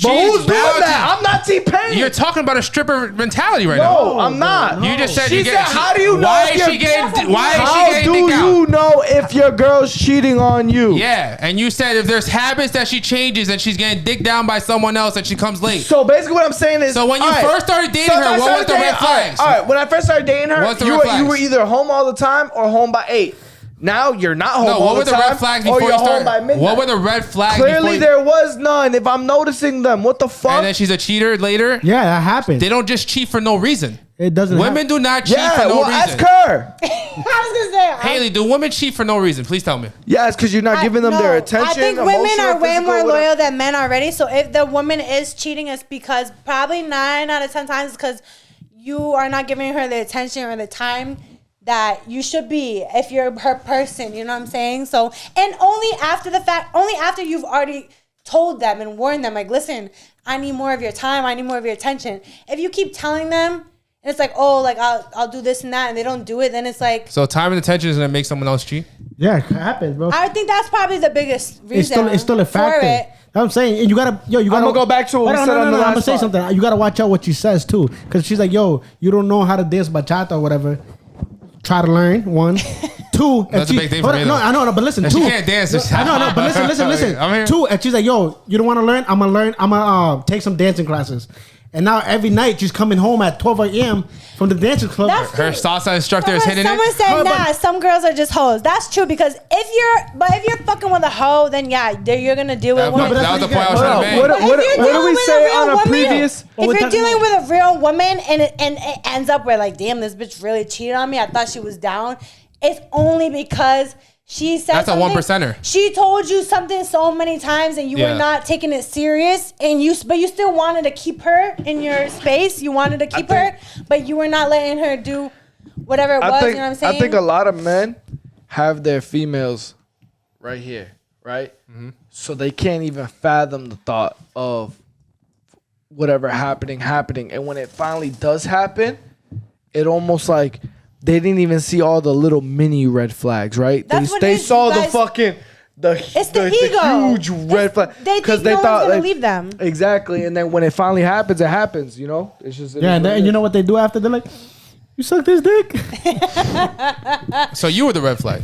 Speaker 4: but who's doing that? I'm not T-Pain.
Speaker 2: You're talking about a stripper mentality right now.
Speaker 4: No, I'm not.
Speaker 2: You just said
Speaker 4: she said, how do you know?
Speaker 2: Why is she getting?
Speaker 4: How do you know if your girl's cheating on you?
Speaker 2: Yeah, and you said if there's habits that she changes and she's getting dicked down by someone else and she comes late.
Speaker 4: So basically, what I'm saying is,
Speaker 2: so when you first started dating her, what was the red flags?
Speaker 4: All right, when I first started dating her, you were either home all the time or home by 8. Now you're not home.
Speaker 2: No, what were the red flags before you started? What were the red flags?
Speaker 4: Clearly, there was none. If I'm noticing them, what the fuck?
Speaker 2: And then she's a cheater later.
Speaker 3: Yeah, that happens.
Speaker 2: They don't just cheat for no reason.
Speaker 3: It doesn't.
Speaker 2: Women do not cheat for no reason.
Speaker 4: Ask her.
Speaker 1: I was gonna say,
Speaker 2: Haley, do women cheat for no reason? Please tell me.
Speaker 4: Yes, because you're not giving them their attention.
Speaker 1: I think women are way more loyal than men already. So if the woman is cheating, it's because probably 9 out of 10 times because you are not giving her the attention or the time that you should be if you're her person. You know what I'm saying? So, and only after the fact, only after you've already told them and warned them, like, listen, I need more of your time. I need more of your attention. If you keep telling them, and it's like, oh, like, I'll do this and that, and they don't do it, then it's like...
Speaker 2: So time and attention is going to make someone else cheat?
Speaker 3: Yeah, it happens, bro.
Speaker 1: I think that's probably the biggest reason.
Speaker 3: It's still a factor. That's what I'm saying. And you gotta... I'm
Speaker 4: going to go back to what we said on the last
Speaker 3: I'm going to say something. You got to watch out what she says, too. Because she's like, yo, you don't know how to dance bachata or whatever. Try to learn, 1. 2,
Speaker 2: that's a big thing for me.
Speaker 3: No, I know, but listen. 2,
Speaker 2: she can't dance.
Speaker 3: No, but listen.
Speaker 2: I'm here.
Speaker 3: 2, and she's like, yo, you don't want to learn? I'm gonna take some dancing classes. And now every night she's coming home at 12 a.m. from the dancing club.
Speaker 2: Her salsa instructor is hitting
Speaker 1: someone
Speaker 2: it.
Speaker 1: Someone said, nah, some girls are just hoes. That's true because if you're fucking with a hoe, then yeah, you're gonna deal with women.
Speaker 2: That was the point I was trying to make.
Speaker 4: What do we say on a previous?
Speaker 1: If you're dealing with a real woman and it ends up where like, damn, this bitch really cheated on me. I thought she was down. It's only because she said
Speaker 2: that's a 1%er.
Speaker 1: She told you something so many times and you were not taking it serious, but you still wanted to keep her in your space. You wanted to keep her, but you were not letting her do whatever it was. You know what I'm saying?
Speaker 4: I think a lot of men have their females right here, right? Mm-hmm. So they can't even fathom the thought of whatever happening. And when it finally does happen, it almost like they didn't even see all the little mini red flags, right? They saw the fucking the huge red flag
Speaker 1: because they thought like, leave them
Speaker 4: exactly. And then when it finally happens, it happens. You know, it's just
Speaker 3: and you know what they do after? They're like, "You suck this dick."
Speaker 2: So you were the red flag.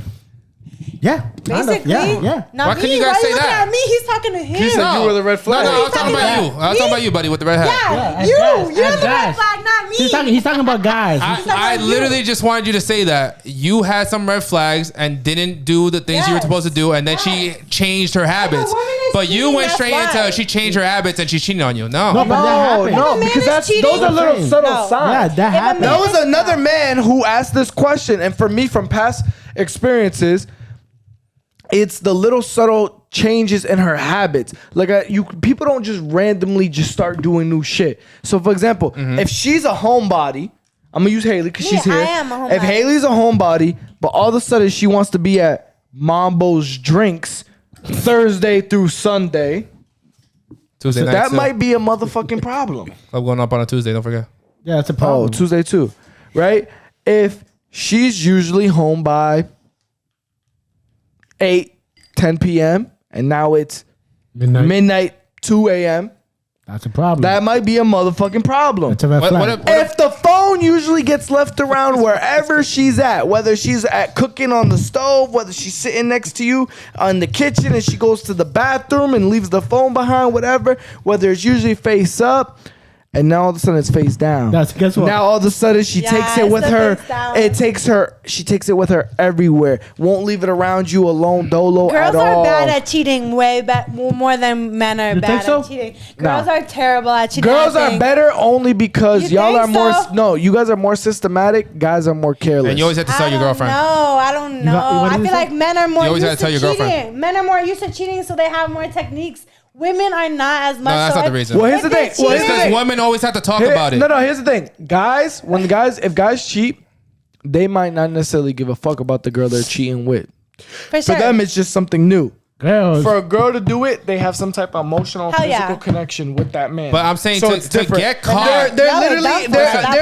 Speaker 3: Yeah,
Speaker 1: basically.
Speaker 3: Yeah.
Speaker 2: Why couldn't you guys say that?
Speaker 1: At me, he's talking to him.
Speaker 4: He said you were the red flag.
Speaker 2: No, I was talking about you. I was talking about you, buddy, with the red hat.
Speaker 1: Yeah, you're the red flag, not me.
Speaker 3: He's talking about guys.
Speaker 2: I literally just wanted you to say that you had some red flags and didn't do the things you were supposed to do, and then she changed her habits. But you went straight into she changed her habits and she's cheating on you. No,
Speaker 4: because those are little subtle signs.
Speaker 3: Yeah, that happened.
Speaker 4: There was another man who asked this question, and for me, from past experiences, it's the little subtle changes in her habits. Like people don't just randomly just start doing new shit. So, for example, if she's a homebody, I'm gonna use Haley because she's here.
Speaker 1: I am a homebody.
Speaker 4: If Haley's a homebody, but all of a sudden she wants to be at Mambo's Drinks Thursday through Sunday,
Speaker 2: Tuesday night,
Speaker 4: that might be a motherfucking problem.
Speaker 2: I'm going up on a Tuesday. Don't forget.
Speaker 3: Yeah, it's a problem.
Speaker 4: Oh, Tuesday too, right? If she's usually home by 10 p.m. and now it's midnight 2 a.m.
Speaker 3: That's a problem.
Speaker 4: That might be a motherfucking problem.
Speaker 3: That's a red flag.
Speaker 4: If the phone usually gets left around wherever she's at, whether she's at cooking on the stove, whether she's sitting next to you in the kitchen and she goes to the bathroom and leaves the phone behind, whatever, whether it's usually face up, and now all of a sudden it's face down.
Speaker 3: Guess what?
Speaker 4: Now all of a sudden she takes it with her. She takes it with her everywhere. Won't leave it around you alone, dolo
Speaker 1: Girls
Speaker 4: at all.
Speaker 1: are bad at cheating way more than men are bad at cheating. Girls are terrible at cheating.
Speaker 4: Girls are better only because y'all are more. No, you guys are more systematic. Guys are more careless.
Speaker 2: And you always have to tell your girlfriend.
Speaker 1: No, I don't know. I feel like men are more used to cheating. Men are more used to cheating, so they have more techniques. Women are not as much.
Speaker 2: No, that's not the reason.
Speaker 4: Well, here's the thing.
Speaker 2: It's because women always have to talk about it.
Speaker 4: No, here's the thing. If guys cheat, they might not necessarily give a fuck about the girl they're cheating with. For them, it's just something new.
Speaker 3: Girls.
Speaker 4: For a girl to do it, they have some type of emotional, physical connection with that man.
Speaker 2: But I'm saying to get caught,
Speaker 4: they're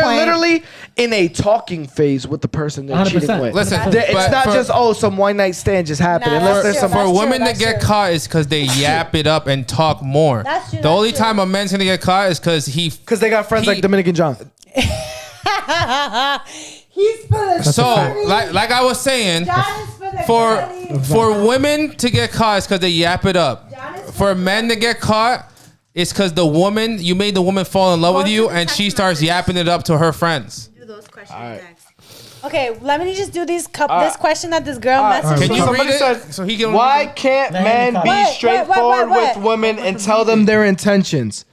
Speaker 4: literally in a talking phase with the person they're 100%. Cheating with.
Speaker 2: Listen,
Speaker 4: it's not just some one night stand just happened. Unless there's some
Speaker 2: for women to get caught is because they yap it up and talk more.
Speaker 1: That's true.
Speaker 2: The only time a man's gonna get caught is because
Speaker 4: they got friends like Dominican John.
Speaker 1: He's for the
Speaker 2: like I was saying, for women to get caught is because they yap it up. For men to get caught, it's because you made the woman fall in love with you, and she starts yapping it up to her friends.
Speaker 1: Do those questions next. Okay, let me just do this question that this girl messaged
Speaker 2: Can
Speaker 1: me.
Speaker 2: you read it?
Speaker 4: Said,
Speaker 2: so he can.
Speaker 4: Why can't men be straightforward with women and tell them their intentions?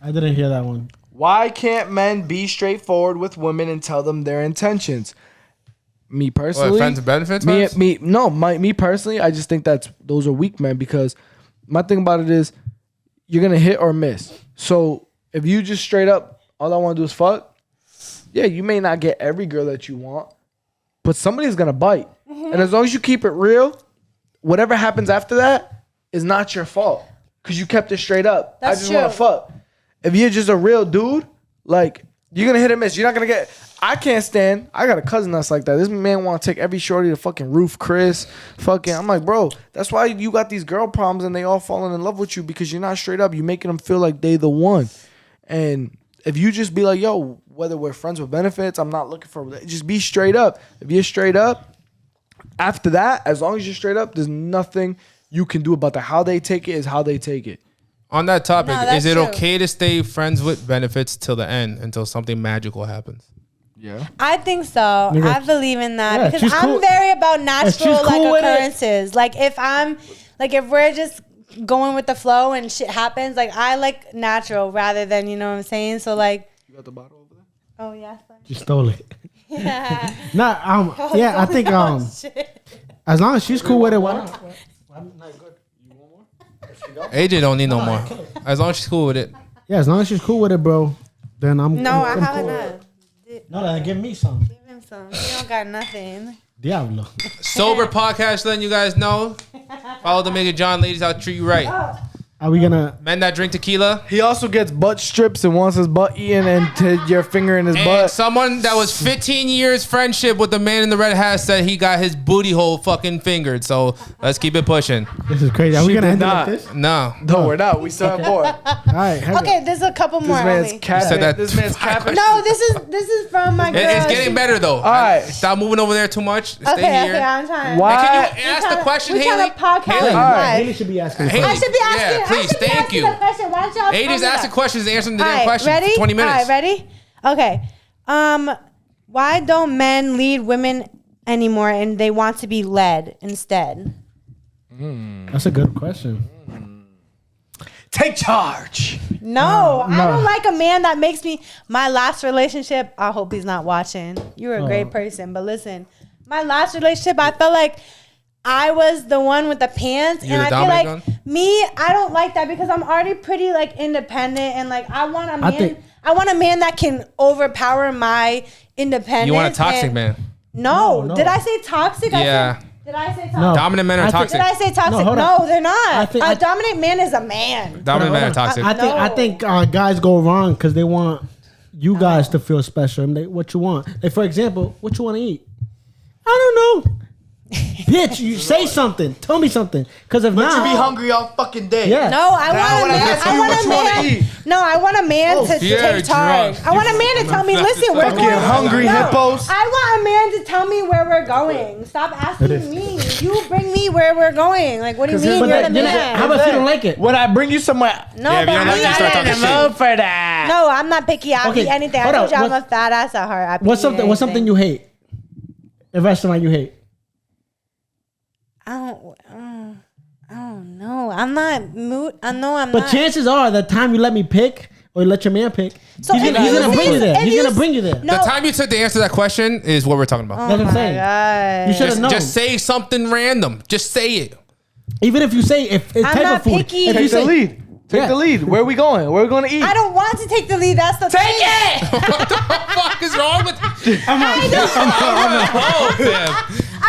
Speaker 3: I didn't hear that one.
Speaker 4: Why can't men be straightforward with women and tell them their intentions? Me personally,
Speaker 2: friends and benefits.
Speaker 4: Me personally, I just think those are weak men because my thing about it is you're gonna hit or miss. So if you just straight up, all I want to do is fuck. Yeah, you may not get every girl that you want, but somebody's gonna bite. And as long as you keep it real, whatever happens after that is not your fault because you kept it straight up.
Speaker 1: That's
Speaker 4: I just
Speaker 1: true.
Speaker 4: want to fuck. If you're just a real dude, like you're gonna hit or miss. You're not gonna get. I can't stand. I got a cousin that's like that. This man want to take every shorty to fucking roof, Chris. Fucking. I'm like, bro, that's why you got these girl problems and they all falling in love with you because you're not straight up. You making them feel like they the one. And if you just be like, yo, whether we're friends with benefits, I'm not looking for. Just be straight up. If you're straight up, after that, as long as you're straight up, there's nothing you can do about that. How they take it is how they take it.
Speaker 2: On that topic, is it
Speaker 1: true.
Speaker 2: okay to stay friends with benefits till the end until something magical happens?
Speaker 4: Yeah,
Speaker 1: I think so. I believe in that
Speaker 3: Yeah,
Speaker 1: because
Speaker 3: cool.
Speaker 1: I'm very about natural
Speaker 3: cool
Speaker 1: occurrences. Like if we're just going with the flow and shit happens, like I like natural rather than you know what I'm saying. So like,
Speaker 4: you got the bottle over there?
Speaker 1: oh yeah,
Speaker 3: You stole it.
Speaker 1: yeah.
Speaker 3: Yeah, I think as long as she's cool with it, why not?
Speaker 2: AJ don't need no more. As long as she's cool with it.
Speaker 3: Yeah, as long as she's cool with it, bro. Then I'm.
Speaker 1: No, I
Speaker 3: I'm
Speaker 1: haven't.
Speaker 3: cool. No, then give me some.
Speaker 1: Give him some. He don't got nothing.
Speaker 3: Diablo.
Speaker 2: Sober podcast, letting you guys know. Follow the Mega John, ladies. I'll treat you right.
Speaker 3: Are we gonna?
Speaker 2: Men that drink tequila.
Speaker 4: He also gets butt strips and wants his butt eaten and your finger in his
Speaker 2: And
Speaker 4: butt.
Speaker 2: someone that was 15 years friendship with the man in the red hat said he got his booty hole fucking fingered. So let's keep it pushing.
Speaker 3: This is crazy. Are we gonna
Speaker 4: did
Speaker 3: end it like
Speaker 4: not.
Speaker 3: this?
Speaker 2: No.
Speaker 4: No, we're not. We still have more.
Speaker 3: All right.
Speaker 1: Okay, there's a couple more.
Speaker 4: This man's
Speaker 1: only.
Speaker 2: said that
Speaker 4: This man's capping.
Speaker 1: No, this is from my girl.
Speaker 2: It's getting better though.
Speaker 4: All right.
Speaker 2: Stop moving over there too much. Stay
Speaker 1: Okay,
Speaker 2: here.
Speaker 1: okay, I'm trying.
Speaker 4: Why?
Speaker 2: And can you ask the question,
Speaker 1: we're
Speaker 2: Haley?
Speaker 1: trying to podcast
Speaker 2: Haley.
Speaker 1: live.
Speaker 3: Haley should be asking.
Speaker 2: Haley.
Speaker 1: I should be asking.
Speaker 2: Yeah, please.
Speaker 1: I should be
Speaker 2: Thank
Speaker 1: asking
Speaker 2: you.
Speaker 1: the question. Why don't y'all
Speaker 2: AJ's
Speaker 1: tell me
Speaker 2: asking
Speaker 1: that?
Speaker 2: questions, answering the
Speaker 1: All
Speaker 2: damn
Speaker 1: right,
Speaker 2: question.
Speaker 1: ready?
Speaker 2: 20 minutes.
Speaker 1: All right, ready? Okay. Why don't men lead women anymore and they want to be led instead?
Speaker 3: That's a good question.
Speaker 4: Take charge.
Speaker 1: No, I don't like a man that makes me. My last relationship, I hope he's not watching. You're a great person, but listen, my last relationship, I felt like I was the one with the pants,
Speaker 2: You're
Speaker 1: and
Speaker 2: the
Speaker 1: I feel like
Speaker 2: dominant
Speaker 1: I don't like that because I'm already pretty like independent, and like I want a man.
Speaker 3: think-
Speaker 1: I want a man that can overpower my independence.
Speaker 2: You want a toxic
Speaker 1: and-
Speaker 2: man.
Speaker 1: No.
Speaker 3: No.
Speaker 1: Did I say toxic?
Speaker 2: Yeah.
Speaker 1: Did I say toxic?
Speaker 3: No.
Speaker 2: Dominant men are
Speaker 3: I think-
Speaker 2: toxic.
Speaker 1: Did I say toxic?
Speaker 3: No, hold
Speaker 1: No,
Speaker 3: on.
Speaker 1: they're not.
Speaker 3: I think-
Speaker 1: A dominant man is a man.
Speaker 2: Dominant men are toxic.
Speaker 3: I think guys go wrong because they want you guys to feel special. And what you want? Like for example, what you want to eat? I don't know. Bitch, you say something. Tell me something. Because if
Speaker 4: But
Speaker 3: not,
Speaker 4: you be hungry all fucking day.
Speaker 3: Yeah.
Speaker 1: No, I
Speaker 4: Now
Speaker 1: want
Speaker 4: when
Speaker 1: a
Speaker 4: I
Speaker 1: man.
Speaker 4: get to
Speaker 1: I
Speaker 4: you,
Speaker 1: want
Speaker 4: what
Speaker 1: a
Speaker 4: you wanna
Speaker 1: man.
Speaker 4: eat?
Speaker 1: No, I want a man to
Speaker 2: you're
Speaker 1: take charge.
Speaker 2: drunk.
Speaker 1: I want a man to tell me, listen, we're
Speaker 2: Fucking
Speaker 1: going.
Speaker 4: hungry hippos.
Speaker 1: I want a man to tell me where we're going. Stop asking me. You bring me where we're going. Like, what do you mean?
Speaker 3: but
Speaker 1: You're the
Speaker 3: then-
Speaker 1: man.
Speaker 3: how about if you don't like it?
Speaker 4: When I bring you somewhere,
Speaker 1: No,
Speaker 2: Yeah, if
Speaker 1: but
Speaker 2: you don't like it, you start talking shit.
Speaker 4: for that.
Speaker 1: No, I'm not picky. I'll
Speaker 3: Okay,
Speaker 1: eat anything. I
Speaker 3: hold
Speaker 1: told you
Speaker 3: on.
Speaker 1: I'm a fat ass at heart.
Speaker 3: What's something you hate? A restaurant you hate?
Speaker 1: I don't know. I'm not mood. I know I'm
Speaker 3: But
Speaker 1: not.
Speaker 3: chances are, the time you let me pick or you let your man pick,
Speaker 1: So
Speaker 3: he's
Speaker 1: if
Speaker 3: gonna
Speaker 1: you
Speaker 3: bring you there.
Speaker 1: if
Speaker 3: He's
Speaker 1: you
Speaker 3: gonna bring you there.
Speaker 1: No.
Speaker 2: The time you took to answer that question is what we're talking about.
Speaker 1: Oh
Speaker 3: That's what I'm
Speaker 1: my
Speaker 3: saying.
Speaker 1: God.
Speaker 3: You should have known.
Speaker 2: Just say something random. Just say it.
Speaker 3: Even if you say if it's
Speaker 1: I'm
Speaker 3: type
Speaker 1: not
Speaker 3: of food,
Speaker 1: picky.
Speaker 3: if you
Speaker 4: Take the
Speaker 3: say
Speaker 4: lead. Take the lead. Where are we going? Where are we going to eat?
Speaker 1: I don't want to take the lead. That's the thing.
Speaker 4: it.
Speaker 2: What the fuck is wrong with you?
Speaker 1: I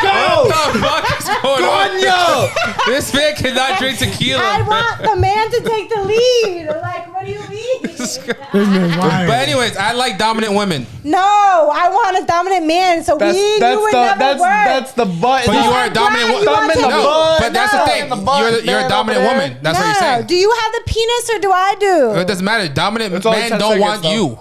Speaker 1: know.
Speaker 2: What the fuck is going on?
Speaker 4: Yo.
Speaker 2: This man cannot drink tequila.
Speaker 1: I
Speaker 2: man.
Speaker 1: want the man to take the lead. Like, what do you mean?
Speaker 3: this man's lying.
Speaker 2: But anyways, I like dominant women.
Speaker 1: No, I want a dominant man. So you would never work.
Speaker 4: That's the butt.
Speaker 2: But you are a
Speaker 1: I'm
Speaker 2: dominant
Speaker 1: glad
Speaker 2: woman.
Speaker 1: you want to-
Speaker 2: No, but that's the
Speaker 1: No.
Speaker 2: thing.
Speaker 4: The butt,
Speaker 2: You're a
Speaker 4: man,
Speaker 2: dominant
Speaker 4: over there.
Speaker 2: woman. That's what you're saying.
Speaker 1: Do you have the penis or do I do?
Speaker 2: It doesn't matter. Dominant
Speaker 4: It's only
Speaker 2: men
Speaker 4: 10
Speaker 2: don't want
Speaker 4: seconds,
Speaker 2: you.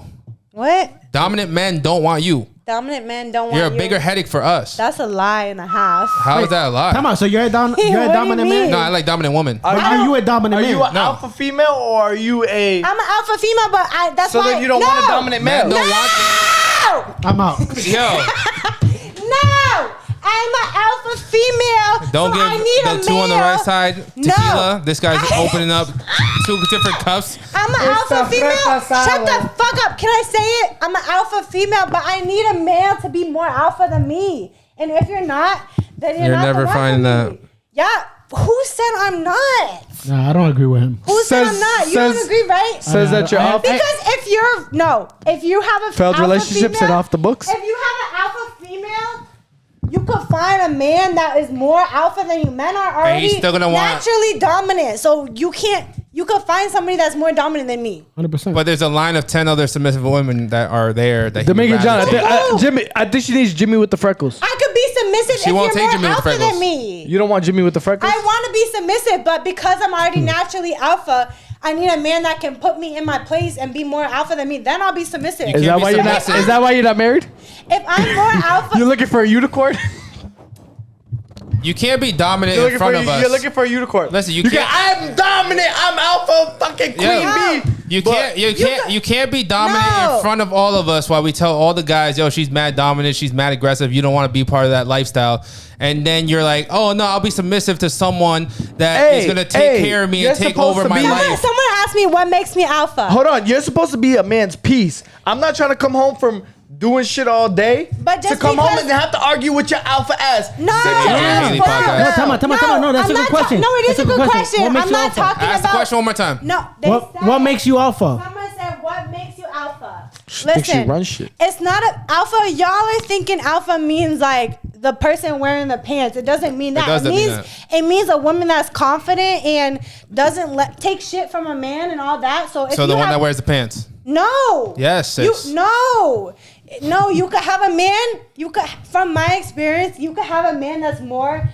Speaker 1: What?
Speaker 2: Dominant men don't want you.
Speaker 1: Dominant men don't want
Speaker 2: You're a
Speaker 1: you.
Speaker 2: bigger headache for us.
Speaker 1: That's a lie and a half.
Speaker 2: How is that a lie?
Speaker 3: Come on, so you're a
Speaker 1: What do you
Speaker 3: dominant man?
Speaker 1: mean?
Speaker 2: No, I like dominant woman.
Speaker 3: Are you a dominant
Speaker 4: Are
Speaker 3: man?
Speaker 4: you an
Speaker 2: No.
Speaker 4: alpha female or are you a?
Speaker 1: I'm an alpha female, but that's
Speaker 4: So
Speaker 1: why.
Speaker 4: then you don't want a dominant
Speaker 2: Men
Speaker 4: male.
Speaker 2: don't want
Speaker 3: I'm out.
Speaker 2: Yo,
Speaker 1: I'm an alpha female.
Speaker 2: Don't
Speaker 1: so
Speaker 2: give
Speaker 1: I need
Speaker 2: the two on the right side tequila. This guy's opening up 2 different cups.
Speaker 1: I'm an alpha female. Shut the fuck up. Can I say it? I'm an alpha female, but I need a male to be more alpha than me. And if you're not, then you're not
Speaker 2: never finding that.
Speaker 1: Yeah. Who said I'm not?
Speaker 3: Nah, I don't agree with him.
Speaker 1: Who said I'm not? You don't agree, right?
Speaker 4: Says that you're alpha.
Speaker 1: Because if you have a
Speaker 4: failed relationships and off the books.
Speaker 1: If you have an alpha female, you could find a man that is more alpha than you. Men are already naturally dominant, so you could find somebody that's more dominant than me.
Speaker 3: 100%.
Speaker 2: But there's a line of 10 other submissive women that are there. That
Speaker 4: Dominican John, I think she needs Jimmy with the freckles.
Speaker 1: I could be submissive if you're more alpha than me.
Speaker 4: You don't want Jimmy with the freckles?
Speaker 1: I want to be submissive, but because I'm already naturally alpha, I need a man that can put me in my place and be more alpha than me. Then I'll be submissive.
Speaker 4: Is that why you're not married?
Speaker 1: If I'm more alpha,
Speaker 4: you're looking for a unicorn.
Speaker 2: You can't be dominant in front of us.
Speaker 4: You're looking for a unicorn.
Speaker 2: Listen, you can't.
Speaker 4: I'm dominant. I'm alpha fucking queen bee.
Speaker 2: You can't be dominant in front of all of us while we tell all the guys, yo, she's mad dominant, she's mad aggressive. You don't want to be part of that lifestyle. And then you're like, oh no, I'll be submissive to someone that is gonna take care of me and take over my life.
Speaker 1: Someone asked me what makes me alpha.
Speaker 4: Hold on, you're supposed to be a man's piece. I'm not trying to come home from doing shit all day to come home and have to argue with your alpha ass.
Speaker 1: No,
Speaker 3: come on. No, that's a good question.
Speaker 1: No, it is a good question. I'm not talking about.
Speaker 2: Ask the question one more time.
Speaker 1: No.
Speaker 3: What makes you alpha?
Speaker 1: Someone said, what makes you alpha?
Speaker 4: Listen, she runs shit.
Speaker 1: It's not alpha. Y'all are thinking alpha means like the person wearing the pants. It doesn't mean that. It means a woman that's confident and doesn't take shit from a man and all that. So
Speaker 2: the one that wears the pants.
Speaker 1: No.
Speaker 2: Yes, sis.
Speaker 1: No, you could have a man, from my experience, you could have a man that's more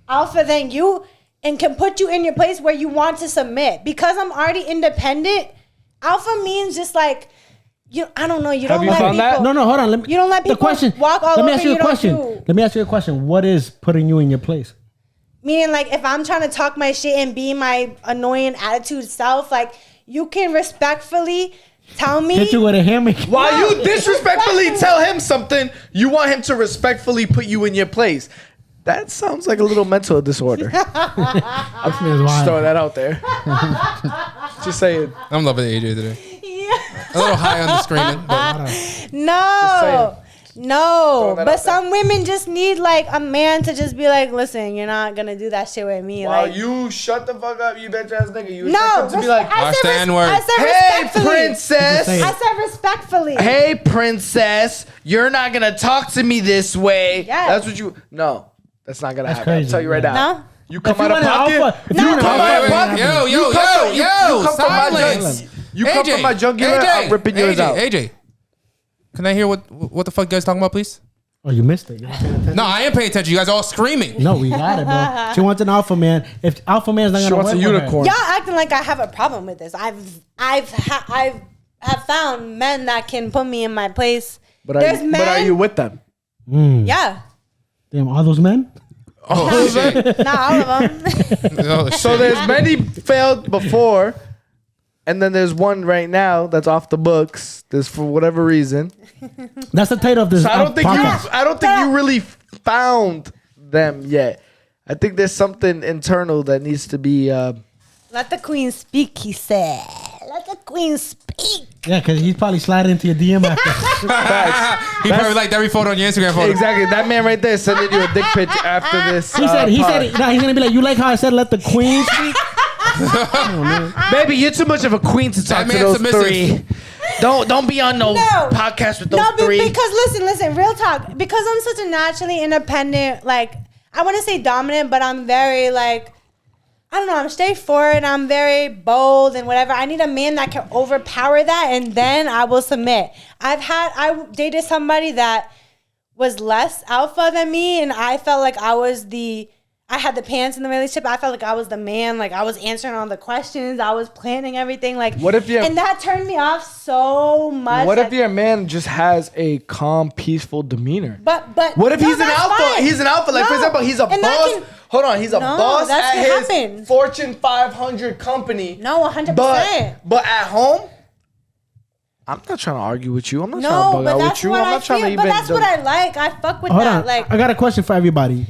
Speaker 1: alpha than you and can put you in your place where you want to submit. Because I'm already independent, alpha means just like, I don't know, you don't let people.
Speaker 3: No, hold on.
Speaker 1: You don't let people walk all over you. Let me
Speaker 3: ask you a question. What is putting you in your place?
Speaker 1: Meaning like if I'm trying to talk my shit and be my annoying attitude self, like you can respectfully tell me.
Speaker 3: Hit you with a hammer.
Speaker 4: While you disrespectfully tell him something, you want him to respectfully put you in your place. That sounds like a little mental disorder. Just throw that out there. Just saying.
Speaker 2: I'm loving AJ today. Yeah. A little high on the screaming.
Speaker 1: No, but some women just need like a man to just be like, listen, you're not gonna do that shit with me.
Speaker 4: Wow,
Speaker 1: like,
Speaker 4: you shut the fuck up, you bitch ass nigga. You
Speaker 1: no,
Speaker 4: to be like,
Speaker 2: watch the N-word.
Speaker 4: Hey, princess.
Speaker 1: I said respectfully.
Speaker 4: Hey, princess, you're not gonna talk to me this way.
Speaker 1: Yes.
Speaker 4: That's what you. No, that's not gonna happen. I'll tell you right now.
Speaker 1: No.
Speaker 4: You come out of pocket.
Speaker 2: Yo, silence.
Speaker 4: You come from my jugular, I'm ripping yours out.
Speaker 2: AJ. Can I hear what the fuck you guys talking about, please?
Speaker 3: Oh, you missed it.
Speaker 2: No, I am paying attention. You guys are all screaming.
Speaker 3: No, we got it, bro. She wants an alpha man. If alpha man's not gonna work,
Speaker 4: she wants a unicorn.
Speaker 1: Y'all acting like I have a problem with this. I've found men that can put me in my place.
Speaker 4: But are you with them?
Speaker 1: Yeah.
Speaker 3: Damn, all those men?
Speaker 2: Oh shit!
Speaker 1: Not all of them.
Speaker 4: So there's many failed before. And then there's one right now that's off the books. There's for whatever reason.
Speaker 3: That's the title of this.
Speaker 4: So I don't think you really found them yet. I think there's something internal that needs to be.
Speaker 1: Let the queen speak. He said. Let the queen speak.
Speaker 3: Yeah, because he's probably sliding into your DM after.
Speaker 2: He probably liked every photo on your Instagram photo.
Speaker 4: Exactly. That man right there sending you a dick pic after this.
Speaker 3: He said, he's gonna be like, you like how I said let the queen speak?
Speaker 4: Baby, you're too much of a queen to talk to those three. Don't be on no podcast with those three.
Speaker 1: Because listen, real talk. Because I'm such a naturally independent, like I want to say dominant, but I'm very like, I don't know, I'm straightforward, I'm very bold and whatever. I need a man that can overpower that and then I will submit. I dated somebody that was less alpha than me and I felt like I had the pants in the relationship. I felt like I was the man. Like I was answering all the questions. I was planning everything. Like and that turned me off so much.
Speaker 4: What if your man just has a calm, peaceful demeanor?
Speaker 1: But
Speaker 4: what if he's an alpha? Fine. He's an alpha. Like for example, he's a boss. Hold on, he's a boss at his Fortune 500 company.
Speaker 1: No, 100%.
Speaker 4: But at home, I'm not trying to argue with you. I'm not trying to bug out with you. I'm not trying to even.
Speaker 1: But that's what I like. I fuck with that. Like,
Speaker 3: I got a question for everybody.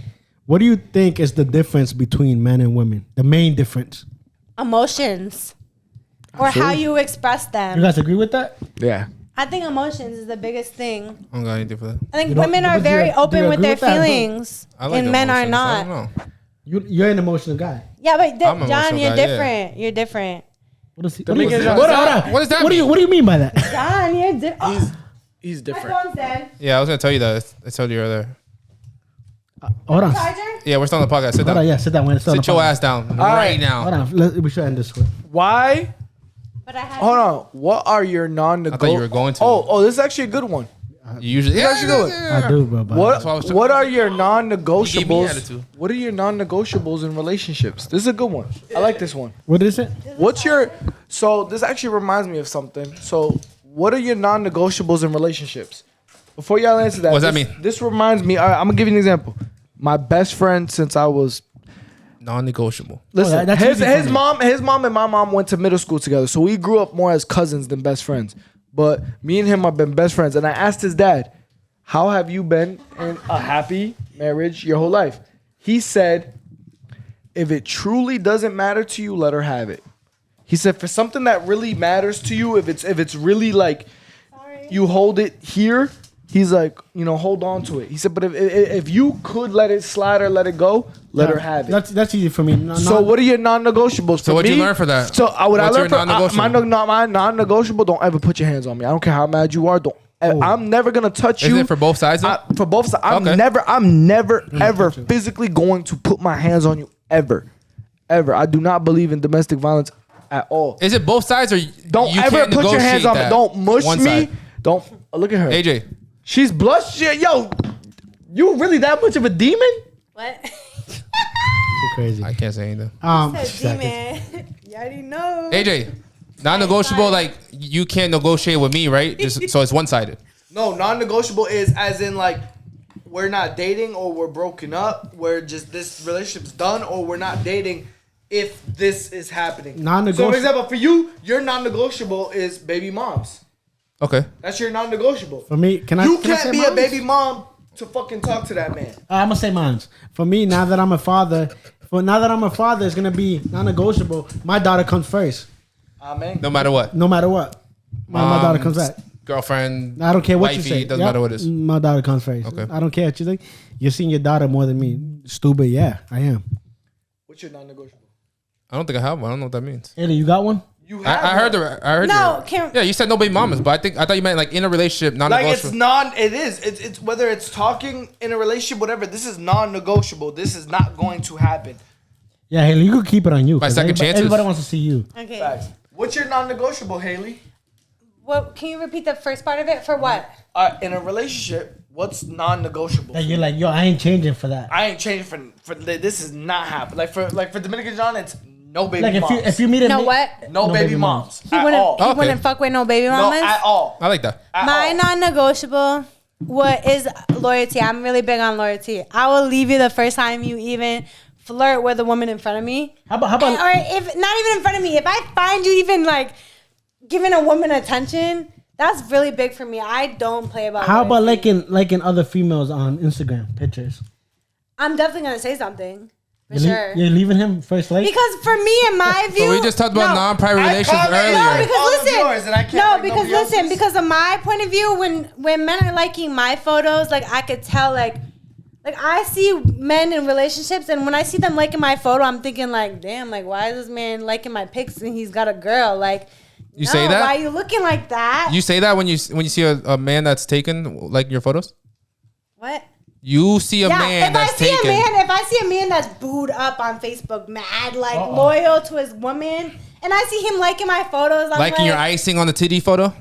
Speaker 3: What do you think is the difference between men and women? The main difference?
Speaker 1: Emotions. Or how you express them.
Speaker 3: You guys agree with that?
Speaker 4: Yeah.
Speaker 1: I think emotions is the biggest thing.
Speaker 2: I don't got anything for that.
Speaker 1: I think women are very open with their feelings, and men are not.
Speaker 2: I don't know.
Speaker 3: You're an emotional guy.
Speaker 1: Yeah, but John, you're different. You're different.
Speaker 3: What is he?
Speaker 2: What does that mean?
Speaker 3: What do you mean by that?
Speaker 1: John, you're different.
Speaker 4: He's different.
Speaker 1: My phone's dead.
Speaker 2: Yeah, I was gonna tell you that. I told you earlier.
Speaker 3: Hold on.
Speaker 1: Charger?
Speaker 2: Yeah, we're still on the podcast. Sit down.
Speaker 3: Yeah, sit down.
Speaker 2: Sit your ass down right now.
Speaker 3: Hold on. We should end this one.
Speaker 4: Why?
Speaker 1: But I had
Speaker 4: Hold on. What are your non-negotiables?
Speaker 2: I thought you were going to.
Speaker 4: Oh, this is actually a good one.
Speaker 2: You usually. Yeah,
Speaker 4: actually good.
Speaker 3: I do, bro.
Speaker 4: What are your
Speaker 2: You gave me
Speaker 4: non-negotiables?
Speaker 2: attitude.
Speaker 4: What are your non-negotiables in relationships? This is a good one. I like this one.
Speaker 3: What is it?
Speaker 4: So this actually reminds me of something. So what are your non-negotiables in relationships? Before y'all answer that,
Speaker 2: What does that mean?
Speaker 4: This reminds me. I'm gonna give you an example. My best friend since I was.
Speaker 2: Non-negotiable.
Speaker 4: Listen,
Speaker 3: that's
Speaker 4: his
Speaker 3: easy for me.
Speaker 4: mom and my mom went to middle school together, so we grew up more as cousins than best friends. But me and him have been best friends, and I asked his dad, "How have you been in a happy marriage your whole life?" He said, "If it truly doesn't matter to you, let her have it." He said, "For something that really matters to you, if it's really like you hold it here." He's like, hold on to it. He said, but if you could let it slide or let it go, let her have it.
Speaker 3: That's easy for me.
Speaker 4: So what are your non-negotiables?
Speaker 2: So what'd you learn for that?
Speaker 4: So what I
Speaker 2: What's
Speaker 4: learned
Speaker 2: your
Speaker 4: from
Speaker 2: non-negotiable?
Speaker 4: my non-negotiable, don't ever put your hands on me. I don't care how mad you are. I'm never gonna touch you.
Speaker 2: Is it for both sides?
Speaker 4: For both sides. I'm
Speaker 2: Okay.
Speaker 4: never ever physically going to put my hands on you ever. I do not believe in domestic violence at all.
Speaker 2: Is it both sides or
Speaker 4: Don't
Speaker 2: you
Speaker 4: ever
Speaker 2: can't
Speaker 4: put your hands on me.
Speaker 2: negotiate
Speaker 4: Don't mush
Speaker 2: one
Speaker 4: me.
Speaker 2: side?
Speaker 4: Don't look at her.
Speaker 2: AJ.
Speaker 4: She's blushed. Yo, you really that much of a demon?
Speaker 1: What?
Speaker 3: You're crazy.
Speaker 2: I can't say anything.
Speaker 1: Demon. You already know.
Speaker 2: AJ, non-negotiable. Like you can't negotiate with me, right? So it's one-sided.
Speaker 4: No, non-negotiable is as in like we're not dating or we're broken up. We're just this relationship's done or we're not dating if this is happening.
Speaker 3: Non-negotiable.
Speaker 4: So for example, for you, your non-negotiable is baby moms.
Speaker 2: Okay.
Speaker 4: That's your non-negotiable.
Speaker 3: For me, can I?
Speaker 4: You
Speaker 3: can I
Speaker 4: can't
Speaker 3: say
Speaker 4: be
Speaker 3: mine?
Speaker 4: a baby mom to fucking talk to that man.
Speaker 3: I'm gonna say mine. For me, now that I'm a father, it's gonna be non-negotiable. My daughter comes first.
Speaker 4: Amen.
Speaker 2: No matter what.
Speaker 3: No matter what, my daughter comes back.
Speaker 2: Girlfriend.
Speaker 3: I don't care what
Speaker 2: wifey,
Speaker 3: you say.
Speaker 2: It doesn't matter what it is.
Speaker 3: My daughter comes first.
Speaker 2: Okay.
Speaker 3: I don't care what you think. You're seeing your daughter more than me. Stupid. Yeah, I am.
Speaker 4: What's your non-negotiable?
Speaker 2: I don't think I have one. I don't know what that means.
Speaker 3: Eddie, you got one?
Speaker 4: You have
Speaker 2: I heard.
Speaker 1: No,
Speaker 2: Yeah, you said no baby mamas, but I thought you meant like in a relationship, non-negotiable.
Speaker 4: It is. It's whether it's talking in a relationship, whatever. This is non-negotiable. This is not going to happen.
Speaker 3: Yeah, Haley, you could keep it on you.
Speaker 2: By
Speaker 3: 'cause
Speaker 2: second chances.
Speaker 3: Everybody wants to see you.
Speaker 1: Okay.
Speaker 4: Facts. What's your non-negotiable, Haley?
Speaker 1: What? Can you repeat the first part of it? For what?
Speaker 4: In a relationship, what's non-negotiable?
Speaker 3: That you're like, yo, I ain't changing for that.
Speaker 4: I ain't changing for this is not happening. Like for Dominican John, it's no baby
Speaker 3: Like
Speaker 4: moms.
Speaker 3: if you meet a
Speaker 1: No
Speaker 3: ma-
Speaker 1: what?
Speaker 4: no baby moms.
Speaker 1: He
Speaker 4: At
Speaker 1: wouldn't.
Speaker 4: all.
Speaker 1: He
Speaker 2: Okay.
Speaker 1: wouldn't fuck with no baby
Speaker 4: No,
Speaker 1: mamas.
Speaker 4: at all.
Speaker 2: I like that.
Speaker 4: At
Speaker 1: My
Speaker 4: all.
Speaker 1: non-negotiable, what is loyalty? I'm really big on loyalty. I will leave you the first time you even flirt with a woman in front of me.
Speaker 3: How about
Speaker 1: or if not even in front of me, if I find you even like giving a woman attention, that's really big for me. I don't play about.
Speaker 3: how about
Speaker 1: loyalty.
Speaker 3: liking other females on Instagram pictures?
Speaker 1: I'm definitely gonna say something for sure.
Speaker 3: You're leaving him first late?
Speaker 1: Because for me, in my view,
Speaker 2: So we just talked about non-private relations earlier.
Speaker 1: No,
Speaker 4: All
Speaker 1: because
Speaker 4: of yours, and I
Speaker 1: listen.
Speaker 4: can't
Speaker 1: No,
Speaker 4: like
Speaker 1: because
Speaker 4: nobody
Speaker 1: listen.
Speaker 4: else's.
Speaker 1: Because of my point of view, when men are liking my photos, like I could tell, like I see men in relationships, and when I see them liking my photo, I'm thinking like, damn, like why is this man liking my pics and he's got a girl? Like,
Speaker 2: You say that?
Speaker 1: Why are you looking like that?
Speaker 2: You say that when you see a man that's taken like your photos?
Speaker 1: What?
Speaker 2: You see a man
Speaker 1: if
Speaker 2: that's
Speaker 1: I see
Speaker 2: taken.
Speaker 1: if I see a man that's booed up on Facebook, mad, like loyal to his woman, and I see him liking my photos, I'm
Speaker 2: Liking your icing on the titty photo?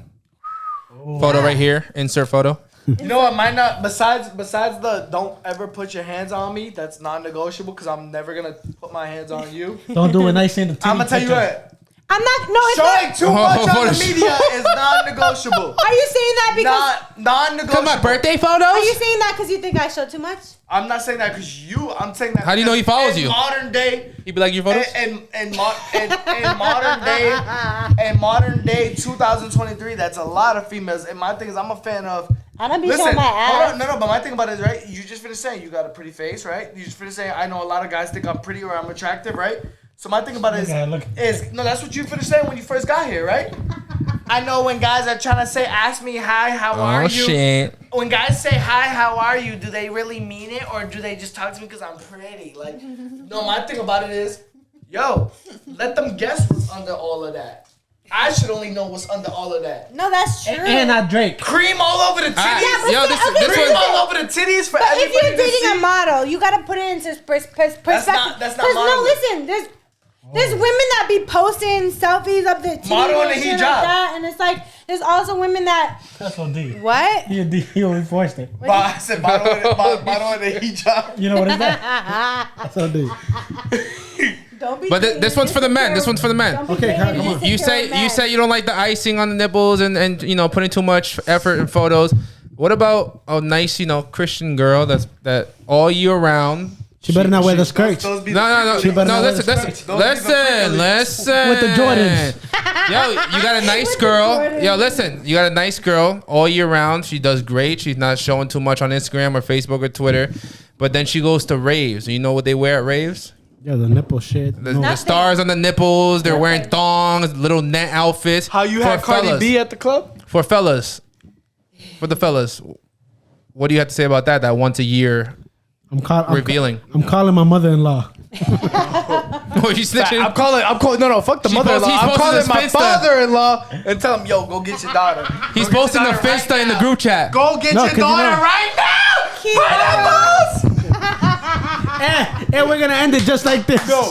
Speaker 2: Photo right here. Insert photo.
Speaker 4: You know what? Might not. Besides the don't ever put your hands on me. That's non-negotiable because I'm never gonna put my hands on you.
Speaker 3: Don't do a nice thing to
Speaker 4: I'm gonna tell you what.
Speaker 1: I'm not. No, it's
Speaker 4: Showing
Speaker 1: not.
Speaker 4: too much on the media is non-negotiable.
Speaker 1: Are you saying that because?
Speaker 4: Non-negotiable.
Speaker 2: Come on, birthday photos?
Speaker 1: Are you saying that because you think I show too much?
Speaker 4: I'm not saying that because I'm saying that.
Speaker 2: How do you know he follows you?
Speaker 4: Modern day.
Speaker 2: He be like your photos?
Speaker 4: In modern day 2023, that's a lot of females. And my thing is, I'm a fan of.
Speaker 1: I don't be showing my ass.
Speaker 4: Hold on, no, but my thing about it is, right? You just finished saying you got a pretty face, right? You just finished saying I know a lot of guys think I'm pretty or I'm attractive, right? So my thing about it is no, that's what you finished saying when you first got here, right? I know when guys are trying to say, ask me hi, how are you?
Speaker 2: Shit.
Speaker 4: When guys say hi, how are you? Do they really mean it or do they just talk to me because I'm pretty? Like, no, my thing about it is, yo, let them guess what's under all of that. I should only know what's under all of that.
Speaker 1: No, that's true.
Speaker 3: And not Drake.
Speaker 4: Cream all over the titties.
Speaker 1: Yeah, but
Speaker 4: cream all over the titties for everybody to see.
Speaker 1: If you're dating a model, you gotta put it into perspective.
Speaker 4: That's not model.
Speaker 1: No, listen, there's women that be posting selfies of their titties
Speaker 4: model
Speaker 1: and
Speaker 4: in a
Speaker 1: shit
Speaker 4: hijab.
Speaker 1: like that, and it's like there's also women that.
Speaker 3: That's on D.
Speaker 1: What?
Speaker 3: He reinforced it.
Speaker 4: I said model in a hijab.
Speaker 3: You know what is that? That's on D.
Speaker 2: But this one's for the men. This one's for the men.
Speaker 3: Okay, come on.
Speaker 2: You say you don't like the icing on the nipples and you know putting too much effort in photos. What about a nice Christian girl that all year round?
Speaker 3: She better not wear the skirts.
Speaker 2: No.
Speaker 3: Listen.
Speaker 2: With
Speaker 3: the Jordans.
Speaker 2: Yo, you got a nice girl. Yo, listen, you got a nice girl all year round. She does great. She's not showing too much on Instagram or Facebook or Twitter. But then she goes to raves. You know what they wear at raves?
Speaker 3: Yeah, the nipple shit.
Speaker 2: The stars on the nipples. They're wearing thongs, little net outfits.
Speaker 4: How you had Cardi B at the club?
Speaker 2: For fellas. For the fellas. What do you have to say about that? That once a year revealing.
Speaker 3: I'm calling my mother-in-law.
Speaker 2: Oh, you snitching?
Speaker 4: I'm calling. No, fuck the mother-in-law. I'm calling my father-in-law and tell him, yo, go get your daughter.
Speaker 2: He's posting the Finsta in the group chat.
Speaker 4: Go get your daughter right now. Right now, boss.
Speaker 3: And we're gonna end it just like this.
Speaker 4: No.